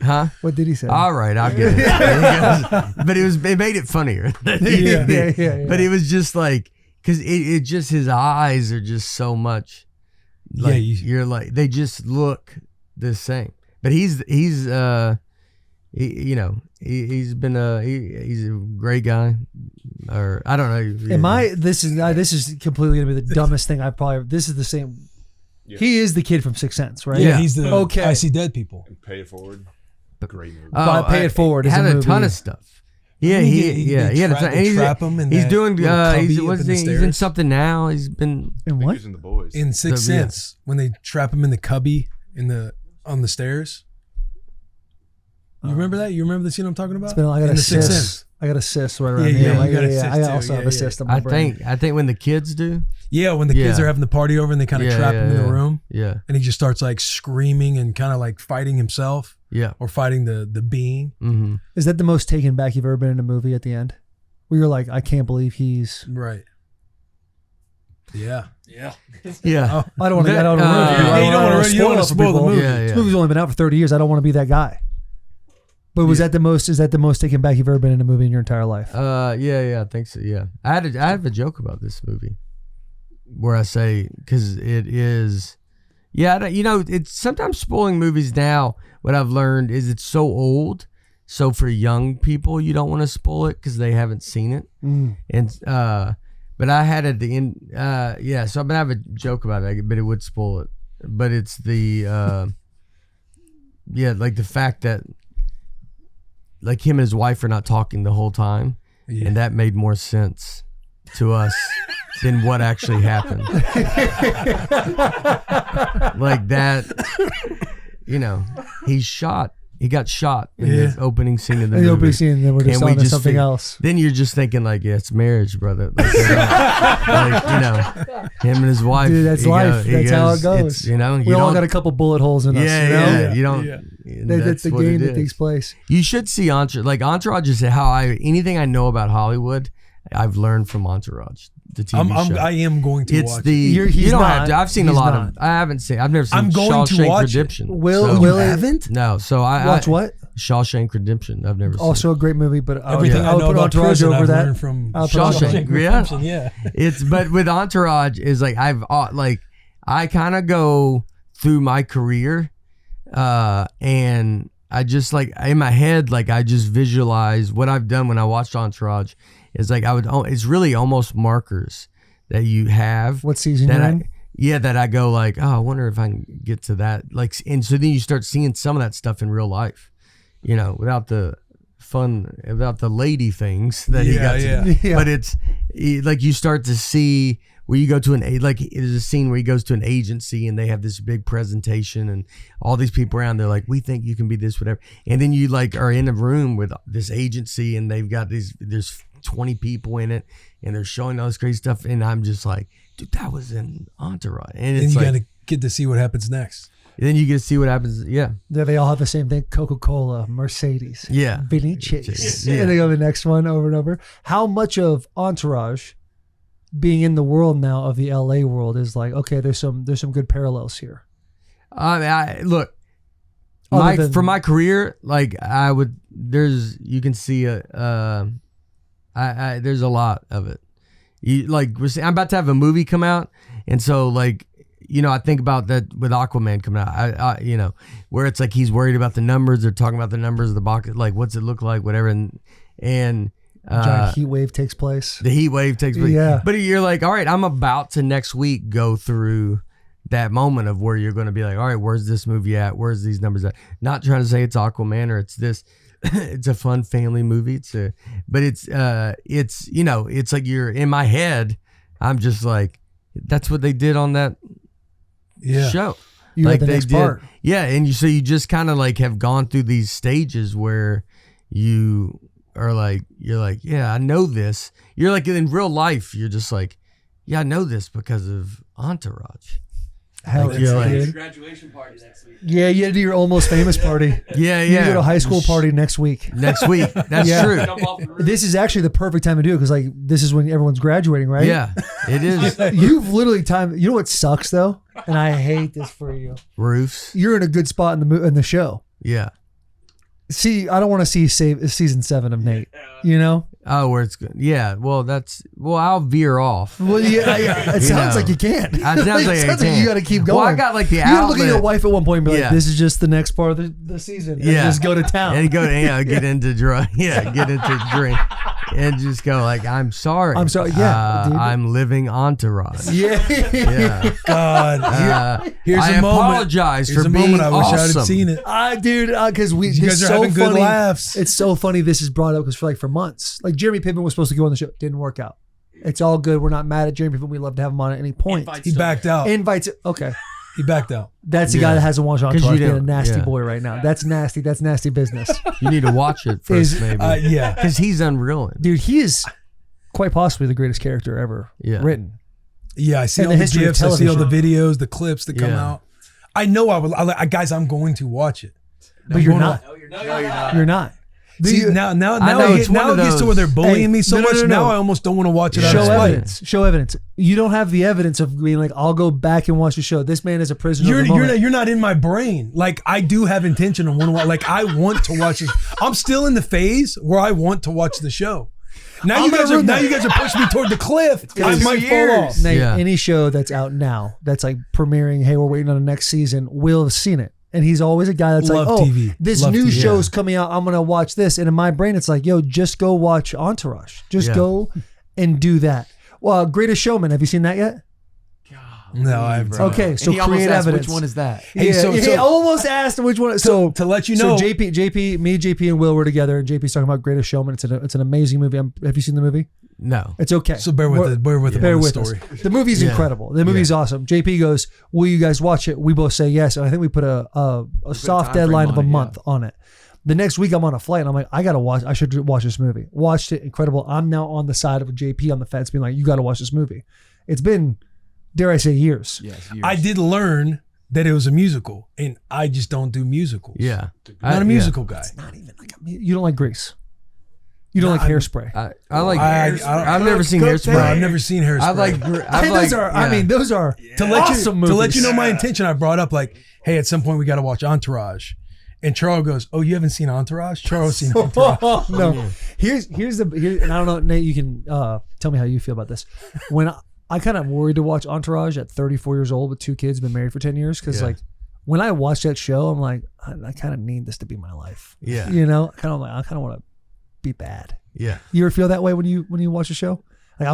huh? What did he say? All right, I'll get it. But it made it funnier. Yeah. But it was just like, because it just, his eyes are just so much. Like, you're like, they just look the same. But he's he's been he's a great guy, or I don't know. This is completely gonna be the dumbest thing this is the same. Yeah. He is the kid from Sixth Sense, right? Yeah, he's the I See Dead People. And Pay It Forward. Great movie. Pay It Forward. Had a movie. ton of stuff. Yeah, he had a ton. Trap him in he's doing. He's He's in something now. He's been in what? He's in The Boys. In Sixth Sense when they trap him in the cubby on the stairs. You remember that? You remember the scene I'm talking about? I got a cyst. I got a cyst right around here. I also have a cyst on my brain. I think when the kids do. Yeah, when the kids are having the party over and they kind of trap him in the room. Yeah. And he just starts like screaming and kind of like fighting himself. Yeah. Or fighting the being. Mm-hmm. Is that the most taken back you've ever been in a movie at the end? Where you're like, I can't believe he's right. Yeah. Yeah. Yeah. I don't want to. You don't want to spoil the movie. This movie's only been out for 30 years. I don't want to be that guy. But is that the most taken back you've ever been in a movie in your entire life? Yeah, I think so. Yeah, I have a joke about this movie where I say, because it is, it's sometimes spoiling movies now. What I've learned is it's so old, so for young people you don't want to spoil it because they haven't seen it. And but I had at the end, so I'm gonna have a joke about it, but it would spoil it. But it's the like the fact that. Like him and his wife are not talking the whole time, and that made more sense to us than what actually happened. Like that, he's shot. He got shot in the opening scene of the movie. The opening scene, then we're just on to something else. Then you're just thinking like, it's marriage, brother. Like, him and his wife. Dude, that's life. That's how it goes. We all got a couple bullet holes in us. Yeah. You don't. That's the game that takes place. You should see Entourage. Like Entourage is anything I know about Hollywood, I've learned from Entourage. The TV show. I am going to watch it. You don't have to. I've seen a lot of. I haven't seen. I've never seen. I'm going to watch Redemption. You haven't? No. So I watch what? Shawshank Redemption. I've never seen. Also a great movie, but everything I know about Entourage over that. From Shawshank Redemption. Yeah. But with Entourage is like I kind of go through my career, and I just like in my head I just visualize what I've done when I watched Entourage. It's like it's really almost markers that you have. What season you're in? That I go like, I wonder if I can get to that. Like, and so then you start seeing some of that stuff in real life, without the fun, without the lady things that he got to. Yeah. But it's like you start to see where you go to there's a scene where he goes to an agency and they have this big presentation and all these people around. They're like, we think you can be this, whatever. And then you are in a room with this agency and they've got there's 20 people in it and they're showing all this crazy stuff. And I'm just like, dude, that was in Entourage. And it's you got to get to see what happens next. Then you get to see what happens. Yeah. They all have the same thing. Coca-Cola, Mercedes. Yeah. Vinny Chase. Yeah. And they go to the next one over and over. How much of Entourage being in the world now of the LA world is like, okay, there's some good parallels here. Look, for my career, you can see there's a lot of it. I'm about to have a movie come out, and so I think about that with Aquaman coming out. Where it's like he's worried about the numbers. They're talking about the numbers of the box, like what's it look like, whatever, and giant heat wave takes place. The heat wave takes place. Yeah. But you're like, all right, I'm about to next week go through that moment of where you're going to be like, all right, where's this movie at? Where's these numbers at? Not trying to say it's Aquaman or it's this. It's a fun family movie. It's like you're in my head. I'm just like, that's what they did on that show. You like the next part. Yeah. And you just kind of have gone through these stages where you are you're like, yeah, I know this. You're like in real life, you're just like, yeah, I know this because of Entourage. Hell yeah, graduation party next week. Yeah, you do your almost famous party. Yeah. You go to a high school party next week. That's true. This is actually the perfect time to do it because this is when everyone's graduating, right? Yeah, it is. You've literally timed. You know what sucks though, and I hate this for you. Roofs. You're in a good spot in the show. Yeah. See, I don't want to see season 7 of Nate. You know? Oh, where it's good. Yeah. Well, I'll veer off. Well, yeah. It sounds like you can't. It sounds like I sounds can't. you got to keep going. Well, I got like the You outlet. look at your wife at one point and be like, Yeah. "This is just the next part of the season." And just go to town. And get into drug. Yeah, get into drink. And just go like, I'm sorry. I'm sorry. Yeah, dude. I'm living Entourage. Yeah. God, here's I a moment. apologize Here's for a being moment. I wish I awesome. had seen it. Dude, because You it's guys are so having good funny. laughs. It's so funny this is brought up because for months, like Jeremy Piven was supposed to go on the show, didn't work out. It's all good. We're not mad at Jeremy Piven. We love to have him on at any point. He backed out. Invites. Okay, He backed out. that's the guy that hasn't watched 'Cause Entourage. you Being a didn't- nasty yeah. boy right now. That's nasty. That's nasty business. You need to watch it first, maybe. Yeah. Because he's unreal. Dude, he is quite possibly the greatest character ever written. Yeah, I see In all the the history of GIFs. I see all the television. videos, the clips that come Yeah. out. I know guys, I'm going to watch it. But you're going not. to- You're not. See, now I know, it's one it of gets to where they're those- bullying me so no, much. no. Now I almost don't want to watch it out Show of spite. evidence. Show evidence. You don't have the evidence of being like, I'll go back and watch the show. This man is a prisoner of the moment. You're not in my brain. Like I do have intention of want to. Like I want to watch this. I'm still in the phase where I want to watch the show. Now I'm you gonna guys are ruin now that. you guys are pushing me toward the cliff. I It's might 2 fall years. off. Nate, Yeah. any show that's out now that's like premiering, hey, we're waiting on the next season, will have seen it. And he's always a guy that's Love like, oh, TV. this Love new TV. show's coming out. I'm going to watch this. And in my brain, it's like, yo, just go watch Entourage. Just Yeah. go and do that. Well, Greatest Showman. Have you seen that yet? No, I haven't. Okay, so And he almost create asked, evidence. which one is that? Hey, Yeah, so- he so- almost asked which one. So to let you know, so JP, me, JP, and Will were together, and JP's talking about Greatest Showman. It's an amazing movie. Have you seen the movie? No. It's okay. So bear with it. Bear with Bear the with story. us. The movie's incredible. The movie's awesome. JP goes, "Will you guys watch it?" We both say yes, and I think we put a soft time frame deadline of a on it, month on it. The next week, I'm on a flight, and I'm like, I should watch this movie. Watched it, incredible. I'm now on the side of JP on the fence, being like, you got to watch this movie. It's been, dare I say, years. Yes, I did learn that it was a musical, and I just don't do musicals. Yeah. Not a musical guy. Not even like you don't like Grease. You don't like Hairspray. I like. I I've never seen No, Hairspray. I've never seen Hairspray. I like. Those are to let awesome you movies. to let you know my intention. I brought up like, hey, at some point we got to watch Entourage, and Charles goes, "Oh, you haven't seen Entourage?" Charles seen Entourage. No, here's and I don't know, Nate. You can tell me how you feel about this. When I kind of worried to watch Entourage at 34 years old with 2 kids, been married for 10 years, because like when I watch that show, I'm like, I kind of need this to be my life. Yeah. You know, I kind of want to be bad. Yeah. You ever feel that way when you watch a show? Like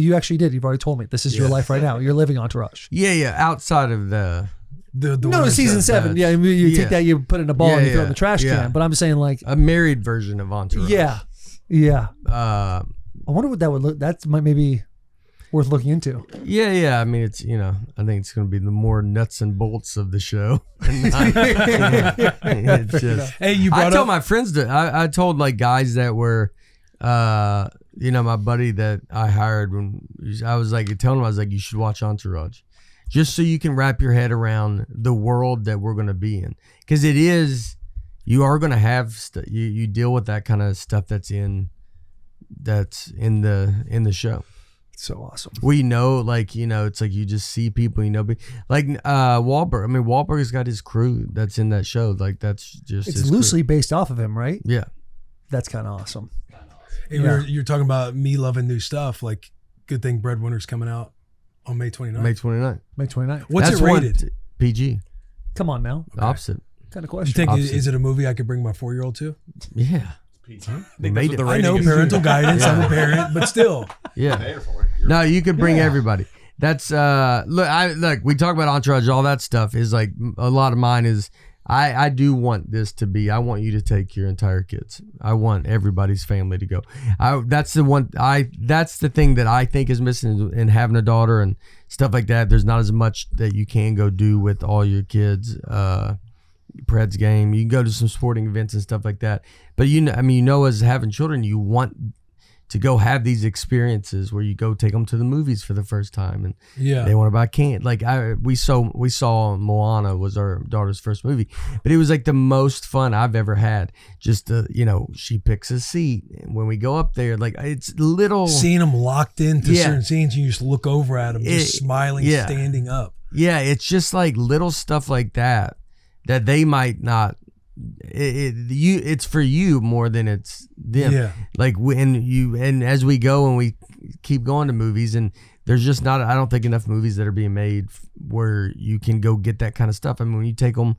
you actually did. You've already told me this is your life right now. You're living Entourage. Yeah. Outside of the No, one season that's 7. bad. Yeah, you take that, you put it in a ball and you throw it in the trash yeah. can. But I'm saying like a married version of Entourage. yeah. I wonder what that would look. That might maybe worth looking into. Yeah. I mean, it's I think it's going to be the more nuts and bolts of the show. It's just, Hey, you I brought told up. my friends I told like guys that were, my buddy that I hired when I was like telling him, I was like, you should watch Entourage, just so you can wrap your head around the world that we're going to be in, because you are going to have you deal with that kind of stuff that's in the show. So awesome. We know, it's like you just see people, like Wahlberg. I mean, Wahlberg's got his crew that's in that show. Like that's just It's his loosely based off of him, right? crew. Yeah. That's kind of awesome. Hey, you're talking about me loving new stuff. Like, good thing Breadwinner's coming out on May 29th. May 29th. May 29th. What's That's it rated? one- PG. Come on now. Opposite. Kind of You question. think Opposite. is it a movie I could bring my 4-year-old to? Yeah. They made it. I know parental guidance. I'm a parent, but still. Yeah. No, you could bring everybody. That's look. We talk about Entourage. All that stuff is like a lot of mine is. I do want this to be. I want you to take your entire kids. I want everybody's family to go. That's the one. That's the thing that I think is missing in having a daughter and stuff like that. There's not as much that you can go do with all your kids. Pred's game. You can go to some sporting events and stuff like that. But as having children, you want to go have these experiences where you go take them to the movies for the first time and they want to buy candy. Like we saw Moana was our daughter's first movie, but it was like the most fun I've ever had. Just she picks a seat and when we go up there, like it's little Seeing them locked into certain scenes, you just look over at them, just smiling, standing up. Yeah, it's just like little stuff like that they might not it's for you more than it's them. Yeah. Like and as we go and we keep going to movies, and there's just not, I don't think enough movies that are being made where you can go get that kind of stuff. I mean, when you take them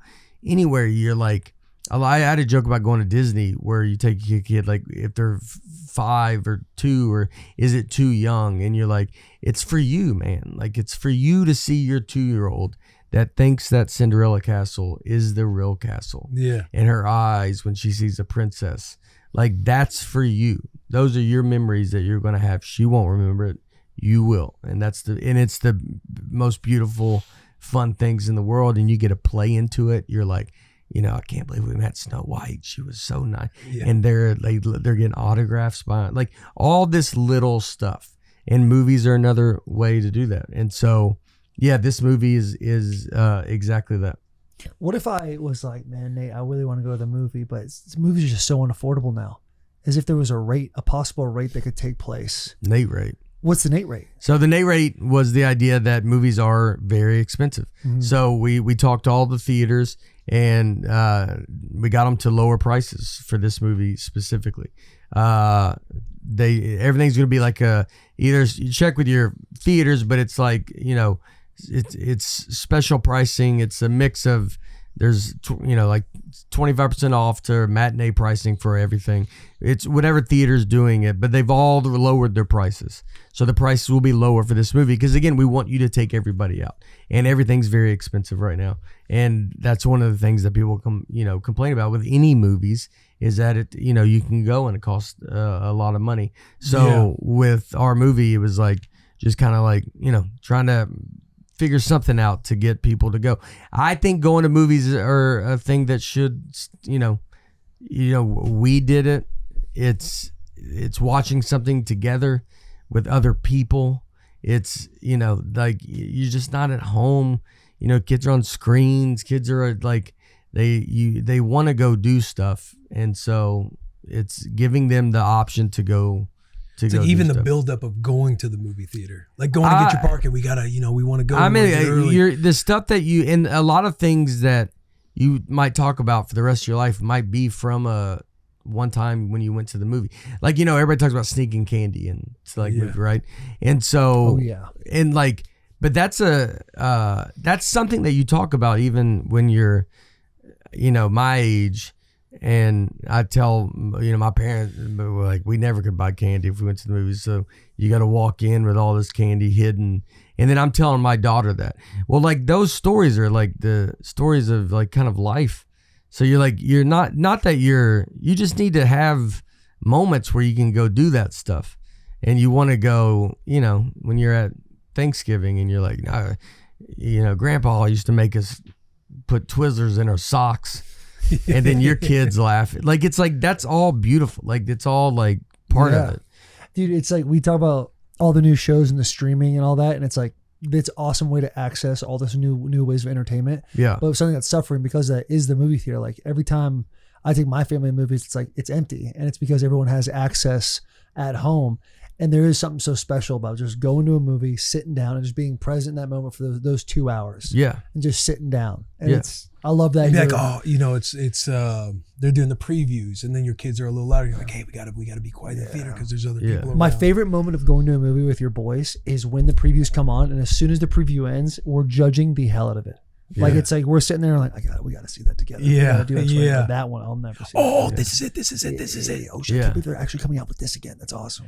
anywhere, you're like, I had a joke about going to Disney where you take your kid, like if they're 5 or 2, or is it too young? And you're like, it's for you, man. Like it's for you to see your 2-year-old that thinks that Cinderella castle is the real castle. Yeah. In her eyes when she sees a princess. Like that's for you. Those are your memories that you're going to have. She won't remember it. You will. And it's the most beautiful, fun things in the world. And you get to play into it. You're like, I can't believe we met Snow White. She was so nice. Yeah. And they're getting autographs by, like, all this little stuff. And movies are another way to do that. And so, yeah, this movie is exactly that. What if I was like, man, Nate, I really want to go to the movie, but movies are just so unaffordable now. As if there was a possible rate that could take place. Nate rate. What's the Nate rate? So the Nate rate was the idea that movies are very expensive. Mm-hmm. So we talked to all the theaters, and we got them to lower prices for this movie specifically. Everything's going to be like either you check with your theaters, but it's like, it's special pricing. It's a mix of, there's like 25% off to matinee pricing for everything. It's whatever theater's doing it, but they've all lowered their prices. So the prices will be lower for this movie because, again, we want you to take everybody out, and everything's very expensive right now. And that's one of the things that people complain about with any movies is that it, you can go and it costs a lot of money. So with our movie, it was like just kind of like, trying to figure something out to get people to go. I think going to movies are a thing that should, we did it. It's watching something together with other people. It's, like you're just not at home. Kids are on screens. Kids are like, they want to go do stuff. And so it's giving them the option to go. It's like even the buildup of going to the movie theater, like going to get your parking. We gotta, we want to go. I mean, the stuff that and a lot of things that you might talk about for the rest of your life might be from one time when you went to the movie. Like, everybody talks about sneaking candy and it's like movie, right? And so, and like, but that's something that you talk about even when you're, my age. And I tell, my parents, like, we never could buy candy if we went to the movies. So you got to walk in with all this candy hidden. And then I'm telling my daughter that. Well, like, those stories are like the stories of like kind of life. So you're like, you're not that you just need to have moments where you can go do that stuff. And you want to go, when you're at Thanksgiving and you're like, Grandpa used to make us put Twizzlers in our socks. And then your kids laugh. Like, it's like, that's all beautiful. Like, it's all like part of it. Dude, it's like we talk about all the new shows and the streaming and all that. And it's like, it's an awesome way to access all this new ways of entertainment. Yeah. But something that's suffering because that is the movie theater. Like, every time I take my family to movies, it's like, it's empty. And it's because everyone has access at home. And there is something so special about just going to a movie, sitting down, and just being present in that moment for those 2 hours. Yeah. And just sitting down. And I love that. You'd be like, it's they're doing the previews, and then your kids are a little louder. You're like, hey, we gotta be quiet in the theater because there's other people around. My favorite moment of going to a movie with your boys is when the previews come on, and as soon as the preview ends, we're judging the hell out of it. Yeah. Like, it's like we're sitting there like, we gotta see that together. Yeah, that one I'll never see. This is it. Oh shit! I can't believe they're actually coming out with this again. That's awesome.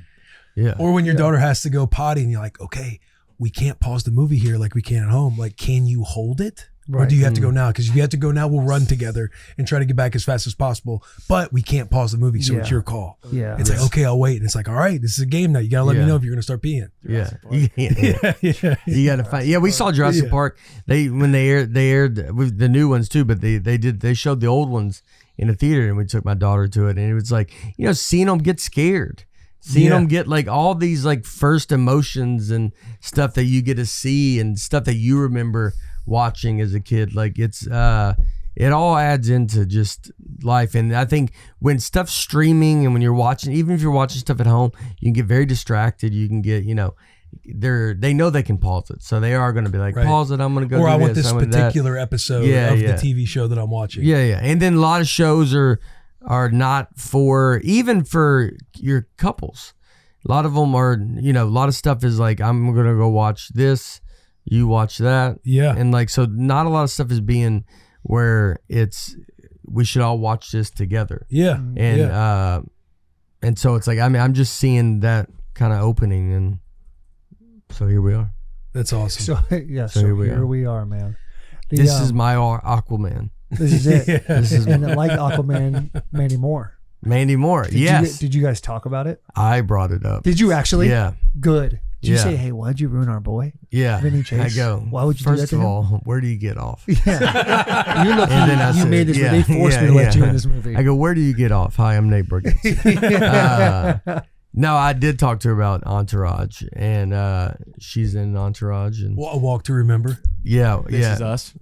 Yeah. Or when your daughter has to go potty, and you're like, okay, we can't pause the movie here like we can at home. Like, can you hold it? Right. Or do you have to go now? Because if you have to go now, we'll run together and try to get back as fast as possible. But we can't pause the movie, so it's your call. Yeah. It's like, okay, I'll wait. And it's like, all right, this is a game now. You gotta let me know if you're gonna start peeing. Yeah. You gotta find. Yeah, we saw Jurassic Park. When they aired with the new ones too, but they showed the old ones in the theater, and we took my daughter to it, and it was like, seeing them get scared. Seeing them get like all these like first emotions and stuff that you get to see and stuff that you remember watching as a kid, like it all adds into just life. And I think when stuff's streaming and when you're watching, even if you're watching stuff at home, you can get very distracted. You can get, they know they can pause it, so they are going to be like, Right. pause it. I'm going to go. Or do I want this, this I want that. particular episode Yeah, of yeah. the TV show that I'm watching. Yeah, and then a lot of shows are not for even for your couples. A lot of them are, a lot of stuff is like, I'm gonna go watch this, you watch that, Yeah. and like, so not a lot of stuff is being where it's we should all watch this together. Yeah. And and so it's like, I mean, I'm just seeing that kind of opening, and so here we are. That's awesome. So yeah, so here we are, man. This is my Aquaman. This is it. Yeah. This is And like Aquaman, Mandy Moore. Mandy Moore. Yes, Did you guys talk about it? I brought it up. Did you actually? Yeah. Good. Did you Yeah. say, hey, why'd you ruin our boy? Yeah. Vinny Chase? I go, Why would you do that first to of him? all, where do you get off? Yeah. You're lucky And then I you said, made this. yeah, They forced me to let you in this movie. I go, where do you get off? Hi, I'm Nate Bargatze. No, I did talk to her about Entourage, and she's in Entourage, and A Walk to Remember. yeah, This yeah, is us.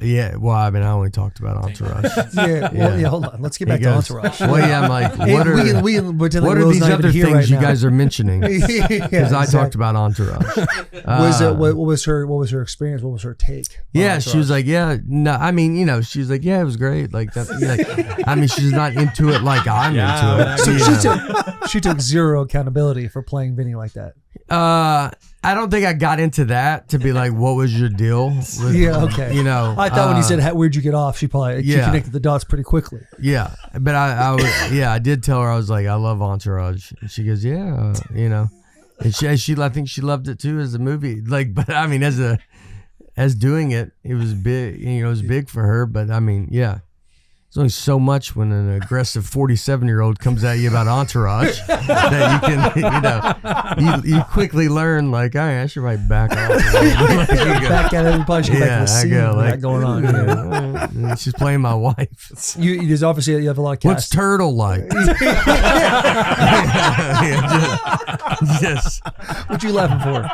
yeah. Well, I mean, I only talked about Entourage. Yeah, hold on. Let's get back He to goes, Entourage. well, yeah, I'm like, Hey, what are we can pretend like what are Will's these not even other here things right you now. guys are mentioning? Because Yeah, I talked about Entourage. What was her experience? What was her take? on Yeah, she was Entourage? like, yeah, no, I mean, she was like, yeah, it was great. Like that, like, I mean, she's not into it like I'm into it. So you know? she took zero accountability for playing Vinny like that. I don't think I got into that to be like, what was your deal? With, Yeah, okay. I I thought when you said, where'd you get off? She yeah. connected the dots pretty quickly. yeah, but I did tell her, I was like, I love Entourage, and she goes, yeah, and she I think she loved it too as a movie. Like, but I mean, as doing it, it was big. It was big for her. But I mean, yeah. There's only so much when an aggressive 47-year-old comes at you about Entourage that you can, you quickly learn, like, all right, I should probably back off. Back at it, and probably should go back to the scene. Like, going on. Yeah, she's playing my wife. There's obviously you have a lot of cast. What's Turtle like? Yes. What you laughing for?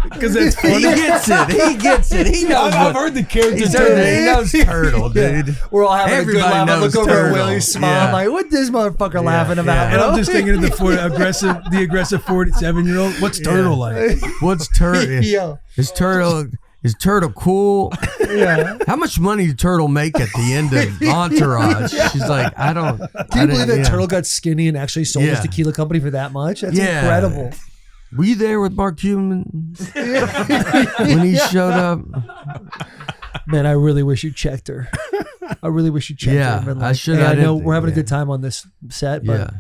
Because that's He funny. gets it. He knows I've what. heard the character He Turtle. knows Turtle, dude. We're all having Everybody a good laugh. I knows look over at Turtle. Willie, smile. Yeah. Like, what this motherfucker laughing about? And bro? I'm just thinking of the aggressive 47-year-old. What's Turtle like? What's Turtle? Yeah. Is Turtle cool? Yeah. How much money did Turtle make at the end of Entourage? She's like, I don't. Can you believe that Turtle got skinny and actually sold his Yeah. tequila company for that much? That's Yeah. incredible. Were you there with Mark Cuban when he showed up? Man, I really wish you checked her. I really wish you checked Yeah, her. and been I like, should. hey, I I know didn't- we're having a yeah. good time on this set, but Yeah.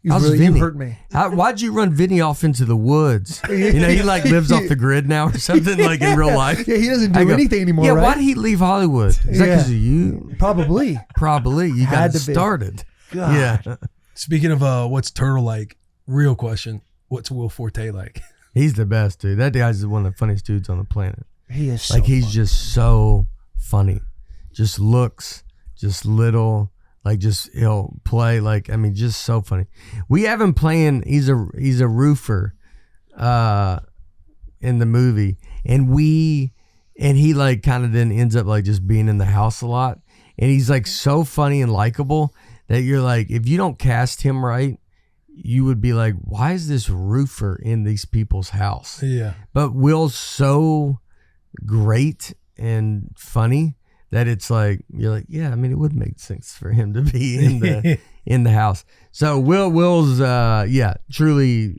you How's really Vinny? hurt me. Why'd you run Vinny off into the woods? He like lives off the grid now or something, like in real life. Yeah, he doesn't I do go, anything anymore, Yeah, right? why did he leave Hollywood? Is that Yeah. because of you? Probably. Probably. You Had got to be. started. God. Yeah. Speaking of what's Turtle like, real question, what's Will Forte like? He's the best, dude. That guy's one of the funniest dudes on the planet. He is so Like, he's funny. just so funny. Just looks, just little, like, just he'll play, like, I mean, just so funny. We have him playing, he's a roofer in the movie. And he like kind of then ends up like just being in the house a lot. And he's like so funny and likable that you're like, if you don't cast him right, you would be like, why is this roofer in these people's house? Yeah. But Will's so great and funny that it's like, you're like, yeah, I mean, it would make sense for him to be in the house. So Will's truly,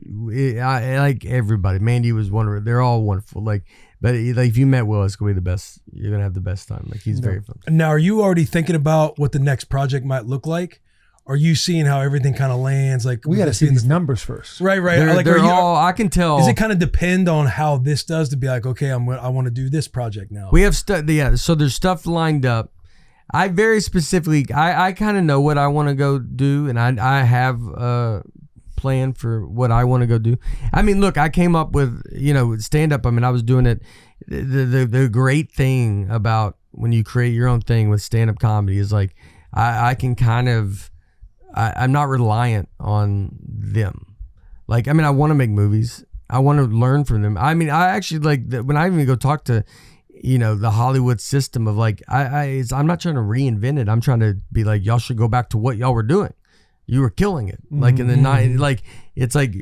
I like everybody. Mandy was wonderful. They're all wonderful. Like, but like if you met Will, it's gonna be the best. You're gonna have the best time. Like, he's very fun. Now, are you already thinking about what the next project might look like? Are you seeing how everything kind of lands? Like, We got to see these numbers first. Right. They're are you, all, I can tell. Does it kind of depend on how this does to be like, okay, I want to do this project now? We have stuff, yeah. So there's stuff lined up. I very specifically, I kind of know what I want to go do, and I have a plan for what I want to go do. I mean, look, I came up with, stand up. I mean, I was doing it. The great thing about when you create your own thing with stand up comedy is like, I can kind of, I'm not reliant on them. Like, I mean, I want to make movies. I want to learn from them. I mean, I actually like when I even go talk to, the Hollywood system of like, I'm not trying to reinvent it. I'm trying to be like, y'all should go back to what y'all were doing. you were killing it. Like in the night, like it's like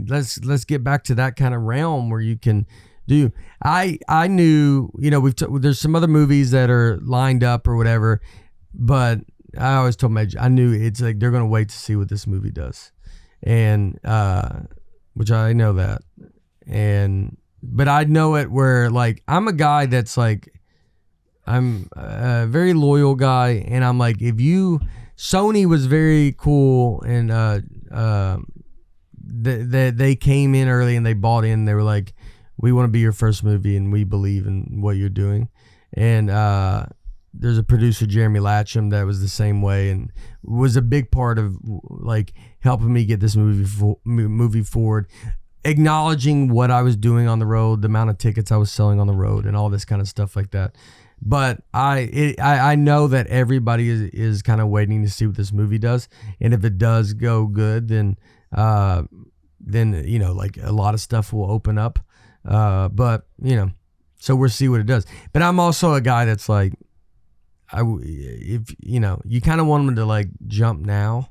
let's get back to that kind of realm where you can do. I knew, you know, there's some other movies that are lined up or whatever, but I always told Mitch, I knew it's like they're gonna wait to see what this movie does, and which I know that, but I know it where like I'm a guy that's like I'm a very loyal guy, and I'm like Sony was very cool, and they came in early and they bought in. They were like, we want to be your first movie and we believe in what you're doing. And there's a producer, Jeremy Latcham, that was the same way and was a big part of like helping me get this movie forward, acknowledging what I was doing on the road, the amount of tickets I was selling on the road, and all this kind of stuff like that. But I know that everybody is kind of waiting to see what this movie does, and if it does go good, then you know, like a lot of stuff will open up. But you know, so we'll see what it does. But I'm also a guy that's like, if you know, you kind of want them to like jump now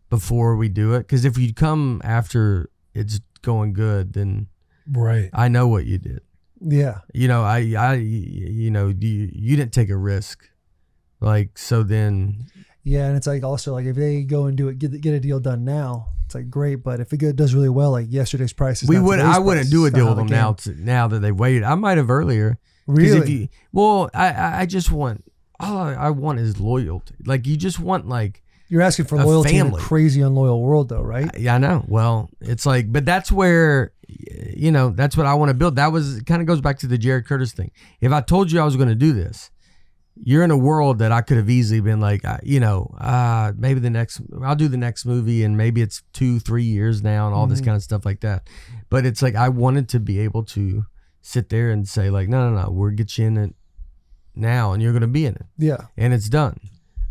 before we do it, because if you come after it's going good, then right, I know what you did. Yeah. You know, you know, you didn't take a risk. Like, so then. Yeah. And it's like, also like if they go and do it, get a deal done now, it's like great. But if it does really well, like yesterday's price is I wouldn't do a deal with them now that they waited. I might have earlier. Really? I just want, all I want is loyalty. Like you just want like. You're asking for loyalty in a crazy unloyal world though, right? Yeah, I know. Well, it's like, but that's where, you know, that's what I want to build. That was kind of goes back to the Jared Curtis thing. If I told you I was going to do this, you're in a world that I could have easily been like, you know, maybe I'll do the next movie and maybe it's 2-3 years now and all this kind of stuff like that. But it's like, I wanted to be able to sit there and say like, no, we'll get you in it now and you're going to be in it. Yeah. And it's done.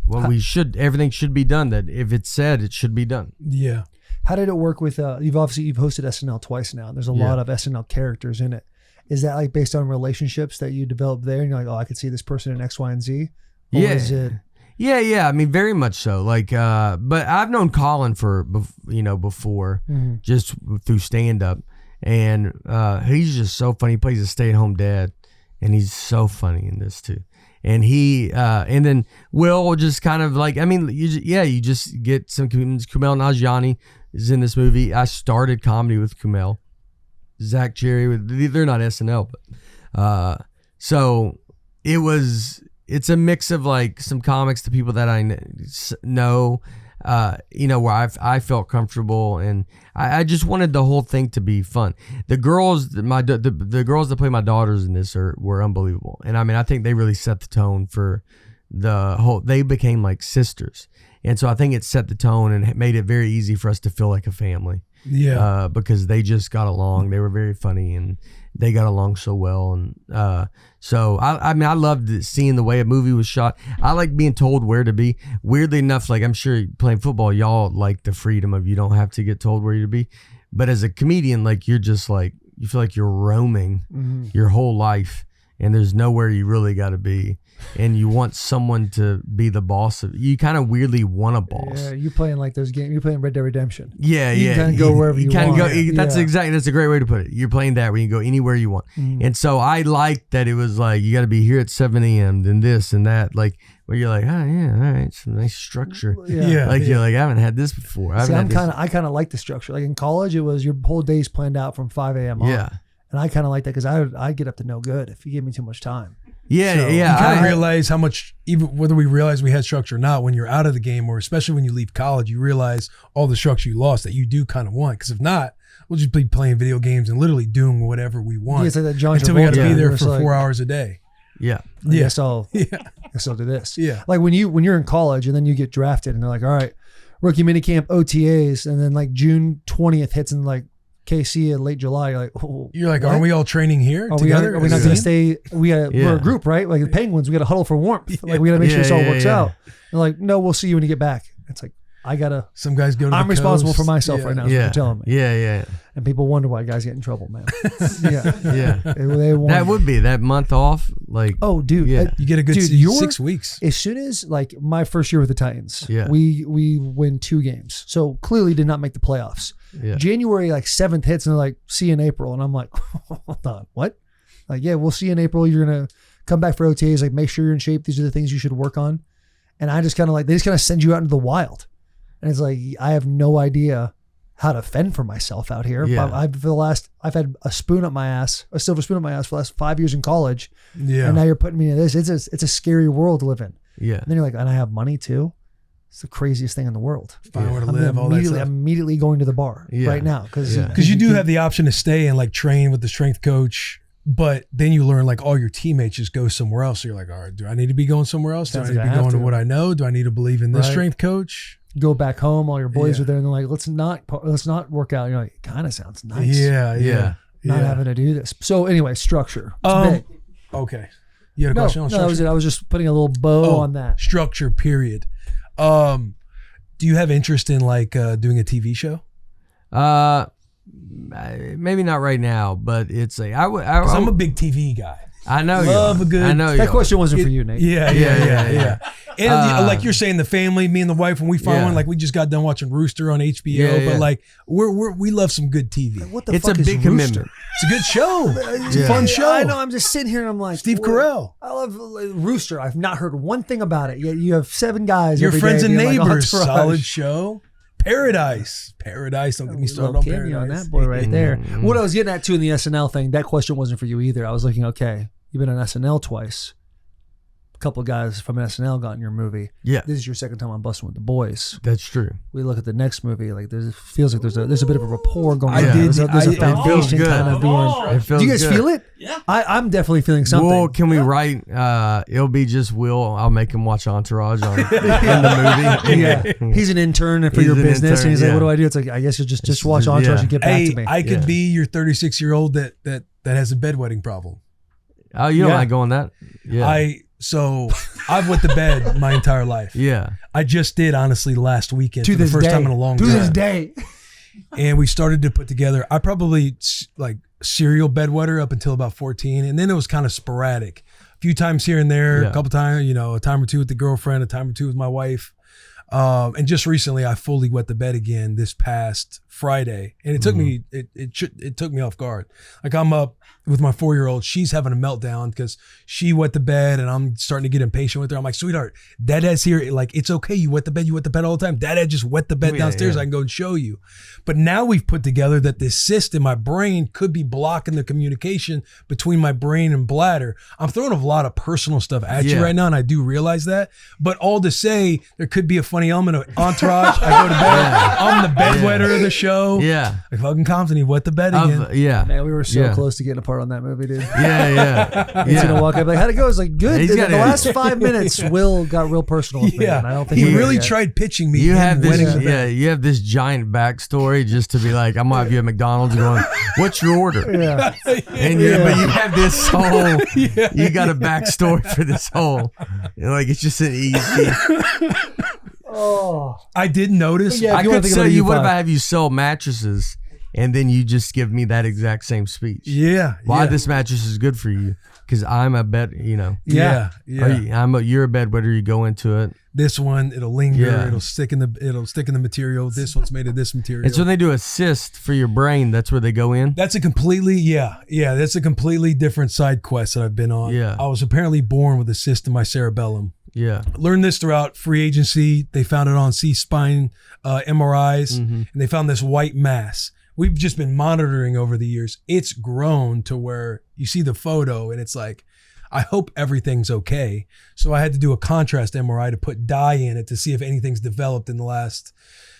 Well, everything should be done. That if it's said, it should be done. Yeah. How did it work with, you've hosted SNL twice now. There's a lot of SNL characters in it. Is that like based on relationships that you developed there? And you're like, oh, I could see this person in X, Y, and Z? Or is it? Yeah. I mean, very much so. Like, but I've known Colin before, just through stand up. And he's just so funny. He plays a stay-at-home dad. And he's so funny in this too. And and then Will just kind of like, I mean, you just get some comedians. Kumail Nanjiani is in this movie. I started comedy with Kumail. Zach Cherry, they're not SNL, but so it's a mix of like some comics to people that I know, you know, where I felt comfortable, and I just wanted the whole thing to be fun. The girls, the girls that play my daughters in this were unbelievable, and I mean I think they really set the tone for the whole. They became like sisters, and so I think it set the tone and made it very easy for us to feel like a family. Yeah, because they just got along. They were very funny and they got along so well, and so I mean I loved seeing the way a movie was shot. I like being told where to be. Weirdly enough, like I'm sure playing football, y'all like the freedom of you don't have to get told where you're to be. But as a comedian, like you're just like you feel like you're roaming your whole life, and there's nowhere you really got to be. And you want someone to be the boss of you. Kind of weirdly want a boss. Yeah, you playing like those games. You're playing Red Dead Redemption. Yeah, you can go wherever you want. That's a great way to put it. You're playing that where you can go anywhere you want. And so I liked that it was like you got to be here at 7 a.m. then this and that. Like where you're like, oh yeah, all right, some nice structure. You're like I haven't had this before. I kind of like the structure. Like in college, it was your whole day's planned out from 5 a.m. on. Yeah, and I kind of like that because I'd get up to no good if you gave me too much time. Yeah. You kind of realize how much, even whether we realize we had structure or not, when you're out of the game, or especially when you leave college, you realize all the structure you lost that you do kind of want. Because if not, we'll just be playing video games and literally doing whatever we want it's like that John until we got to be there for 4 hours a day. I guess I'll do this. Yeah. Like when you're in college and then you get drafted and they're like, all right, rookie minicamp OTAs, and then like June 20th hits in like KC in late July. You're like, aren't we all training here together? Are we not going to stay? We're a group, right? Like the Penguins, we got to huddle for warmth. Like we got to make sure this all works out. They're like, no, we'll see you when you get back. It's like, I gotta. Some guys go to I'm the responsible coast. for myself Yeah. right now. Is what you're telling me. Yeah. And people wonder why guys get in trouble, man. Yeah. They wonder. That would be that month off. Like, Oh, dude. Yeah. You get a good Dude, 6 weeks. As soon as like my first year with the Titans, Yeah. we win 2 games. So clearly did not make the playoffs. yeah. January like 7th hits and they're like, see you in April. And I'm like, hold on, what? Like, yeah, we'll see you in April. You're gonna come back for OTAs, like make sure you're in shape. These are the things you should work on. And I just kind of like, they just kind of send you out into the wild. And it's like, I have no idea how to fend for myself out here. Yeah. I've had a spoon up my ass, a silver spoon up my ass for the last 5 years in college. Yeah. And now you're putting me in this. It's a scary world to live in. Yeah. And then you're like, and I have money too. It's the craziest thing in the world. Find where to I'm live, all that stuff. immediately going to the bar Yeah. right now because Yeah. Because you do have the option to stay and like train with the strength coach, but then you learn like all your teammates just go somewhere else. So you're like, all right, do I need to be going somewhere else? Do I Sounds need to like be I have going to to. what I know? Do I need to believe in this Right. strength coach? go back home. All your boys Yeah. are there, and they're like, let's not work out. You're like, it kind of sounds nice. Yeah. Not having to do this. So anyway, structure. It's big. Okay. You had a No, question on that was structure? it. I was just putting a little bow on that. Structure, period. Do you have interest in like doing a TV show? Maybe not right now, but it's a. Because I'm a big TV guy. I know Love you. a good. I know That you. question wasn't for you, Nate. Yeah. And like you're saying, the family, me and the wife, when we find Yeah. one, like we just got done watching Rooster on HBO, Yeah. but like we love some good TV. What the It's fuck a is big Rooster? commitment. It's a good show. It's a Yeah. fun show. I know. I'm just sitting here and I'm like, Steve what? Carell. I love Rooster. I've not heard one thing about it. Yet you have 7 guys. Your every friends day and being like, neighbors, Entourage. solid show. Paradise. Don't get me started on Little cameo Paradise. on that boy right there. Mm-hmm. What I was getting at too in the SNL thing, that question wasn't for you either. I was looking, okay, you've been on SNL twice. A couple of guys from SNL got in your movie. Yeah. This is your second time on Bussin' with the Boys. That's true. We look at the next movie, like it feels like there's a bit of a rapport going I on. did- There's a it feels foundation good. kind of being. It feels Do you guys good. feel it? Yeah. I'm definitely feeling something. Well, can we write? It'll be just Will. I'll make him watch Entourage in the movie. Yeah, he's an intern for He's your an business, intern, and he's like, yeah. "What do I do?" It's like, I guess you just watch Yeah. Entourage and get back Hey, to me. I could Yeah. be your 36-year-old that has a bedwetting problem. Oh, you don't Yeah. like going that? Yeah. So I've wet the bed my entire life. yeah. I just did, honestly, last weekend to for the this first day, time in a long to time. this day. And we started to put together, I probably like serial bedwetter up until about 14. And then it was kind of sporadic. A few times here and there, Yeah. a couple times, a time or two with the girlfriend, a time or two with my wife. And just recently I fully wet the bed again this past Friday. And it took me, it took me off guard. Like I'm up with my 4-year-old, she's having a meltdown because she wet the bed and I'm starting to get impatient with her. I'm like, sweetheart, Dad's here. Like, it's okay. You wet the bed all the time. Dad just wet the bed Yeah, downstairs. yeah. I can go and show you. But now we've put together that this cyst in my brain could be blocking the communication between my brain and bladder. I'm throwing a lot of personal stuff at you Yeah. right now, and I do realize that. But all to say, there could be a funny element of Entourage. I go to bed. I'm the bedwetter of the show. Yeah. Like fucking Compton, he wet the bed again. Yeah. Man, we were so Yeah. close to getting a part on that movie, dude. Yeah. He's gonna walk up like, how'd it go? It's like, good. He's The got it. last 5 minutes, Will got real personal with me. Yeah, And I don't think he we're there really yet. tried pitching me. You him have this, wetting the bed. you have this giant backstory just to be like, I'm gonna have you at McDonald's going, what's your order? Yeah. And but you have this whole, you got a backstory for this whole, like it's just an easy. Oh. I did notice. Yeah. If I you wanna could think sell about you. a What if U5. I have you sell mattresses, and then you just give me that exact same speech? Yeah. Why yeah. this mattress is good for you? Because I'm a bed, Yeah. you're a bedwetter. You go into it. This one, it'll linger. Yeah. It'll stick in the material. This one's made of this material. It's when they do a cyst for your brain. That's where they go in. That's a completely that's a completely different side quest that I've been on. Yeah. I was apparently born with a cyst in my cerebellum. Yeah. Learned this throughout free agency. They found it on C-spine MRIs, and they found this white mass. We've just been monitoring over the years. It's grown to where you see the photo, and it's like, I hope everything's okay. So I had to do a contrast MRI to put dye in it to see if anything's developed in the last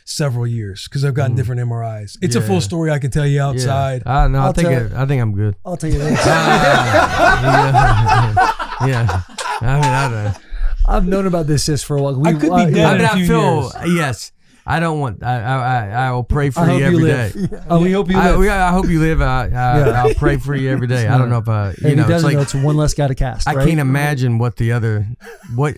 several years, because I've gotten different MRIs. It's a Yeah. full story I can tell you outside. Yeah. No, I'll I think tell- I think I'm good. I'll tell you this. Yeah. I mean, I don't know. I've known about this cyst for a while. I could be dead. I mean, in a I few feel years. yes. I don't want. I will pray for I you hope every live. day. Oh, we hope you live. I hope you live. I'll pray for you every day. I don't know if Hey, he it's doesn't like know it's one less guy to cast. I right? can't imagine what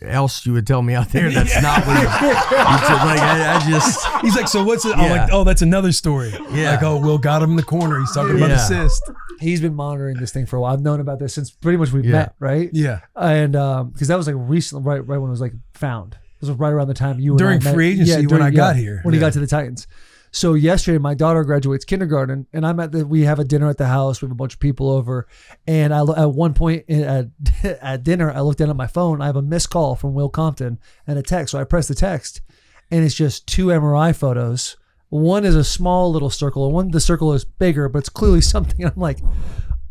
else you would tell me out there that's not what I just. He's like, so what's it? I'm Yeah. like, oh, that's another story. Yeah. Like, oh, Will got him in the corner. He's talking about the Yeah. cyst. He's been monitoring this thing for a while. I've known about this since pretty much we've Yeah. met, right? Yeah. And because that was like recently, right when it was like found. This was right around the time you and During I met. free agency when I got here. When he Yeah. got to the Titans. So yesterday, my daughter graduates kindergarten, and we have a dinner at the house. We have a bunch of people over, and at one point at dinner, I looked down at my phone. I have a missed call from Will Compton and a text. So I press the text, and it's just 2 MRI photos. One is a small little circle, and the circle is bigger, but it's clearly something. I'm like,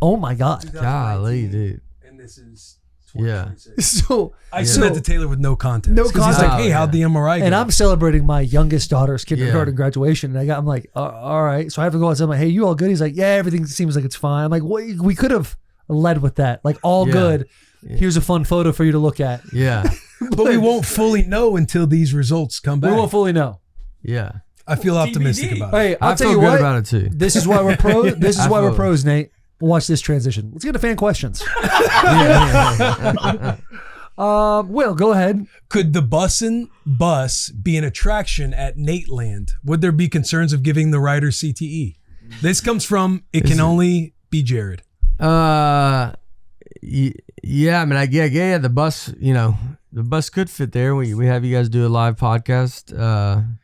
oh my god, Golly, dude. And this is Yeah. So I sent it to Taylor with no context. No 'Cause He's context. like, hey, how'd the MRI go? And I'm celebrating my youngest daughter's kindergarten graduation. And I'm like, all right. So I have to go outside. I'm like, hey, you all good? He's like, yeah, everything seems like it's fine. I'm like, well, we could have led with that. Like, all good. Here's a fun photo for you to look at. Yeah. But we won't fully know until these results come back. We won't fully know. Yeah. I feel optimistic about it. Hey, I'll I tell feel you good what. about it too. This is why we're pros. This is I why we're feel- pros, Nate. Watch this transition. Let's get to fan questions. Will, go ahead. Could the Bussin bus be an attraction at Nateland? Would there be concerns of giving the rider CTE? This comes from It Can Only Be Jared. Yeah, I mean, the bus, the bus could fit there. We have you guys do a live podcast.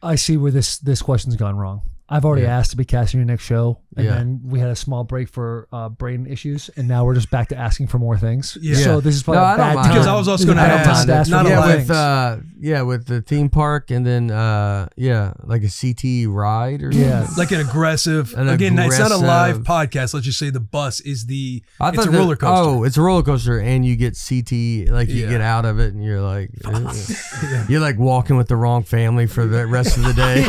I see where this question's gone wrong. I've already asked to be casting your next show, and then we had a small break for brain issues, and now we're just back to asking for more things. Yeah. So this is probably No, I a don't bad mind. time. Because I was also This is a gonna bad ask, time to ask for not a more lot things. with the theme park, and then like a CT ride or Yeah. something. Like it's not a live podcast. Let's just say the bus is it's a roller coaster. Oh, it's a roller coaster, and you get CT, like you get out of it, and you're like, you're like walking with the wrong family for the rest of the day.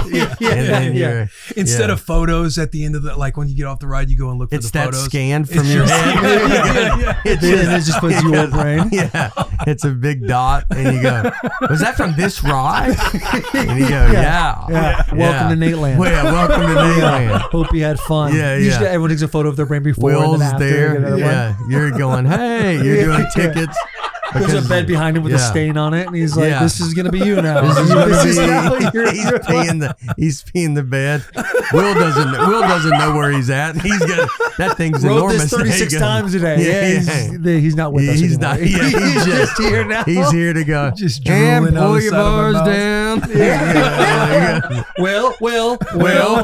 And then you're Instead of photos at the end of the, like when you get off the ride, you go and look for it's the that photos. scan from It's your just- head. It just puts your brain. Yeah, it's a big dot, and you go, "Was that from this ride?" And you go, "Yeah, Welcome to Nateland. Well, welcome to Nateland." Hope you had fun. Yeah, Usually yeah. everyone takes a photo of their brain before and Will's then after. there. Get another one. Yeah, you're going, "Hey, you're doing tickets." There's a Because- bed behind him with a stain on it, and he's like, Yeah. "This is gonna be you now. This is gonna This is now be, you're- he's you're- peeing the bed. Will doesn't know where he's at. He's got that thing's Wrote enormous. this 36 There you go. times today. Yeah, he's not with us He's anymore. not. Yeah, he's just here now. He's here to go. Just and drooling on pull the your side of my bars mouth. down. Will.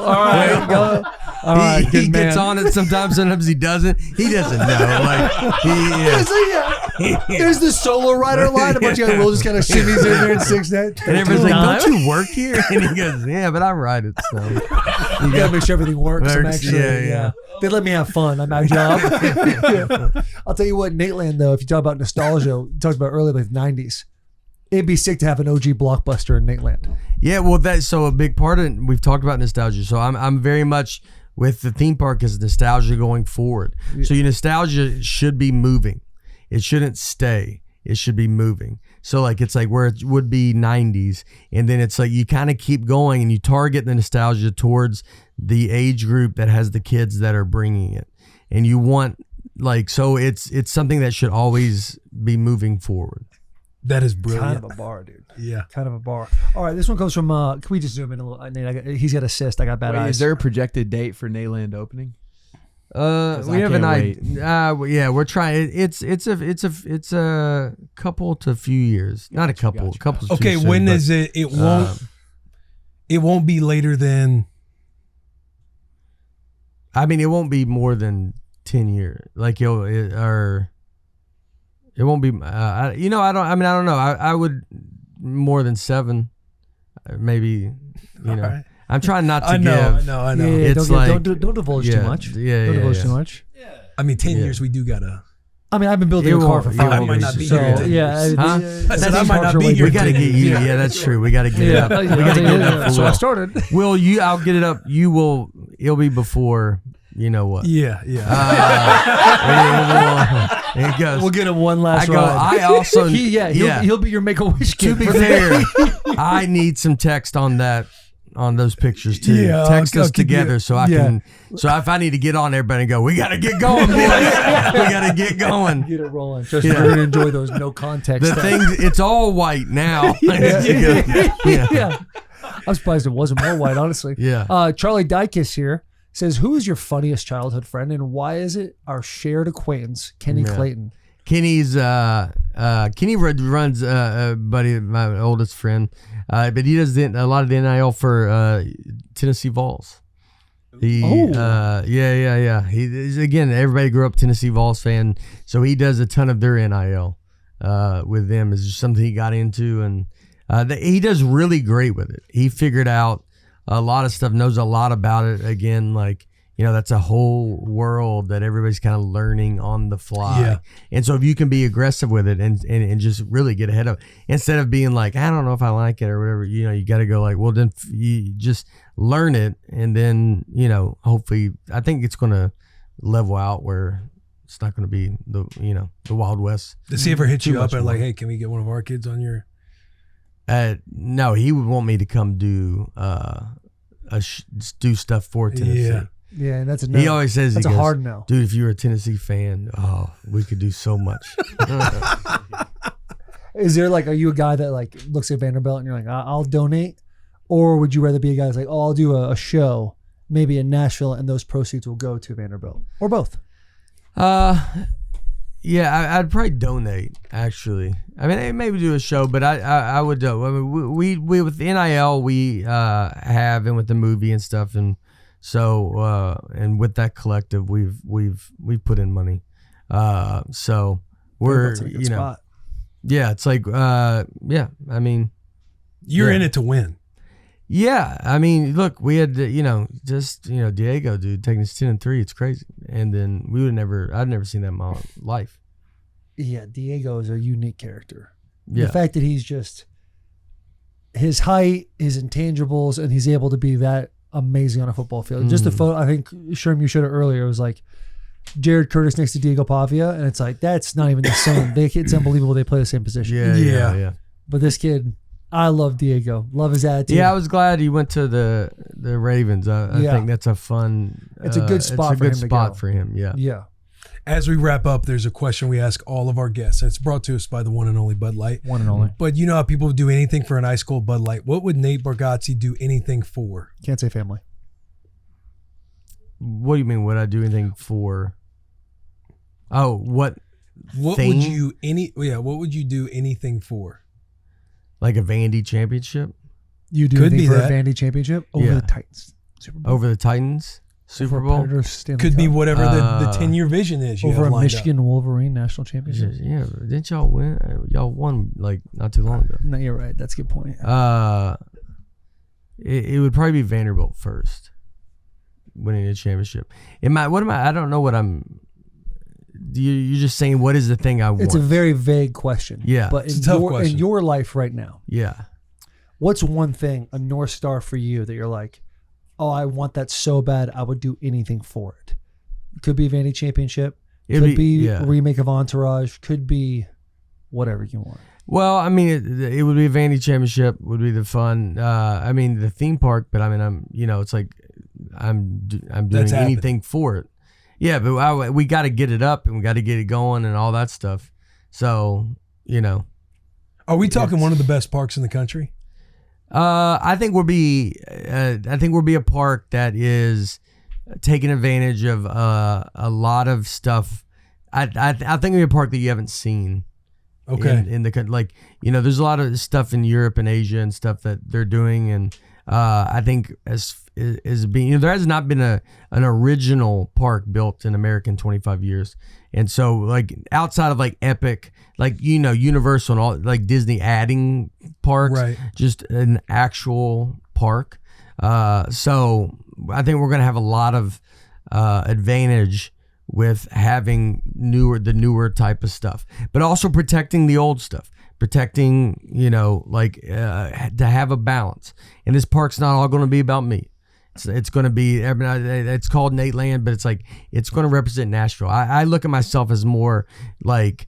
All right, go. All right, He good gets man. on it sometimes. Sometimes he doesn't. He doesn't know. Like There's the solo rider line. A bunch of Will just kind of shimmies in there and sings that. and everyone's like, "Don't you work here?" And he goes, "Yeah, but I ride it." So You gotta make sure everything works. I'm Works, actually, yeah. They let me have fun. I'm my job. I'll tell you what, Nateland, though, if you talk about nostalgia, you talked about earlier, like the 90s. It'd be sick to have an OG blockbuster in Nateland. yeah, well, that's so a big part of it. We've talked about nostalgia, so I'm very much with the theme park as nostalgia going forward. So your nostalgia should be moving. It shouldn't stay. It should be moving. So like it's like where it would be 90s, and then it's like you kind of keep going and you target the nostalgia towards the age group that has the kids that are bringing it, and you want like so it's something that should always be moving forward. That is brilliant. Kind of a bar, dude. Yeah. Kind of a bar. All right, this one comes from, can we just zoom in a little? Nate, he's got a cyst. I got bad eyes. Is there a projected date for Nateland opening? We I have an can't idea. Yeah, we're trying. It's a couple to few years, not a couple. Gotcha. Couple. to Okay, too soon, when but, is it? It won't be later than. I mean, it won't be more than 10 years. Like it won't be. I don't know. I would more than 7, maybe. Right. I'm trying not to I know. give. I know. Yeah, It's don't divulge too yeah, much. yeah, Don't yeah, divulge yeah. too much. I mean, 10 Yeah. years we do gotta. I mean, I've been building It a car won't- for it 5 won't years. I might not be so, here in 10 yeah, years. Huh? I said I might not be here. We got to get you. Yeah, that's true. We got to get it up. We got to get it up. So I started. Will I'll get it up. It'll be before. You know what? Yeah. It goes. We'll get him one last I go. ride. I also. He'll be your Make-A-Wish To kid. be fair, I need some text on that on those pictures too. Yeah, Text I'll us keep you- together so I yeah. can. So if I need to get on everybody and go, we got to get going, boys. We got to get going. Get it rolling. Just you're gonna enjoy those no context. The stuff. things, it's all white now. yeah. I'm surprised it wasn't more white, honestly. Yeah. Charlie Dykes here says, "Who is your funniest childhood friend, and why is it our shared acquaintance, Kenny Yeah. Clayton?" Kenny's Kenny runs buddy, my oldest friend, but he does a lot of the NIL for Tennessee Vols. Yeah. He's again, everybody grew up Tennessee Vols fan, so he does a ton of their NIL with them. It's just something he got into, and he does really great with it. He figured out a lot of stuff, knows a lot about it. Again, like, you know, that's a whole world that everybody's kind of learning on the fly. Yeah. And so if you can be aggressive with it and just really get ahead of it, instead of being like, I don't know if I like it or whatever, you know, you got to go like, well, then you just learn it. And then, you know, hopefully, I think it's going to level out where it's not going to be the Wild West. Does he ever hit Too you up much and like, more. hey, can we get one of our kids on your? No, he would want me to come do do stuff for Tennessee. Yeah. Yeah, and that's a no. He always says, that's he a goes, hard no. dude, if you're a Tennessee fan, we could do so much. Is there like, are you a guy that like looks at Vanderbilt and you're like, I'll donate, or would you rather be a guy that's like, oh, I'll do a show maybe in Nashville and those proceeds will go to Vanderbilt, or both? Yeah, I'd probably donate. Actually, I mean, maybe do a show, but I would do. I mean, we with the NIL we have, and with the movie and stuff, and so and with that collective we've put in money. So we're Vanderbilt's in a good you know, spot. yeah, it's like yeah. I mean, You're Yeah. in it to win. yeah, I mean, look, we had Diego, dude, taking us 10-3. It's crazy, and then I'd never seen that in my life. Yeah, Diego is a unique character. Yeah. The fact that he's just his height, his intangibles, and he's able to be that amazing on a football field. Just the photo, I think, Sherm, you showed it earlier. It was like Jared Curtis next to Diego Pavia, and it's like that's not even the same. It's unbelievable they play the same position. Yeah. But this kid, I love Diego. Love his attitude. Yeah, I was glad he went to the Ravens. I Yeah. think that's a fun. It's a good spot It's a for good him to spot go. for him. Yeah. Yeah. As we wrap up, there's a question we ask all of our guests. It's brought to us by the one and only Bud Light. One and only. But you know how people would do anything for an ice cold Bud Light. What would Nate Bargatze do anything for? Can't say family. What do you mean? Would I do anything for? Oh, what? What thing? would you What would you do anything for? Like a Vandy championship You do Could anything be for that. a Vandy championship over Yeah. the Titans. Super Bowl. over the Titans Super Over Bowl? Predators Stanley Could be Cup. whatever the 10-year vision is. You over have a lined Michigan Wolverine national championship. Yeah, didn't y'all win? Y'all won like not too long ago. No, you're right. That's a good point. It would probably be Vanderbilt first, winning a championship. I don't know what I'm. You're just saying what is the thing I want? It's a very vague question. Yeah. But It's a tough in question. your life right now, yeah. what's one thing, a North Star for you that you're like, oh, I want that so bad, I would do anything for it? Could be Vandy championship. Could be a remake of Entourage. Could be whatever you want. Well, I mean, it would be a Vandy championship. Would be the fun. I mean, the theme park. But I mean, it's like I'm doing That's happening. anything for it. Yeah, but we got to get it up and we got to get it going and all that stuff. So Are we talking one of the best parks in the country? I think we'll be a park that is taking advantage of a lot of stuff. I think it'll be a park that you haven't seen. Okay. In the like, there's a lot of stuff in Europe and Asia and stuff that they're doing, and I think as being, there has not been an original park built in America in 25 years, and so like outside of like Epic, like Universal and all, like Disney adding parks, Right. just an actual park. So I think we're gonna have a lot of advantage with having the newer type of stuff, but also protecting the old stuff, protecting, to have a balance. And this park's not all going to be about me. It's going to be, it's called Nateland, but it's like, it's going to represent Nashville. I look at myself as more like,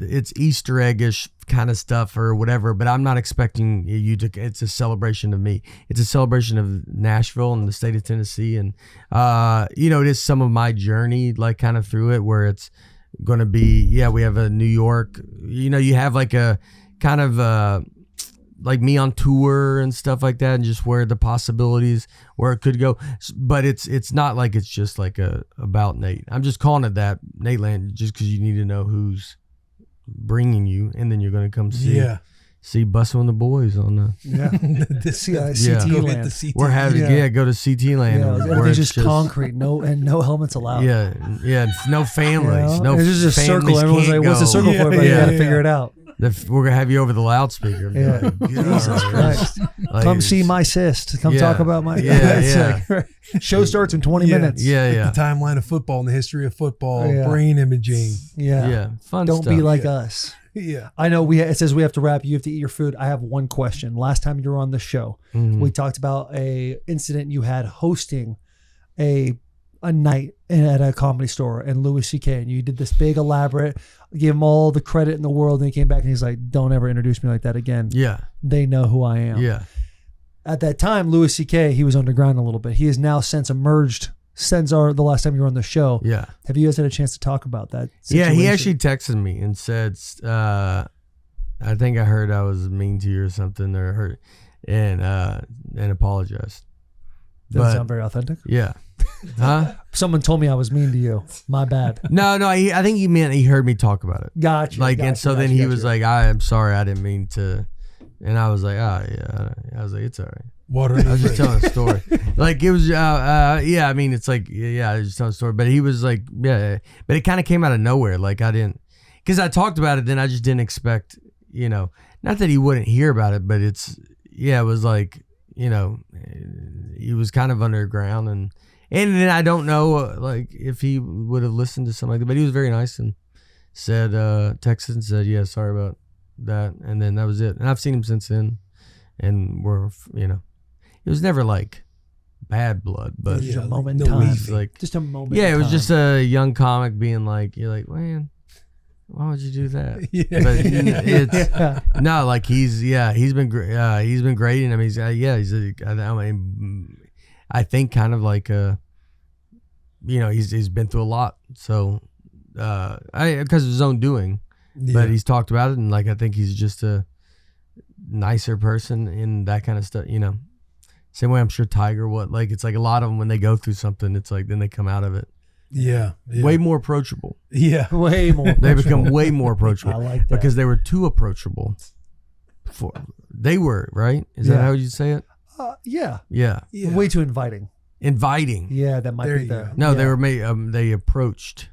it's Easter eggish kind of stuff or whatever, but I'm not expecting you to. It's a celebration of me. It's a celebration of Nashville and the state of Tennessee, and it is some of my journey, like kind of through it, where it's going to be. Yeah, we have a New York. You have like a kind of like me on tour and stuff like that, and just where the possibilities, where it could go. But it's not like it's just like about Nate. I'm just calling it that, Nateland, just because you need to know who's bringing you, and then you're going to come see Bussin' with the boys on the CT land. We're having go to CT land. Everything's just concrete, no helmets allowed. No families, no. It's just a circle. Everyone's like, "What's a circle for?" But you got to figure it out. We're gonna have you over the loudspeaker. Yeah. Jesus Christ. Come see my cyst. Come talk about my show starts in 20 minutes. The timeline of football and the history of football, brain imaging. Fun Don't stuff. be like us. I know it says we have to wrap. You have to eat your food. I have one question. Last time you were on the show, we talked about a incident you had hosting a night at a comedy store and Louis C.K. and you did this big elaborate, give him all the credit in the world, and he came back and he's like, "Don't ever introduce me like that again." They know who I am. At that time, Louis C.K., he was underground a little bit. He has now since emerged since the last time you were on the show. Have you guys had a chance to talk about that situation? He actually texted me and said, I think I heard I was mean to you or something, or hurt, and apologized. Doesn't sound very authentic. Huh? Someone told me I was mean to you. My bad. No. I think he meant he heard me talk about it. Gotcha. Then he was like, "I'm sorry, I didn't mean to," and I was like, I was like, "It's all right." I was just telling a story. Like it was, I mean, it's like, I was just telling a story. But he was like, but it kind of came out of nowhere. Like I didn't, because I talked about it, then I just didn't expect, not that he wouldn't hear about it, but it was like, he was kind of underground, and then I don't know, like if he would have listened to something like that, but he was very nice and said, texted and said, "Yeah, sorry about that," and then that was it. And I've seen him since then, and we're, it was never like bad blood, but just a moment in time. Like just a moment. Yeah, it was just a young comic being like, "You're like, man, why would you do that?" But it's no, like he's been great. He's been great, and I mean, I think kind of like he's been through a lot, so because of his own doing, but he's talked about it, and like I think he's just a nicer person in that kind of stuff, Same way I'm sure Tiger it's like a lot of them when they go through something, it's like then they come out of it. Way more approachable. Way more. They become way more approachable. I like that. Because they were too approachable. They were, right? Is that how you say it? Yeah. Way too inviting. Yeah, that might be the. No, they were they approached.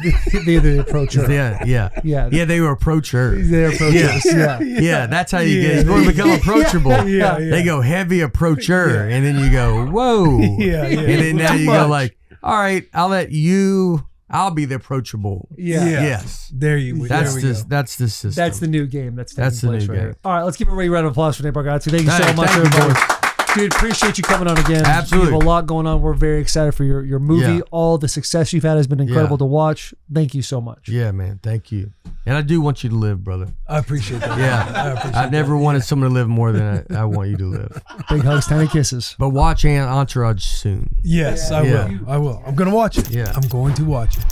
the approacher. Yeah, they were approachers. They're approachers. Yeah, that's how you get. You become approachable. They go heavy approacher, and then you go whoa. And then now you go like, all right, I'll be the approachable. Yes. There you That's go. That's the system. That's the new game. That's the new game. Here. All right, let's give a round of applause for Nate Bargatze. Thank you so much, everybody. Dude, appreciate you coming on again. Absolutely. You have a lot going on. We're very excited for your movie. All the success you've had has been incredible to watch. Thank you so much. Yeah, man. Thank you. And I do want you to live, brother. I appreciate that. Yeah. I've never wanted someone to live more than I want you to live. Big hugs, tiny kisses. But watch Entourage soon. Yes, I will. I'm going to watch it. Yeah. I'm going to watch it.